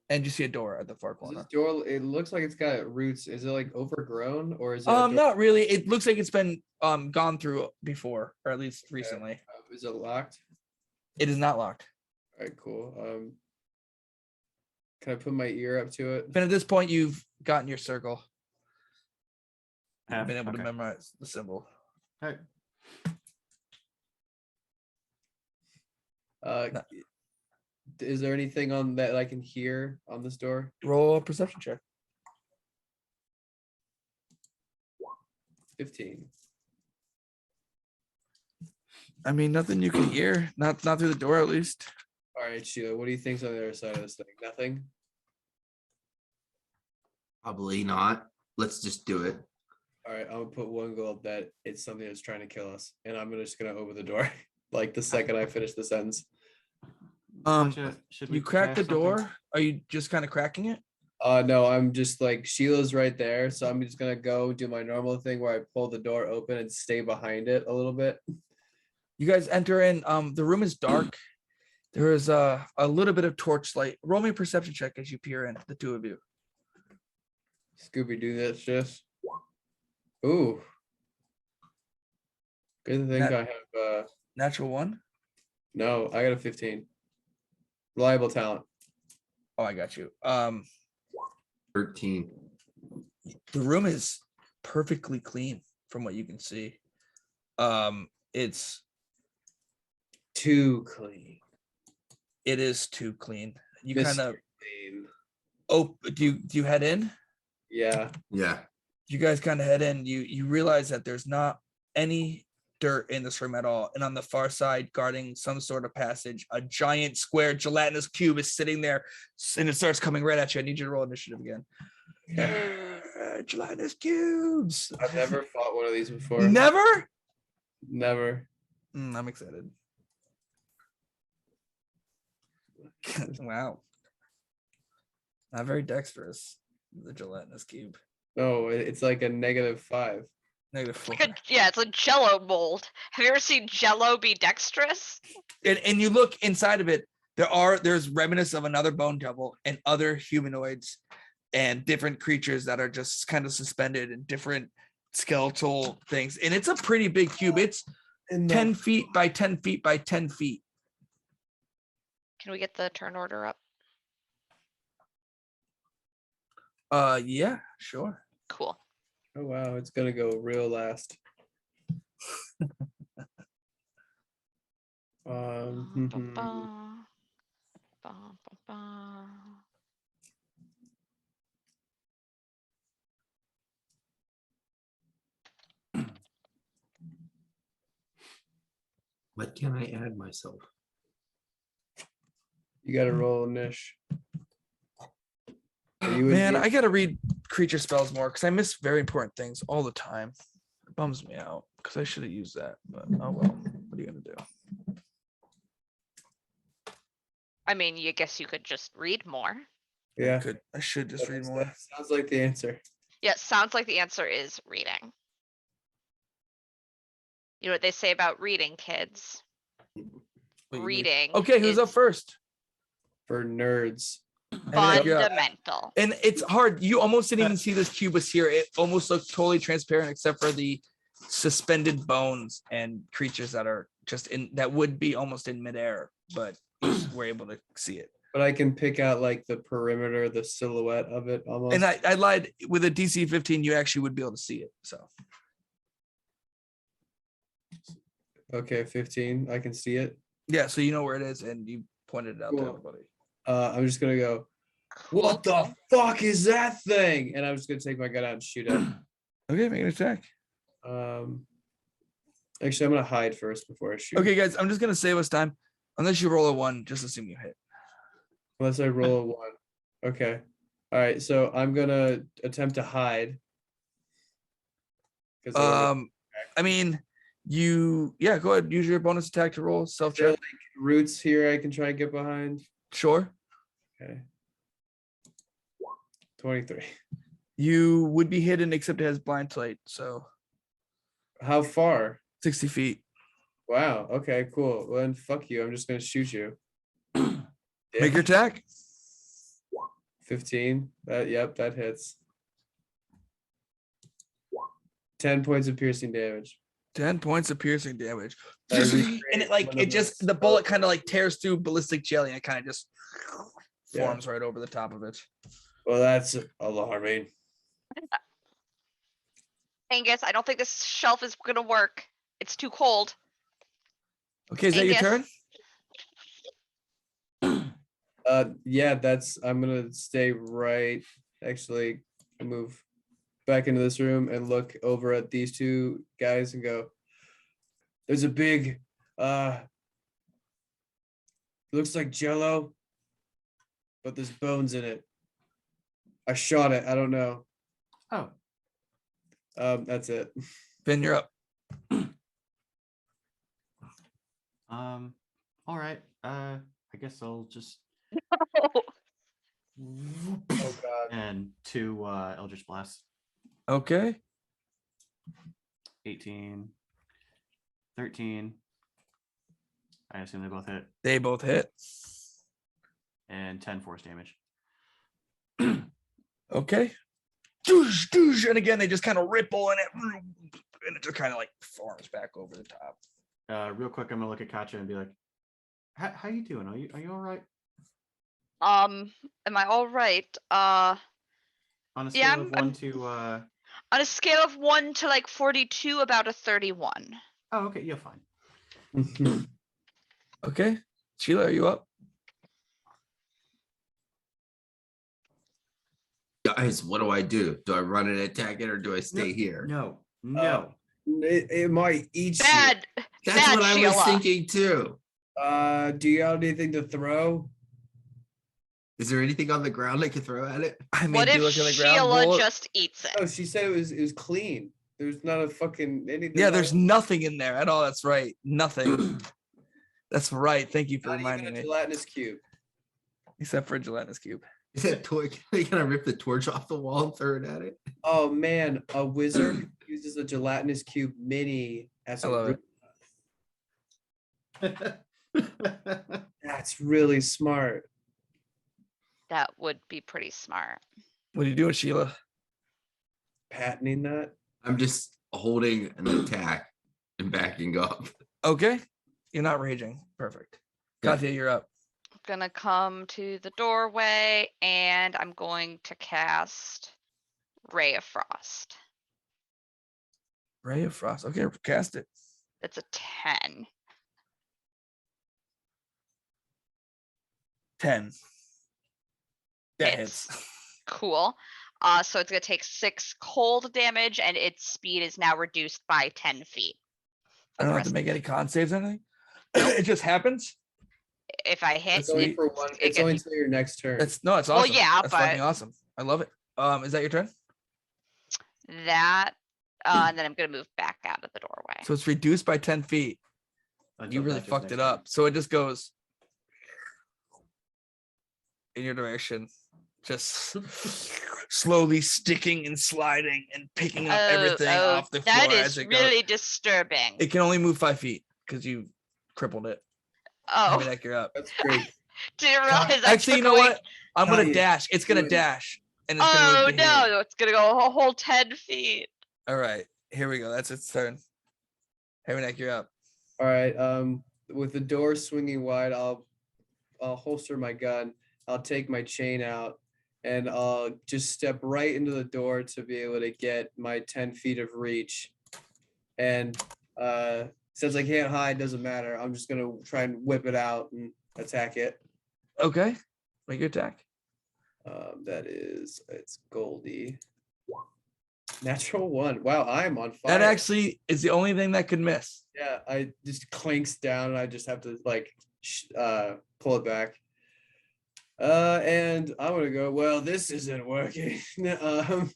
And you see a door at the far This corner. door, it looks like it's got roots. Is it like overgrown or is it? Not really. It looks like it's been gone through before, or at least recently. Is it locked? It is not locked. All right, cool. Can I put my ear up to it? But at this point, you've gotten your circle. You've Have, been able to okay. memorize the symbol. All right. No. Is there anything on that I can hear on this door? Roll a perception check. 15. I mean, nothing you can hear. Not through the door, at least. All right, Sheila, what do you think's on the other side of this thing? Nothing? Probably not. Let's just do it. All right, I'm gonna put one gold that it's something that's trying to kill us, and I'm just gonna open the door like the second I finish the sentence. Should we You crack the craft something? door. Are you just kind of cracking it? No, I'm just like Sheila's right there, so I'm just gonna go do my normal thing where I pull the door open and stay behind it a little bit. You guys enter in. The room is dark. There is a little bit of torchlight. Roll me a perception check as you peer in, the two of you. Scooby Doo, that's just. Ooh. Good thing I have. Natural one. No, I got a 15. Reliable talent. Oh, I got you. 13. The room is perfectly clean from what you can see. It's Too clean. it is too clean. You Mr. kind of Clean. do you head in? Yeah. Yeah. You guys kind of head in. You realize that there's not any dirt in this room at all, and on the far side, guarding some sort of passage, a giant square gelatinous cube is sitting there, and it starts coming right at you. I need you to roll initiative again. Gelatinous cubes. I've never fought one of these before. Never. Never. I'm excited. Wow. Not very dexterous. The gelatinous cube. No, it's like a -5. -4. Yeah, it's a Jello mold. Have you ever seen Jello be dexterous? And you look inside of it. There's remnants of another bone devil and other humanoids and different creatures that are just kind of suspended in different skeletal things. And it's a pretty big cube. It's 10 feet by 10 feet by 10 feet. Can we get the turn order up? Yeah, sure. Cool. Oh wow, it's gonna go real last. Ba-ba. Ba-ba-ba. What can I add myself? You gotta roll Nish. Man, I gotta read creature spells more because I miss very important things all the time. It bums me out because I should have used that, but oh well. What are you gonna do? I mean, you guess you could just read more. Yeah. I should just read more. Sounds like the answer. Yeah, it sounds like the answer is reading. You know what they say about reading, kids? What you need. Reading. Okay, who's up is- first? For nerds. fundamental. And it's hard. You almost didn't even see this cube was here. It almost looked totally transparent, except for the suspended bones and creatures that are just that would be almost in midair, but we're able to see it. But I can pick out like the perimeter, the silhouette of it almost. And I lied. With a DC 15, you actually would be able to see it. So okay, 15. I can see it. yeah, so you know where it is, and you pointed it out to everybody. I'm just gonna go. What the fuck is that thing? And I'm just gonna take my gun out and shoot it. Okay, make an attack. Actually, I'm gonna hide first before I shoot. Okay, guys, I'm just gonna save us time. Unless you roll a 1, just assume you hit. Unless I roll a 1. Okay. All right. So I'm gonna attempt to hide. I mean, go ahead. Use your bonus attack to roll self Is there, check. like, roots here I can try and get behind. Sure. Okay. 23. You would be hidden, except it has blind sight. So How far? 60 feet. Wow. Okay. Cool. Well, then fuck you. I'm just gonna shoot you. Make your attack. 15. That hits. 10 points of piercing damage. 10 points of piercing damage. I recreate And it one of those the bullet kind of like tears through ballistic jelly and it kind of just Yeah. forms right over the top of it. Well, that's alarming. Angus, I don't think this shelf is gonna work. It's too cold. Okay, is that your turn? Yeah, I'm gonna stay right. Actually, move back into this room and look over at these two guys and go, there's a big looks like jello, but there's bones in it. I shot it. I don't know. Oh, That's it. Ben, you're up. all right. I guess I'll just Oh god. and 2 Eldritch Blasts. Okay. 18, 13. I assume they both hit. They both hit. And 10 force damage. Okay. Doosh, doosh. And again, they just kind of ripple in it. And it just kind of like forms back over the top. Real quick, I'm gonna look at Katja and be like, how you doing? Are you all right? Am I all right? On a scale Yeah, of 1 to on a scale of 1 to like 42, about a 31. oh, okay, you're fine. Okay. Sheila, are you up? Guys, what do I do? Do I run and attack it or do I stay here? No. It might eat Bad. That's bad, what I was Sheila. thinking too. you. Do you have anything to throw? Is there anything on the ground I could throw at it? I mean, What do if you look on the ground? Sheila Roll it. just eats Oh, it? she said it was clean. There's not a fucking anything. Yeah, there's nothing in there at all. That's right. Nothing. That's right. Thank you for not even reminding a me. gelatinous cube. Except for a gelatinous cube. Is that torch? Are you gonna rip the torch off the wall and throw it at it? Oh man, a wizard uses a gelatinous cube mini as I a love root. That's really smart. That would be pretty smart. What are you doing, Sheila? Patenting that. I'm just holding an attack and backing up. Okay. You're not raging. Perfect. Yeah. Katya, you're up. I'm gonna come to the doorway and I'm going to cast Ray of Frost. Ray of Frost. Okay, cast it. It's a 10. 10. That Hits. hits. Cool. So it's gonna take 6 cold damage and its speed is now reduced by 10 feet. I don't have to make any con saves or anything. It just happens. If I hit, It's only it- for one. it It's gets- only until your next turn. It's awesome. Well, yeah, That's fucking but- awesome. I love it. Is that your turn? that, and then I'm gonna move back out of the doorway. So it's reduced by 10 feet. Until You really Katja's fucked next it turn. up. So it just goes in your direction, just slowly sticking and sliding and picking up everything off the floor that as is it goes. really disturbing. It can only move 5 feet because you crippled it. Oh, Maybe that you're up. That's great. Didn't realize I Actually, you took know away- what? I'm gonna dash. It's gonna dash, and it's gonna move to here. no, it's gonna go a whole 10 feet. All right, here we go. That's its turn. Heavy neck, you're up. All right. With the door swinging wide, I'll holster my gun. I'll take my chain out, and I'll just step right into the door to be able to get my 10 feet of reach. And since I can't hide, doesn't matter. I'm just gonna try and whip it out and attack it. Okay, make your attack. It's Goldie. Natural 1. Wow, I'm on fire. That actually is the only thing that could miss. Yeah, I just clinks down, and I just have to like pull it back. And I'm gonna go. Well, this isn't working. And I'm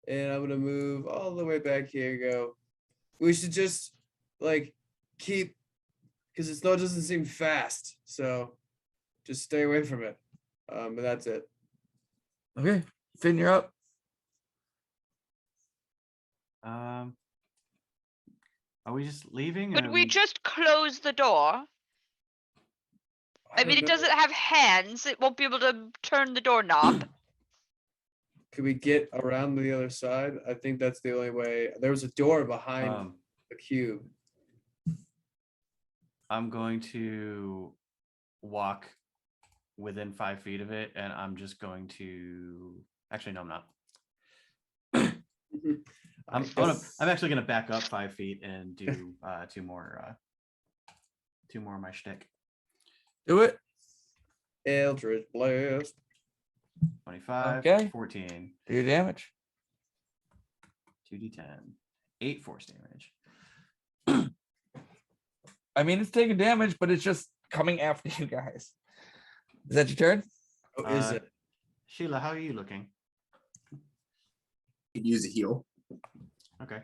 gonna move all the way back here. And go. We should just like keep, because it doesn't seem fast. So just stay away from it. But that's it. Okay, Finn, you're up. Are we just leaving? Could we just close the door? I mean, it doesn't have hands. It won't be able to turn the doorknob. Could we get around the other side? I think that's the only way. There was a door behind the cube. I'm going to walk within 5 feet of it, and I'm just going to. Actually, no, I'm not. I'm actually gonna back up 5 feet and do two more of my shtick. Do it. Eldritch Blast. 25. Okay. 14. Do your damage. 2d10. 8 force damage. I mean, it's taking damage, but it's just coming after you guys. Is that your turn? Oh, is it? Sheila, how are you looking? You can use a heal. Okay.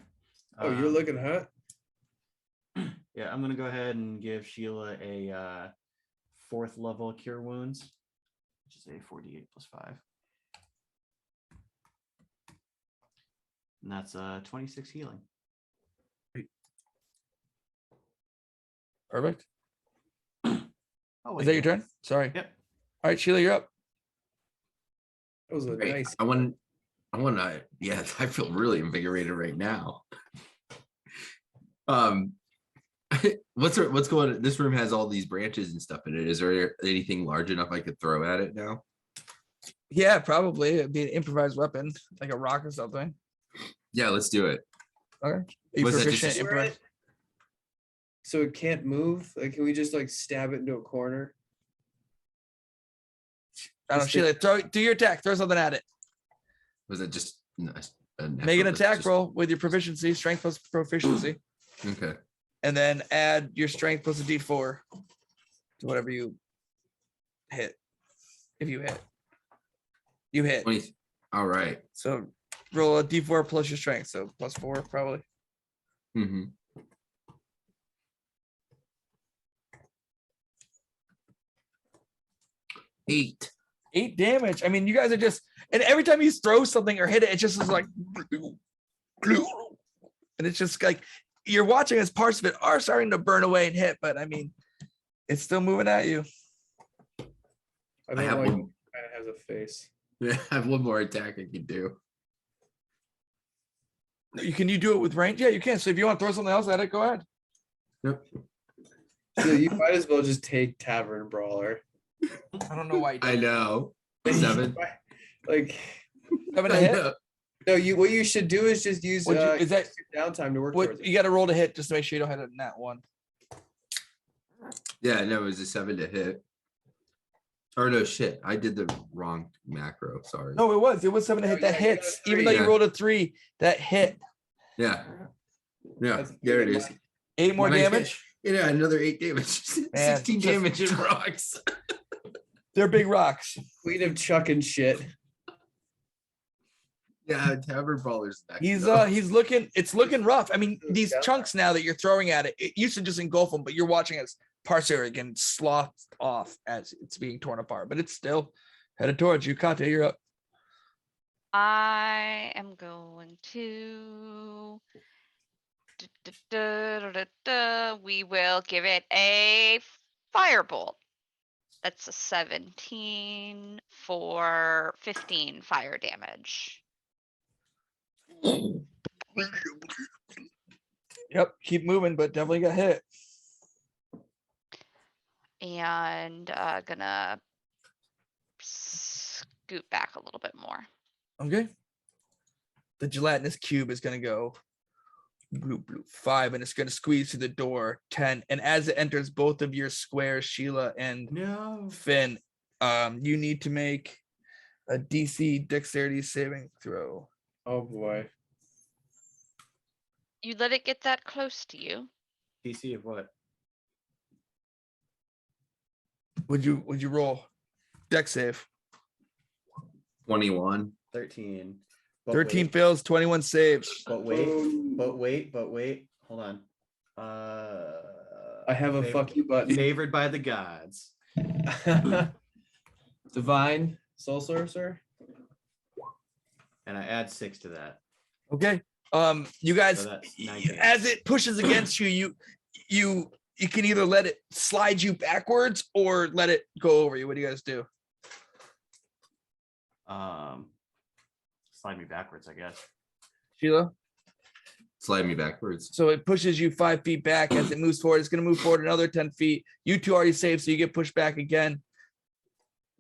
Oh, you're looking hurt? Yeah, I'm gonna go ahead and give Sheila a 4th level cure wounds, which is a 4d8 plus 5. And that's 26 healing. Perfect. Oh, Is that your turn? Sorry. Yep. All right, Sheila, you're up. That was a Great. nice. I want to. Yeah, I feel really invigorated right now. What's going on? This room has all these branches and stuff in it. Is there anything large enough I could throw at it now? Yeah, probably. It'd be an improvised weapon, like a rock or something. Yeah, let's do it. Okay. Are you Was that proficient just in improvise? So it can't move? Like, can we just like stab it into a corner? I don't know, Sheila, do your attack. Throw something at it. Was it just nice? Make an attack roll with your proficiency, strength plus proficiency. Okay. And then add your strength plus a d4 to whatever you hit. If you hit. You hit. 20. All right. So roll a d4 plus your strength. So plus 4 probably. Mm-hmm. Eight damage. I mean, you guys are just, and every time you throw something or hit it, it just is like, and it's just like, you're watching as parts of it are starting to burn away and hit, but I mean, it's still moving at you. I have one. Kind of has a face. Yeah, I have one more attack I can do. Can you do it with range? Yeah, you can. So if you want to throw something else at it, go ahead. Yep. So you might as well just take Tavern Brawler. I don't know why. I know. 7. Like 7 to hit. No, what you should do is just use is that downtime to work towards it. You got to roll to hit just to make sure you don't hit a nat 1. Yeah, no, it was a 7 to hit. Or no, shit, I did the wrong macro. Sorry. No, it was 7 to hit. That hits. Even though you rolled a 3, that hit. Yeah. Yeah, there it is. 8 more damage. Yeah, another 8 damage. 16 damage in rocks. They're big rocks. Queen of chucking shit. Yeah, Tavern Brawler's next. He's looking, it's looking rough. I mean, these chunks now that you're throwing at it, it used to just engulf them, but you're watching as parts are getting slothed off as it's being torn apart, but it's still headed towards you. Kate, you're up. I am going to. We will give it a firebolt. That's a 17 for 15 fire damage. Yep, keep moving, but definitely got hit. And gonna scoot back a little bit more. Okay. The gelatinous cube is gonna go bloop, bloop, 5, and it's gonna squeeze through the door 10. And as it enters both of your squares, Sheila and Finn, you need to make a DC dexterity saving throw. Oh boy. You let it get that close to you. DC of what? Would you roll dex save? 21. 13. But 13 wait, fails, 21 saves. but wait. Hold on. I have a fuck you button. Favored by the gods. Divine Soul Sorcerer. And I add 6 to that. Okay. You guys, So that's 19. as it pushes against you, you can either let it slide you backwards or let it go over you. What do you guys do? Slide me backwards, I guess. Sheila? Slide me backwards. So it pushes you 5 feet back as it moves forward. It's going to move forward another 10 feet. You two already saved, so you get pushed back again.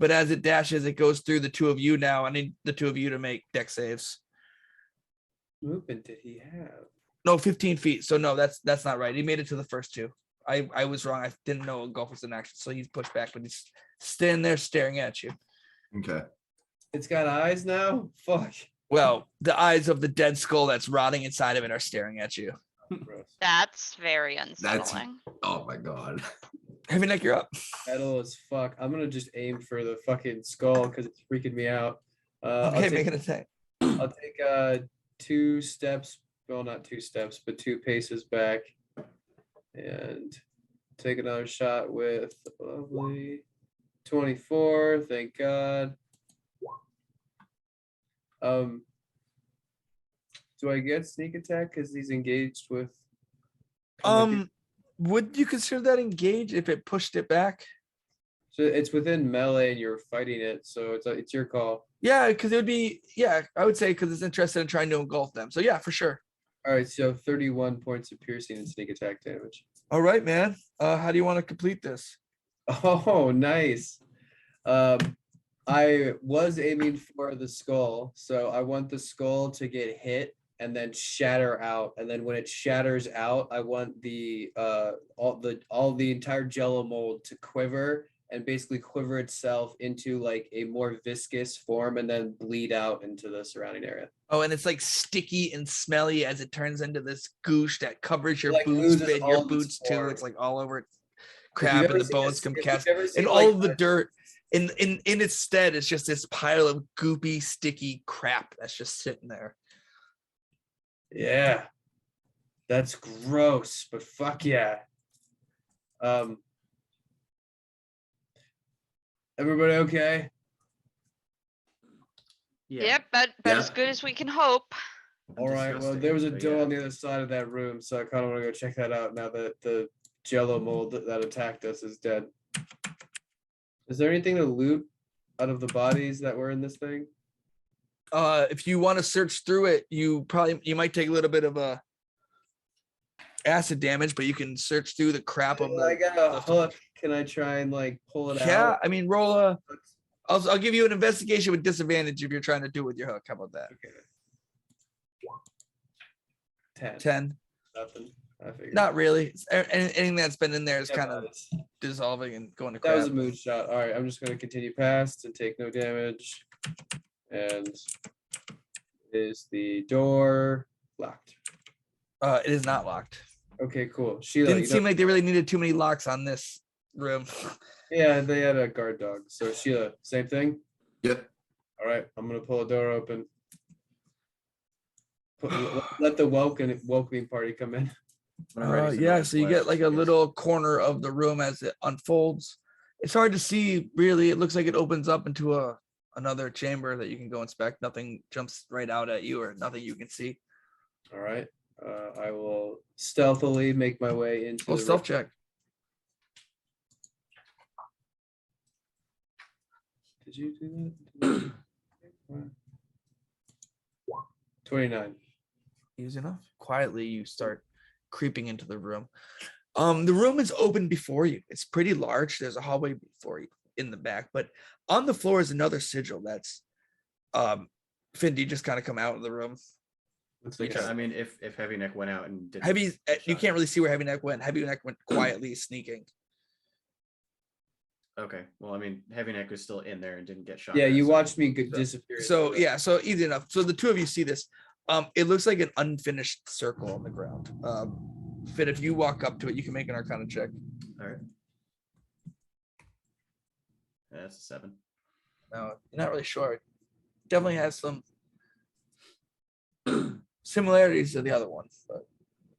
But as it dashes, it goes through the two of you now. I need the two of you to make dex saves. Movement did he have? No, 15 feet. So no, that's not right. He made it to the first two. I was wrong. I didn't know golf was in action. So he's pushed back, but he's standing there staring at you. Okay. It's got eyes now? Fuck. Well, the eyes of the dead skull that's rotting inside of it are staring at you. Gross. That's very unsettling. Oh my god. Heavy neck, you're up. Metal as fuck. I'm gonna just aim for the fucking skull because it's freaking me out. Okay, make an attack. I'll take 2 steps. Well, not 2 steps, but 2 paces back, and take another shot with lovely 24. Thank God. Do I get sneak attack because he's engaged with? Would you consider that engage if it pushed it back? So it's within melee and you're fighting it, so it's your call. Yeah, because it would be, I would say because it's interested in trying to engulf them. So yeah, for sure. All right, so 31 points of piercing and sneak attack damage. All right, man. How do you want to complete this? Oh, nice. I was aiming for the skull, so I want the skull to get hit and then shatter out. And then when it shatters out, I want the all the entire jello mold to quiver and basically quiver itself into like a more viscous form and then bleed out into the surrounding area. Oh, and it's like sticky and smelly as it turns into this goosh that covers your Like boots, loses and your all of its boots too. form. It's like all over it. If Crap, you've and ever the seen bones a- come if cast, you've ever seen, and like, all of the dirt. In its stead, it's just this pile of goopy, sticky crap that's just sitting there. Yeah, that's gross, but fuck yeah. Everybody okay? Yeah. Yep, but Yeah. as good as we can hope. All right. Well, Disgusting, there was a but door yeah. on the other side of that room, so I kind of want to go check that out now that the jello mold that attacked us is dead. Is there anything to loot out of the bodies that were in this thing? If you want to search through it, you might take a little bit of a acid damage, but you can search through the crap of I the. got a hook. Can I try and like pull it Yeah, out? I mean, roll a. I'll give you an investigation with disadvantage if you're trying to do it with your hook. How about that? Okay. 10. 10. Nothing. I figured. Not really. Anything that's been in there is Yeah, kind of but dissolving and going to that was crap. a mood shot. All right, I'm just going to continue past and take no damage. And is the door locked? It is not locked. Okay, cool. Sheila, Didn't you seem know- like they really needed too many locks on this room. yeah, they had a guard dog. So Sheila, same thing. Yep. All right, I'm gonna pull a door open. Let the welcoming party come in. When I'm ready for Yeah, the so you get flash, like I a guess. little corner of the room as it unfolds. It's hard to see really. It looks like it opens up into another chamber that you can go inspect. Nothing jumps right out at you or nothing you can see. All right, I will stealthily make my way into Well, the stealth room. check. Did you do that? 29. Easy enough. Quietly, you start creeping into the room. The room is open before you. It's pretty large. There's a hallway before you in the back, but on the floor is another sigil. That's Finn, do you just kind of come out of the room? Yeah, I mean, if Heavy Neck went out and did Heavy, you can't really see where Heavy Neck went. Heavy Neck went quietly sneaking. Okay, well, I mean, Heavy Neck was still in there and didn't get shot. Yeah, at, you so- watched me disappear. So yeah, so easy enough. So the two of you see this. It looks like an unfinished circle on the ground. Finn, if you walk up to it, you can make an Arcana check. All right. Yeah, that's a 7. No, you're not really sure. It definitely has some similarities to the other one, but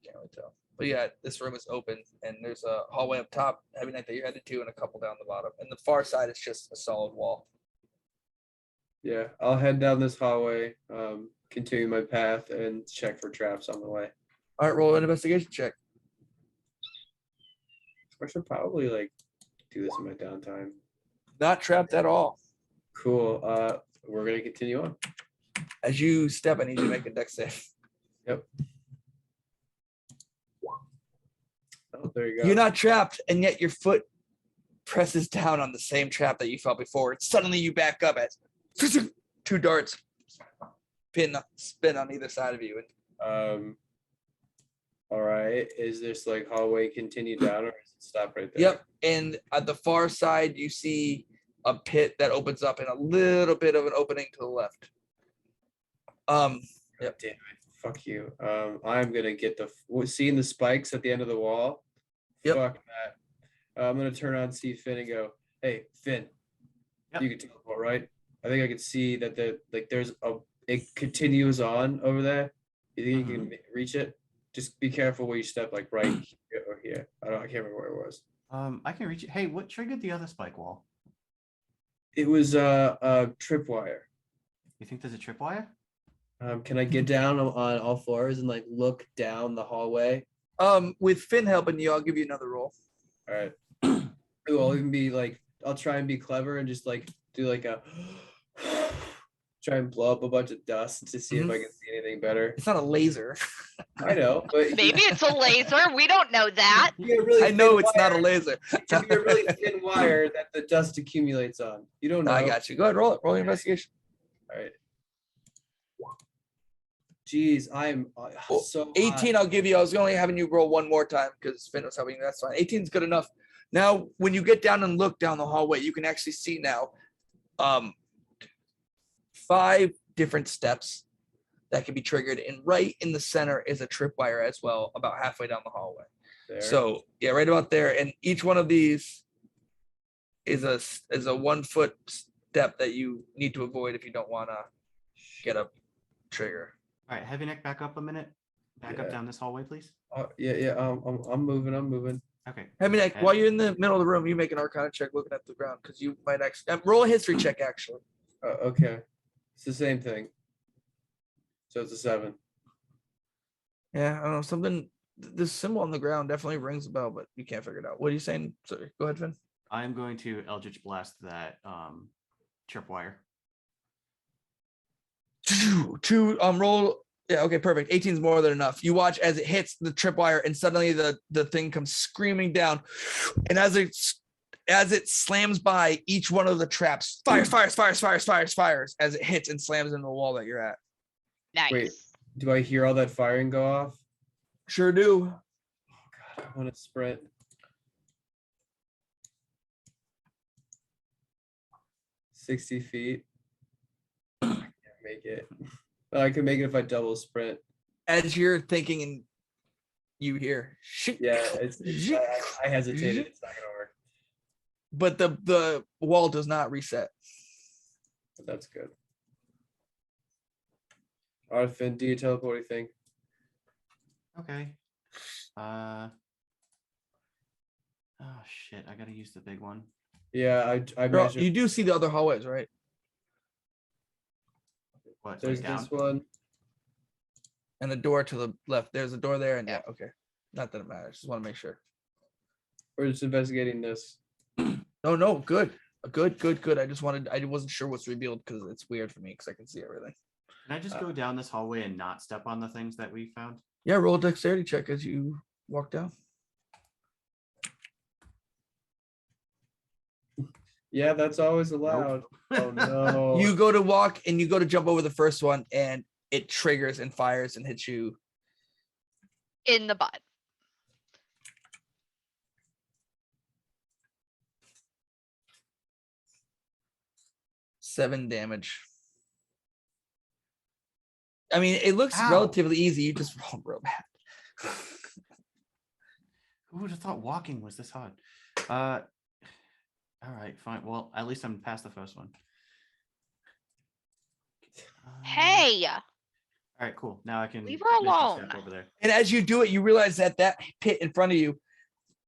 can't really tell. But yeah, this room is open, and there's a hallway up top, Heavy Neck, that you're headed to, and a couple down the bottom. And the far side is just a solid wall. Yeah, I'll head down this hallway, continue my path, and check for traps on the way. All right, roll an investigation check. I should probably like do this in my downtime. Not trapped at all. Cool. We're gonna continue on. As you step, I need you to make a dex save. Yep. Oh, there you go. You're not trapped, and yet your foot presses down on the same trap that you felt before. And suddenly you back up as 2 darts spin on either side of you. All right. Is this like hallway continue down, or is it stop right there? Yep. And at the far side, you see a pit that opens up and a little bit of an opening to the left. Yep. Damn it. Fuck you. I'm gonna get seeing the spikes at the end of the wall. Yep. Fuck that. I'm gonna turn on, see Finn, and go, "Hey, Finn, Yep. you can teleport, right?" I think I could see that it continues on over there. You think you can reach it? Just be careful where you step, like right here or here. I can't remember where it was. I can reach it. Hey, what triggered the other spike wall? It was a tripwire. You think there's a tripwire? Can I get down on all fours and like look down the hallway? With Finn helping you, I'll give you another roll. All right. Ooh, I'll even be like, I'll try and be clever and just like do like a try and blow up a bunch of dust to see if I can see anything better. It's not a laser. I know, but Maybe it's a laser. We don't know that. really I know thin it's not a wire. laser. It can be a really thin wire that the dust accumulates on. You don't know. I got you. Go ahead, roll it. Roll your investigation. All right. Jeez, I'm so 18, I'll give you. I was only having you roll one more time because Finn was helping you. That's fine. 18 is good enough. Now, when you get down and look down the hallway, you can actually see now 5 different steps that can be triggered. And right in the center is a tripwire as well, about halfway down the hallway. there. So yeah, right about there. And each one of these is a 1 foot step that you need to avoid if you don't want to get a trigger. All right, Heavy Neck, back up a minute. Back up Yeah. down this hallway, please. Yeah. I'm moving. Okay. I mean, like, And- while you're in the middle of the room, you make an Arcana check looking at the ground because you might actually roll a history check. Actually, Okay, it's the same thing. So it's a 7. yeah, I don't know, something. This symbol on the ground definitely rings a bell, but you can't figure it out. What are you saying? Sorry, go ahead, Finn. I'm going to Eldritch Blast that tripwire. Roll. Yeah, okay, perfect. 18 is more than enough. You watch as it hits the tripwire, and suddenly the thing comes screaming down, and as it slams by, each one of the traps fires as it hits and slams into the wall that you're at. Nice. Wait. Do I hear all that firing go off? Sure do. God, I want to sprint. "60 feet. I can't make it. I can make it if I double sprint. As you're thinking, and you hear, "Shit." Yeah, I hesitated. It's not gonna work. But the wall does not reset. But that's good. All right, Finn, do you teleport? What do you think? Okay. Oh shit! I gotta use the big one. Yeah, I Bro, measured. you do see the other hallways, right? What? There's Like down? this one. And a door to the left. There's a door there, and yeah, okay. Not that it matters. Just want to make sure. We're just investigating this. No, good. Good. I wasn't sure what's revealed because it's weird for me because I can see everything. Can I just go down this hallway and not step on the things that we found? Yeah, roll a dexterity check as you walk down. Yeah, that's always allowed. Oh no. You go to walk and you go to jump over the first one and it triggers and fires and hits you in the butt. seven damage. I mean, it looks Ow. relatively easy. You just roll real bad. Who would have thought walking was this hard? All right, fine. Well, at least I'm past the first one. Hey, All right, cool. Now I can leave her make a alone. step over there. And as you do it, you realize that pit in front of you,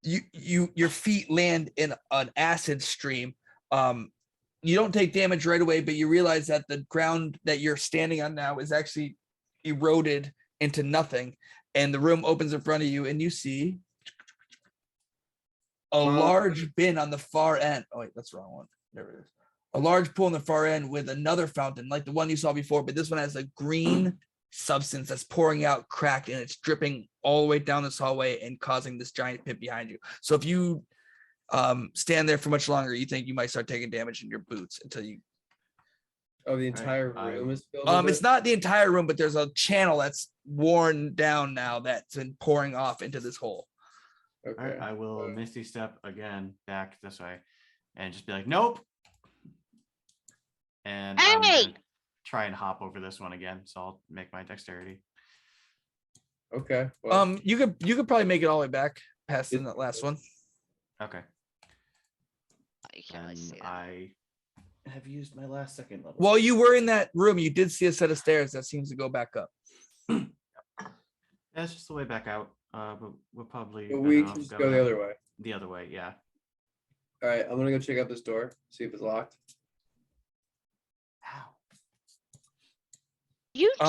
your feet land in an acid stream. You don't take damage right away, but you realize that the ground that you're standing on now is actually eroded into nothing. And the room opens in front of you and you see a large bin on the far end. Oh, wait, that's the wrong one. There it is. A large pool on the far end with another fountain like the one you saw before, but this one has a green substance that's pouring out cracked and it's dripping all the way down this hallway and causing this giant pit behind you. So if you stand there for much longer, you think you might start taking damage in your boots until you. Oh, the entire room is filled. It's not the entire room, but there's a channel that's worn down now that's been pouring off into this hole. Okay. All right, I will Misty Step again back this way and just be like, nope. And I'm gonna try and hop over this one again. So I'll make my dexterity. Okay. Well, You could probably make it all the way back past in that last one. Okay. You can't really And see that. I have used my last second level. While you were in that room, you did see a set of stairs that seems to go back up. That's just the way back out. But we'll probably we can just go the other way. The other way, yeah. All right, I'm gonna go check out this door, see if it's locked. Ow. You too.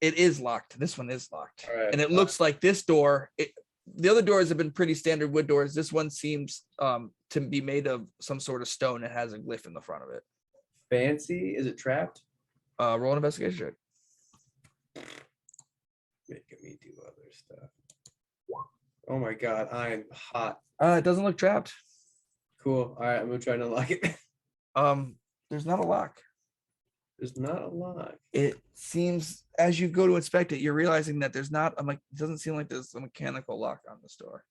It is locked. This one is locked. All right, And it looks like this door, the other doors have been pretty standard wood doors. This one seems to be made of some sort of stone. It has a glyph in the front of it. Fancy? Is it trapped? Roll an investigation check. Making me do other stuff. Oh my god, I'm hot. It doesn't look trapped. Cool. All right, I'm gonna try to unlock it. There's not a lock. There's not a lock. It seems as you go to inspect it, you're realizing that there's not. It doesn't seem like there's a mechanical lock on this door.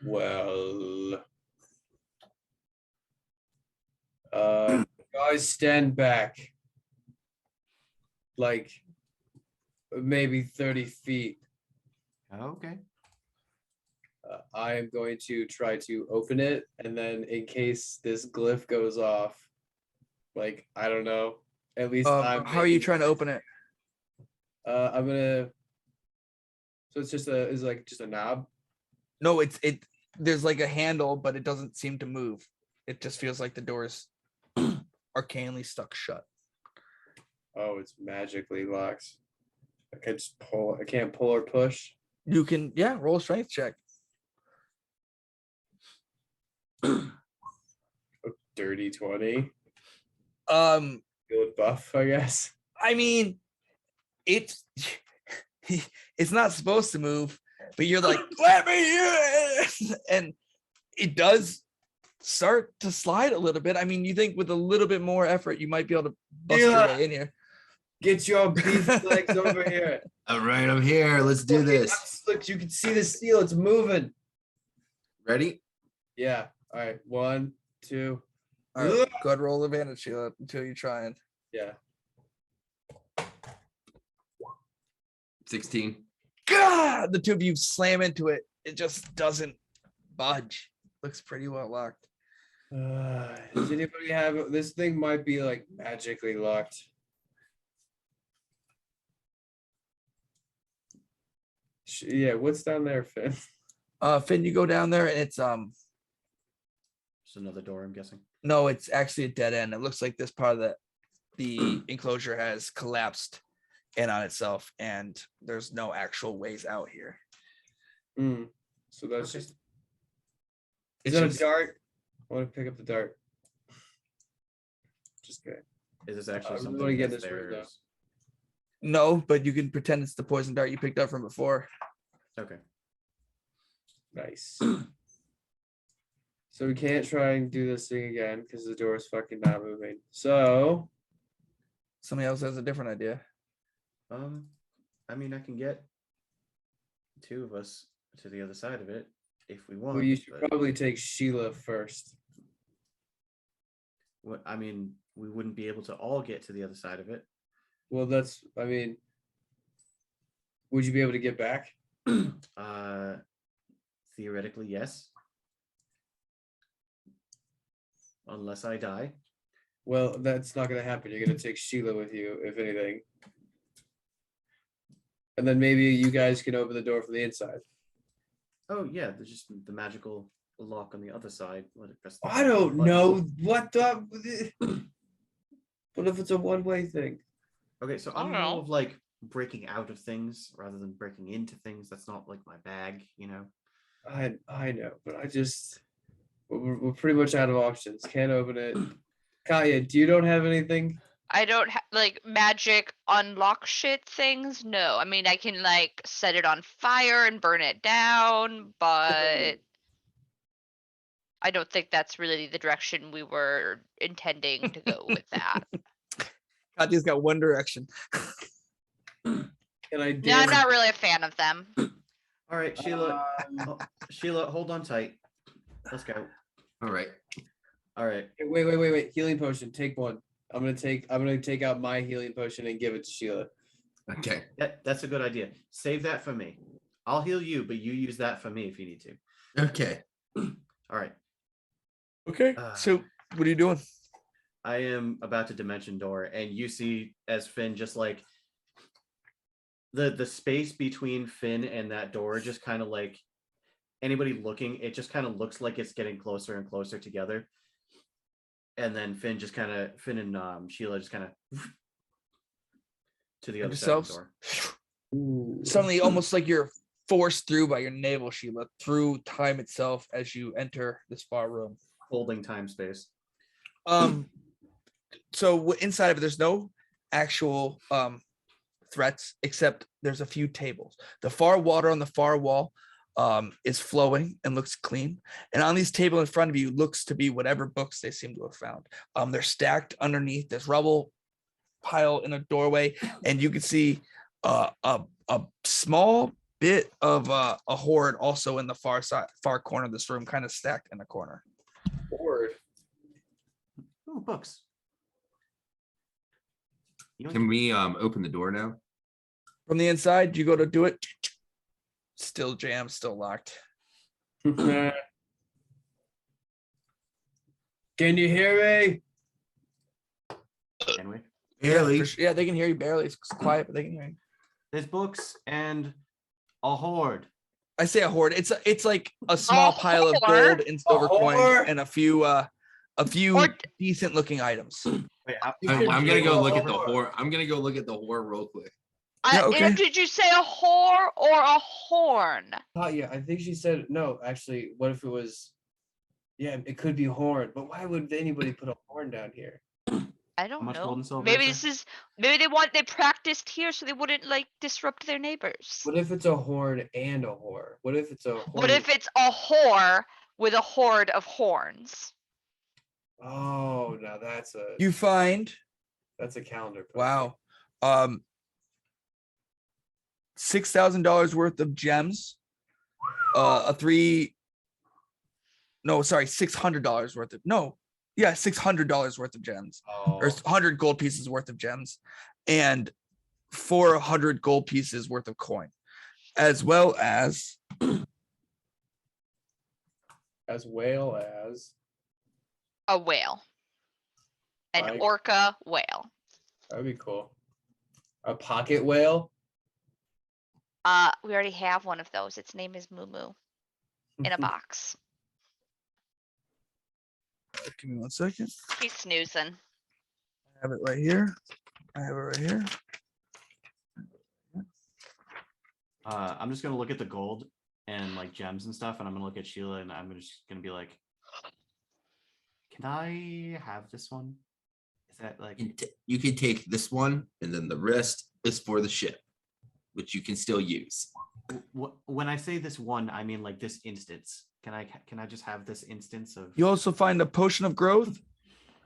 Well, guys, stand back. Like maybe 30 feet. Okay. I am going to try to open it, and then in case this glyph goes off, like I don't know, at least how are you trying to open it? I'm gonna. So it's just a knob. No, there's like a handle, but it doesn't seem to move. It just feels like the door's arcanely stuck shut. Oh, it's magically locked. I can just pull. I can't pull or push. You can, roll a strength check. Dirty 20. Good buff, I guess. I mean, it's not supposed to move, but you're like, let me in, and it does start to slide a little bit. I mean, you think with a little bit more effort, you might be able to bust your way in here. Get your beef legs over here. All right, I'm here. Let's do this. Look, you can see the steel. It's moving. Ready? Yeah. All right. 1, 2. All right, go ahead, roll advantage, Sheila, until you try and. Yeah. 16. God, the two of you slam into it. It just doesn't budge. Looks pretty well locked. Does anybody have this thing? Might be like magically locked. Yeah, what's down there, Finn? Finn, you go down there and it's Just another door, I'm guessing. no, it's actually a dead end. It looks like this part of the enclosure has collapsed in on itself, and there's no actual ways out here. So that's Okay. just. Is that a dart? I want to pick up the dart. Just kidding. Is this actually I really something wanna get that's this room, though. theirs? No, but you can pretend it's the poison dart you picked up from before. Okay. Nice. So we can't try and do this thing again because the door is fucking not moving. So Somebody else has a different idea. I mean, I can get 2 of us to the other side of it if we want. well, you should but probably take Sheila first. what I mean, we wouldn't be able to all get to the other side of it. Well, I mean, would you be able to get back? Theoretically, yes. Unless I die. Well, that's not gonna happen. You're gonna take Sheila with you, if anything. And then maybe you guys can open the door from the inside. Oh yeah, there's just the magical lock on the other side. Let it press the I don't button. know what the. What if it's a one-way thing? Okay, so I I'm don't more know. of like breaking out of things rather than breaking into things. That's not like my bag, you know. I know, but we're pretty much out of options. Can't open it. Kaya, you don't have anything? I don't like magic unlock shit things. No, I mean I can like set it on fire and burn it down, but I don't think that's really the direction we were intending to go with that. Katya's got one direction. And I No, dare I'm not really a fan of them. All right, Sheila. Sheila, hold on tight. Let's go. All right. All right. Wait. Healing potion. Take one. I'm gonna take out my healing potion and give it to Sheila. Okay. That's a good idea. Save that for me. I'll heal you, but you use that for me if you need to. Okay. All right. Okay. So what are you doing? I am about to dimension door, and you see as Finn just like the space between Finn and that door just kind of like anybody looking, it just kind of looks like it's getting closer and closer together. And then Finn and Sheila just kind of to the other side of the door. Suddenly, almost like you're forced through by your navel, Sheila, through time itself as you enter this far room. Holding time space. So inside of it, there's no actual threats, except there's a few tables. The far water on the far wall is flowing and looks clean. And on these tables in front of you looks to be whatever books they seem to have found. They're stacked underneath this rubble pile in a doorway, and you can see a small bit of a hoard also in the far corner of this room, kind of stacked in a corner. Hoard. Oh, books. Can we open the door now? From the inside, you go to do it. Still jammed, still locked. Can you hear me? Can we? Barely. Yeah, they can hear you barely. It's quiet, but they can hear you. There's books and a hoard. I say a hoard. It's like a small pile of hoard? gold and silver coins hoard? and a few Or- decent looking items. Wait, I'm gonna go look at the Whore. whore. I'm gonna go look at the whore real quick. Yeah, okay. Did you say a whore or a horn? Yeah, I think she said no. Actually, what if it was? Yeah, it could be horn. But why would anybody put a horn down here? I don't much know. gold and silver Maybe is this is they practiced here so they wouldn't like disrupt their neighbors. What if it's a horn and a whore? What if it's a horn? What if it's a whore with a horde of horns? Oh, now that's You find a calendar. poster. wow, $6,000 worth of gems, $600 worth of $600 worth of gems, Oh, or 100 gold pieces worth of gems, and 400 gold pieces worth of coin, as well as as well as A whale. An Like- orca whale. that'd be cool. A pocket whale. We already have one of those. Its name is Moo Moo in a box. give me 1 second. He's snoozing. I have it right here. I'm just gonna look at the gold and like gems and stuff, and I'm gonna look at Sheila, and I'm just gonna be like, "Can I have this one? Is that like? You can take this one, and then the rest is for the ship, which you can still use. When I say this one, I mean like this instance. Can I just have this instance of? You also find a potion of growth.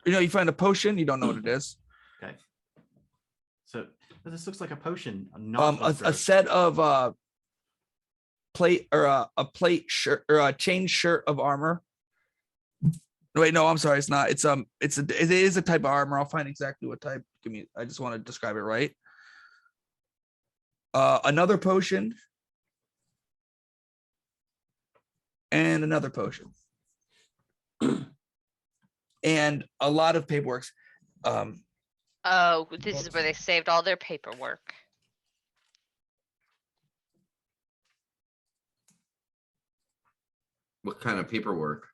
You find a potion. You don't know what it is. Okay. So this looks like a potion. A set of plate or a plate shirt or a chain shirt of armor. Wait, no, I'm sorry. It's not. It is a type of armor. I'll find exactly what type. I just want to describe it right. Another potion. And another potion. And a lot of paperwork. Oh, this is where they saved all their paperwork. What kind of paperwork?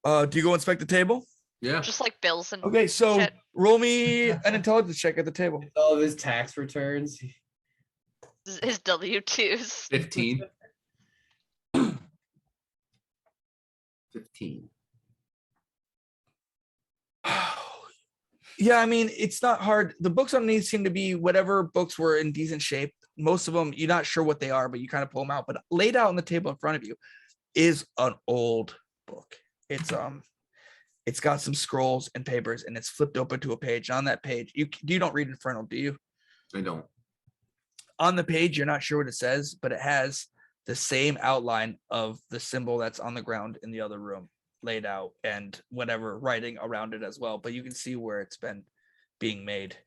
Do you go inspect the table? Yeah. Just like bills and Okay, so shit. roll me an intelligence check at the table. All of his tax returns. His W-2s. 15. 15. Yeah, I mean, it's not hard. The books underneath seem to be whatever books were in decent shape. Most of them, you're not sure what they are, but you kind of pull them out. But laid out on the table in front of you is an old book. It's got some scrolls and papers, and it's flipped open to a page. On that page, you don't read Infernal, do you? I don't. On the page, you're not sure what it says, but it has the same outline of the symbol that's on the ground in the other room laid out, and whatever writing around it as well. But you can see where it's been being made.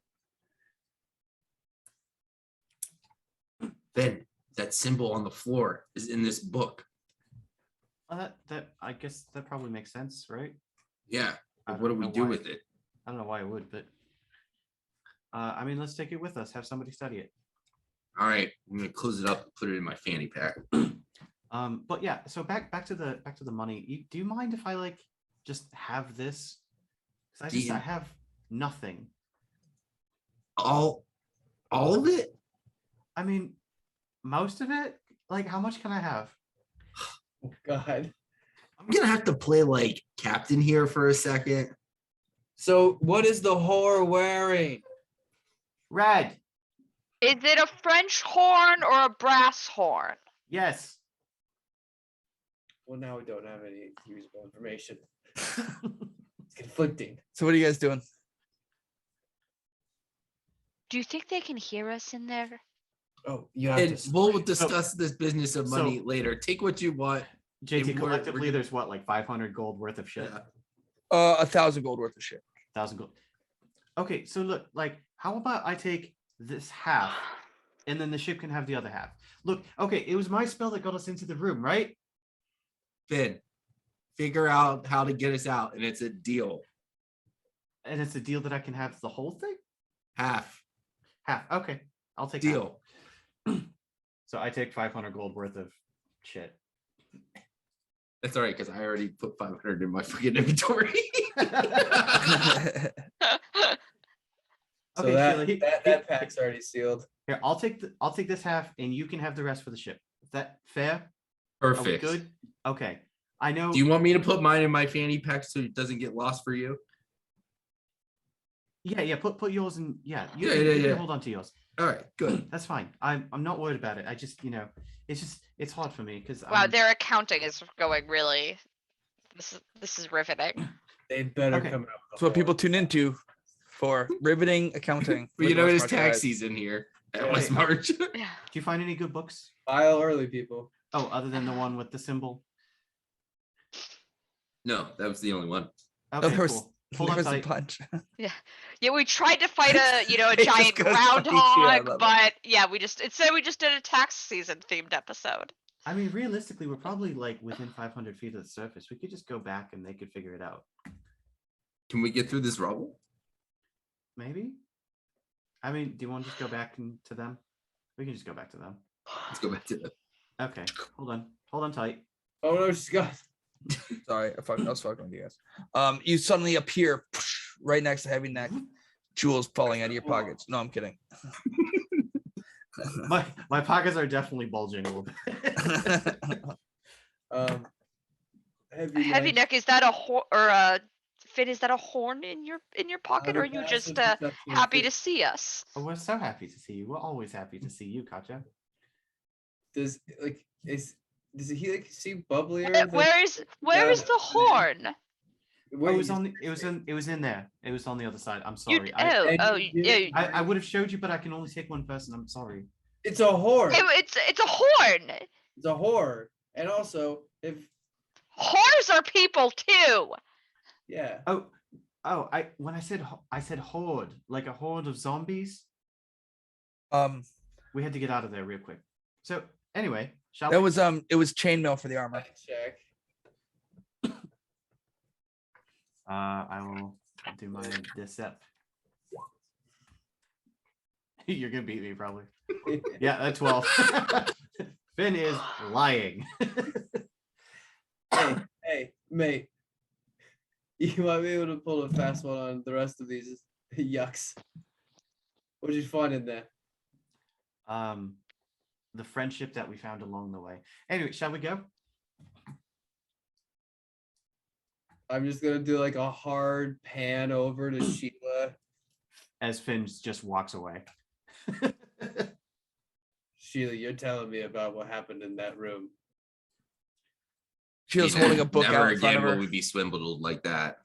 Then that symbol on the floor is in this book. That I guess that probably makes sense, right? Yeah. I What do don't we know do why. with it? I don't know why it would, but I mean, let's take it with us. Have somebody study it. All right, I'm gonna close it up and put it in my fanny pack. But yeah, so back to the money. Do you mind if I like just have this? Because I have nothing. All of it? I mean, most of it. Like, how much can I have? Oh, God. I'm gonna have to play like captain here for a second. So what is the whore wearing? Red. Is it a French horn or a brass horn? Yes. Well, now we don't have any usable information. It's conflicting. So what are you guys doing? Do you think they can hear us in there? Oh, you have And to. we'll discuss this business of money so- later. Take what you want. JT, we're collectively, gonna- there's what, like 500 gold worth of shit. Yeah. 1,000 gold worth of shit. 1,000 gold. Okay, so look, like, how about I take this half, and then the ship can have the other half? Look, okay, it was my spell that got us into the room, right? Finn, figure out how to get us out, and it's a deal. And it's a deal that I can have the whole thing? Half Half. Okay, I'll take deal. half. So I take 500 gold worth of shit. That's all right, because I already put 500 in my fucking inventory. So Okay, that, Sheila, that pack's already sealed. Here, I'll take this half, and you can have the rest for the ship. Is that fair? Are we Perfect. good? Okay. I know. Do you want me to put mine in my fanny pack so it doesn't get lost for you? Yeah. Put yours in. Yeah. You Yeah. can hold on to yours. All right, good. That's fine. I'm not worried about it. I just, it's hard for me because Wow, their accounting is going really. This is riveting. They better Okay. come out. That's what people tune into for riveting accounting. But you with know, West it's March tax guys. season here at Yeah. West March. Yeah. Do you find any good books? File early, people. Oh, other than the one with the symbol. No, that was the only one. Okay, there was, cool. Hold there on was a tight. bunch. Yeah, we tried to fight a It giant just goes funny. Yeah, I groundhog, love it. but yeah, we just did a tax season themed episode. I mean, realistically, we're probably like within 500 feet of the surface. We could just go back and they could figure it out. Can we get through this rubble? Maybe. I mean, do you want to just go back to them? We can just go back to them. Let's go back to the. Okay, hold on tight. Oh no, she's got. Sorry, I was fucking with you guys. You suddenly appear right next to Heavy Neck, jewels falling out of your pockets. No, I'm kidding. My pockets are definitely bulging a little bit. Heavy Heavy neck, is that a or a Finn, is that a horn in your pocket, or are you just Passive happy perception. to see us? Oh, we're so happy to see you. We're always happy to see you, Katja. Does he like see bubblier? Where is the horn? Oh, it was in there. It was on the other side. I'm sorry. I would have showed you, but I can only take one person. I'm sorry. It's a horn. It's a horn. It's a horror. And also, if Whores are people too. yeah. When I said horde, like a horde of zombies. We had to get out of there real quick. So anyway, it was chainmail for the armor. Check. I will do my decept. You're gonna beat me probably. Yeah, that's 12. Finn is lying. Hey, mate. You might be able to pull a fast one on the rest of these yucks. What did you find in there? The friendship that we found along the way. Anyway, shall we go? I'm just gonna do like a hard pan over to Sheila. As Finn just walks away. Sheila, you're telling me about what happened in that room. Sheila's holding a book never out in front again of will her. we be swindled like that.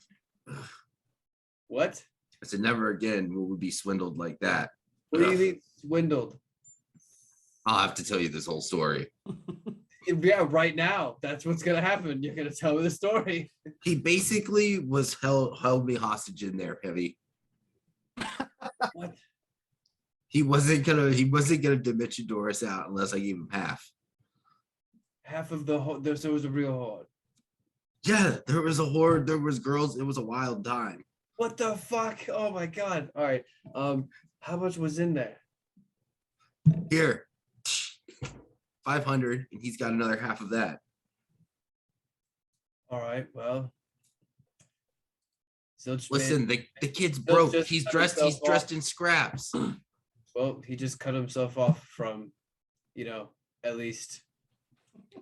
What? I said never again will we be swindled like that. What do you mean swindled? I'll have to tell you this whole story. Yeah, right now. That's what's gonna happen. You're gonna tell me the story. He basically was held me hostage in there, Heavy. What? He wasn't gonna dimension door us out unless I gave him half. Half of the whole. There was a real horde. Yeah, there was a horde. There was girls. It was a wild time. What the fuck? Oh my god! All right. How much was in there? Here, 500, and he's got another half of that. All right. Well. Listen, the kid's Zilch broke. just He's cut dressed. himself He's dressed in scraps. Well, he just cut himself off from, at least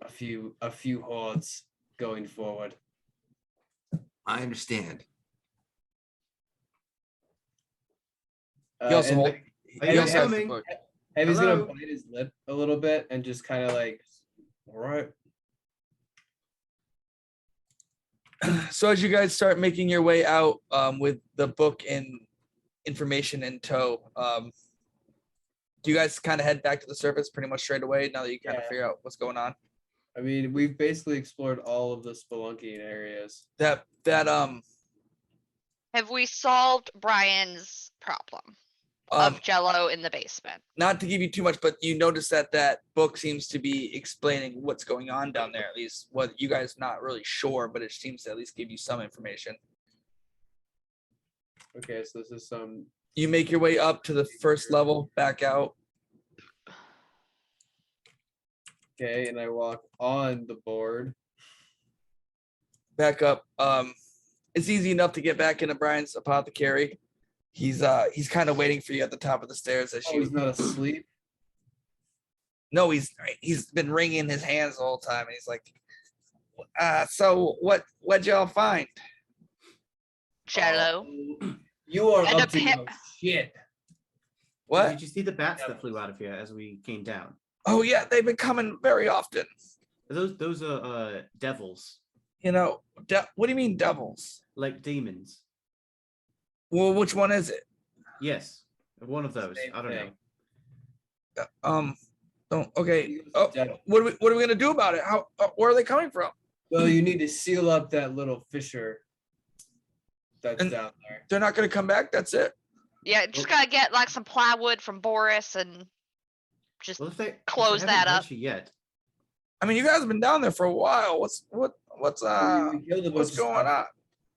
a few hordes going forward. I understand. He also and, hold- like, Are you he Heavy- also has the coming? book. Heavy's Hello? gonna bite his lip a little bit and just kind of like, all right. So as you guys start making your way out with the book and information in tow, do you guys kind of head back to the surface pretty much straight away now that you kind of Yeah. figure out what's going on? I mean, we've basically explored all of the spelunking areas. That Have we solved Brian's problem of Jello in the basement? not to give you too much, but you notice that book seems to be explaining what's going on down there, at least what you guys not really sure, but it seems to at least give you some information. Okay, so this is some. You make your way up to the first level, back out. Okay, and I walk on the board. Back up. It's easy enough to get back into Brian's apothecary. He's kind of waiting for you at the top of the stairs as Oh, you. he's not asleep. No, he's been wringing his hands the whole time, and he's like, so what'd y'all find? Jello. You are And up a to pimp. your shit. What? Did you see the bats that flew out of here as we came down? Oh yeah, they've been coming very often. Those are devils, What do you mean devils? like demons. Well, which one is it? Yes, one of those. Same I don't know. thing. Okay. Oh, what are we gonna do about it? How? Where are they coming from? Well, you need to seal up that little fissure that's And- down there. They're not gonna come back. That's it. Yeah, just gotta get like some plywood from Boris and just Well, if they close if they that haven't up. hurt you yet. I mean, you guys have been down there for a while. What's We killed a bunch what's of going stuff, on?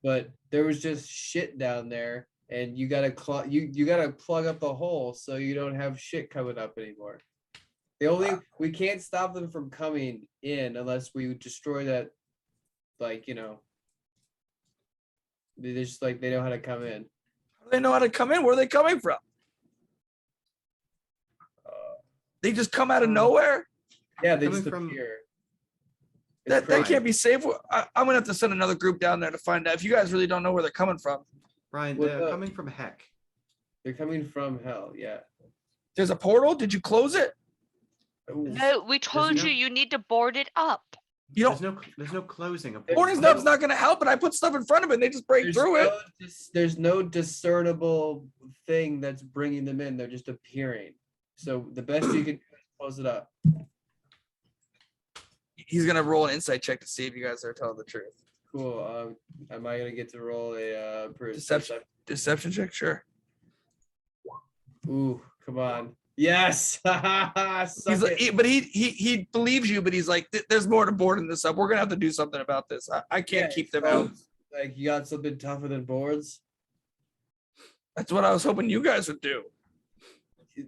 But there was just shit down there, and you gotta you gotta plug up the hole so you don't have shit coming up anymore. We can't stop them from coming in unless we destroy that, they just they know how to come in. They know how to come in. Where are they coming from? They just come out of nowhere. Yeah, they Coming just from- appear. That crazy. can't be safe. I'm gonna have to send another group down there to find out if you guys really don't know where they're coming from. Brian, What they're the- coming from heck. They're coming from hell. Yeah. There's a portal. Did you close it? No, we told no- you need to board it up. You don't. There's no closing of Boarding stuff's not gonna help, and I put stuff in front of it, and they just break through it. There's no discernible thing that's bringing them in. They're just appearing. So the best you can do is close it up. He's gonna roll an insight check to see if you guys are telling the truth. Cool. Am I gonna get to roll a Deception check, sure. Ooh, come on. Yes. He's like, but he believes you, but he's like, there's more to boarding this up. We're gonna have to do something about this. I can't keep them out. Like you got something tougher than boards. That's what I was hoping you guys would do.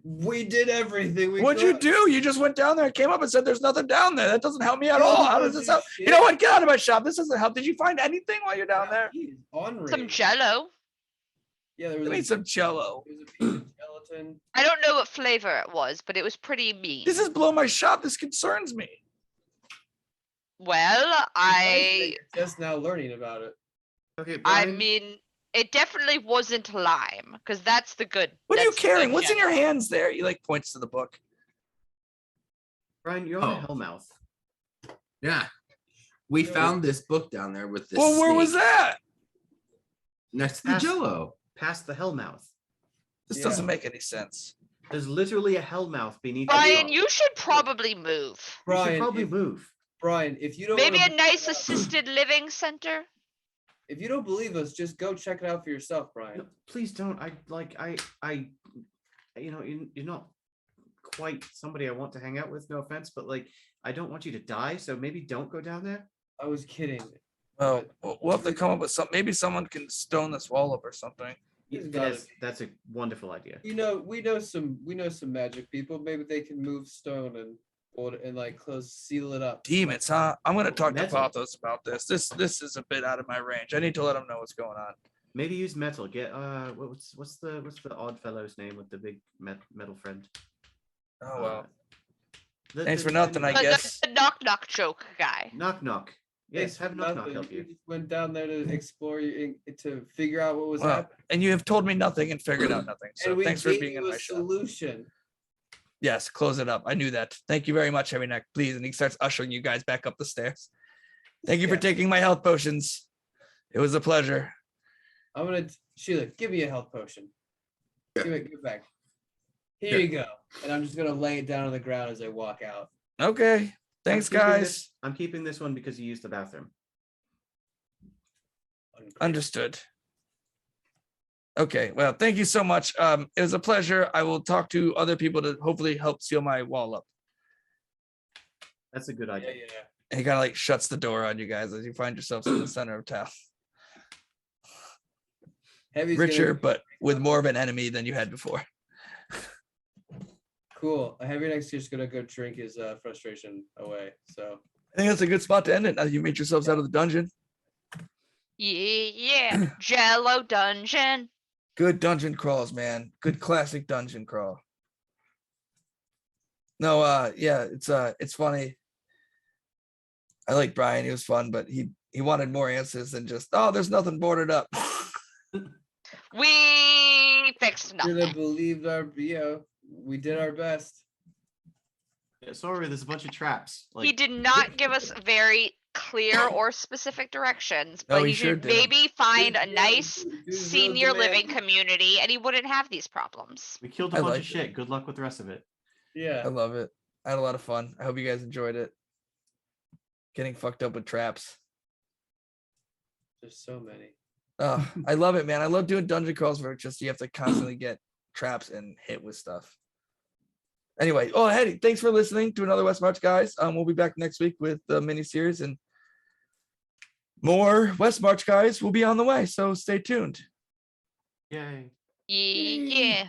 We did everything. What'd you do? You just went down there and came up and said there's nothing down there. That doesn't help me at all. How does this help? You know what? Get out of my shop. This doesn't help. Did you find anything while you're down there? Some Jello. Yeah, there was Give me some Jello. There was a piece of gelatin. I don't know what flavor it was, but it was pretty mean. This is below my shop. This concerns me. Well, You're just now learning about it. Okay, I Brian, mean, it definitely wasn't lime, because that's the good. What are you that's the carrying? good What's in Jello. your hands there? He like points to the book. Brian, you're on Oh. a hellmouth. Yeah. We found this book down there with this. Well, where was snake that? Next to the Past- Jello. Past the hellmouth. This Yeah. doesn't make any sense. There's literally a hellmouth beneath the Brian, shop. you should probably move. You should Brian, probably if, move. Brian, if you don't Maybe a wanna- nice assisted living center. if you don't believe us, just go check it out for yourself, Brian. No, please don't. You're not quite somebody I want to hang out with. No offense, but like, I don't want you to die. So maybe don't go down there. I was kidding. Well, we'll have to come up with something. Maybe someone can stone this wall up or something. He's gotta That's a wonderful idea. we know some magic people. Maybe they can move stone and hold it and like seal it up. Demons, huh? I'm gonna talk to Metal. Pathos about this. This is a bit out of my range. I need to let him know what's going on. Maybe use metal. Get what's the odd fellow's name with the big metal friend? Oh well. The- Thanks the- for nothing, I The- guess. The knock knock joke guy. Knock knock. Yes, have knock knock Nothing. help We you. just went down there to explore to figure out what was Well, happening. and you have told me nothing and figured out nothing. So And we thanks for gave being in you my a shop. solution. Yes, close it up. I knew that. Thank you very much, Heavy Neck. Please. And he starts ushering you guys back up the stairs. Thank you for Yeah. taking my health potions. It was a pleasure. I'm gonna Sheila, give me a health potion. Yeah. Give it back. Here Yeah. you go. And I'm just gonna lay it down on the ground as I walk out. Okay. Thanks, I'm keeping guys. this- I'm keeping this one because you used the bathroom. Understood. Okay. Well, thank you so much. It was a pleasure. I will talk to other people to hopefully help seal my wall up. That's a good Yeah, idea. yeah. And he kind of like shuts the door on you guys as you find yourselves in the center of town. Heavy's Richer, gonna, but with more of an enemy than you had before. cool. Heavy next just gonna go drink his frustration away. So I think that's a good spot to end it. Now that you made yourselves out of the dungeon. Yeah. Jello dungeon. Good dungeon crawls, man. Good classic dungeon crawl. No, yeah, it's funny. I like Brian. He was fun, but he wanted more answers than just, oh, there's nothing boarded up. We fixed should have nothing. believed we did our best. Yeah, sorry, there's a bunch of traps. He did not give us very clear or specific directions, No, but he he sure should didn't. maybe find a Dude, nice dude, dude, senior real living demand. community and he wouldn't have these problems. We killed a I bunch like of shit. Good luck with the rest of it. Yeah. I love it. I had a lot of fun. I hope you guys enjoyed it. Getting fucked up with traps. There's so many. Oh, I love it, man. I love doing dungeon crawls where it's just you have to constantly get traps and hit with stuff. Anyway, oh, hey, thanks for listening to another West March, guys. We'll be back next week with the mini series and more West March guys will be on the way. So stay tuned. Yay. Yeah.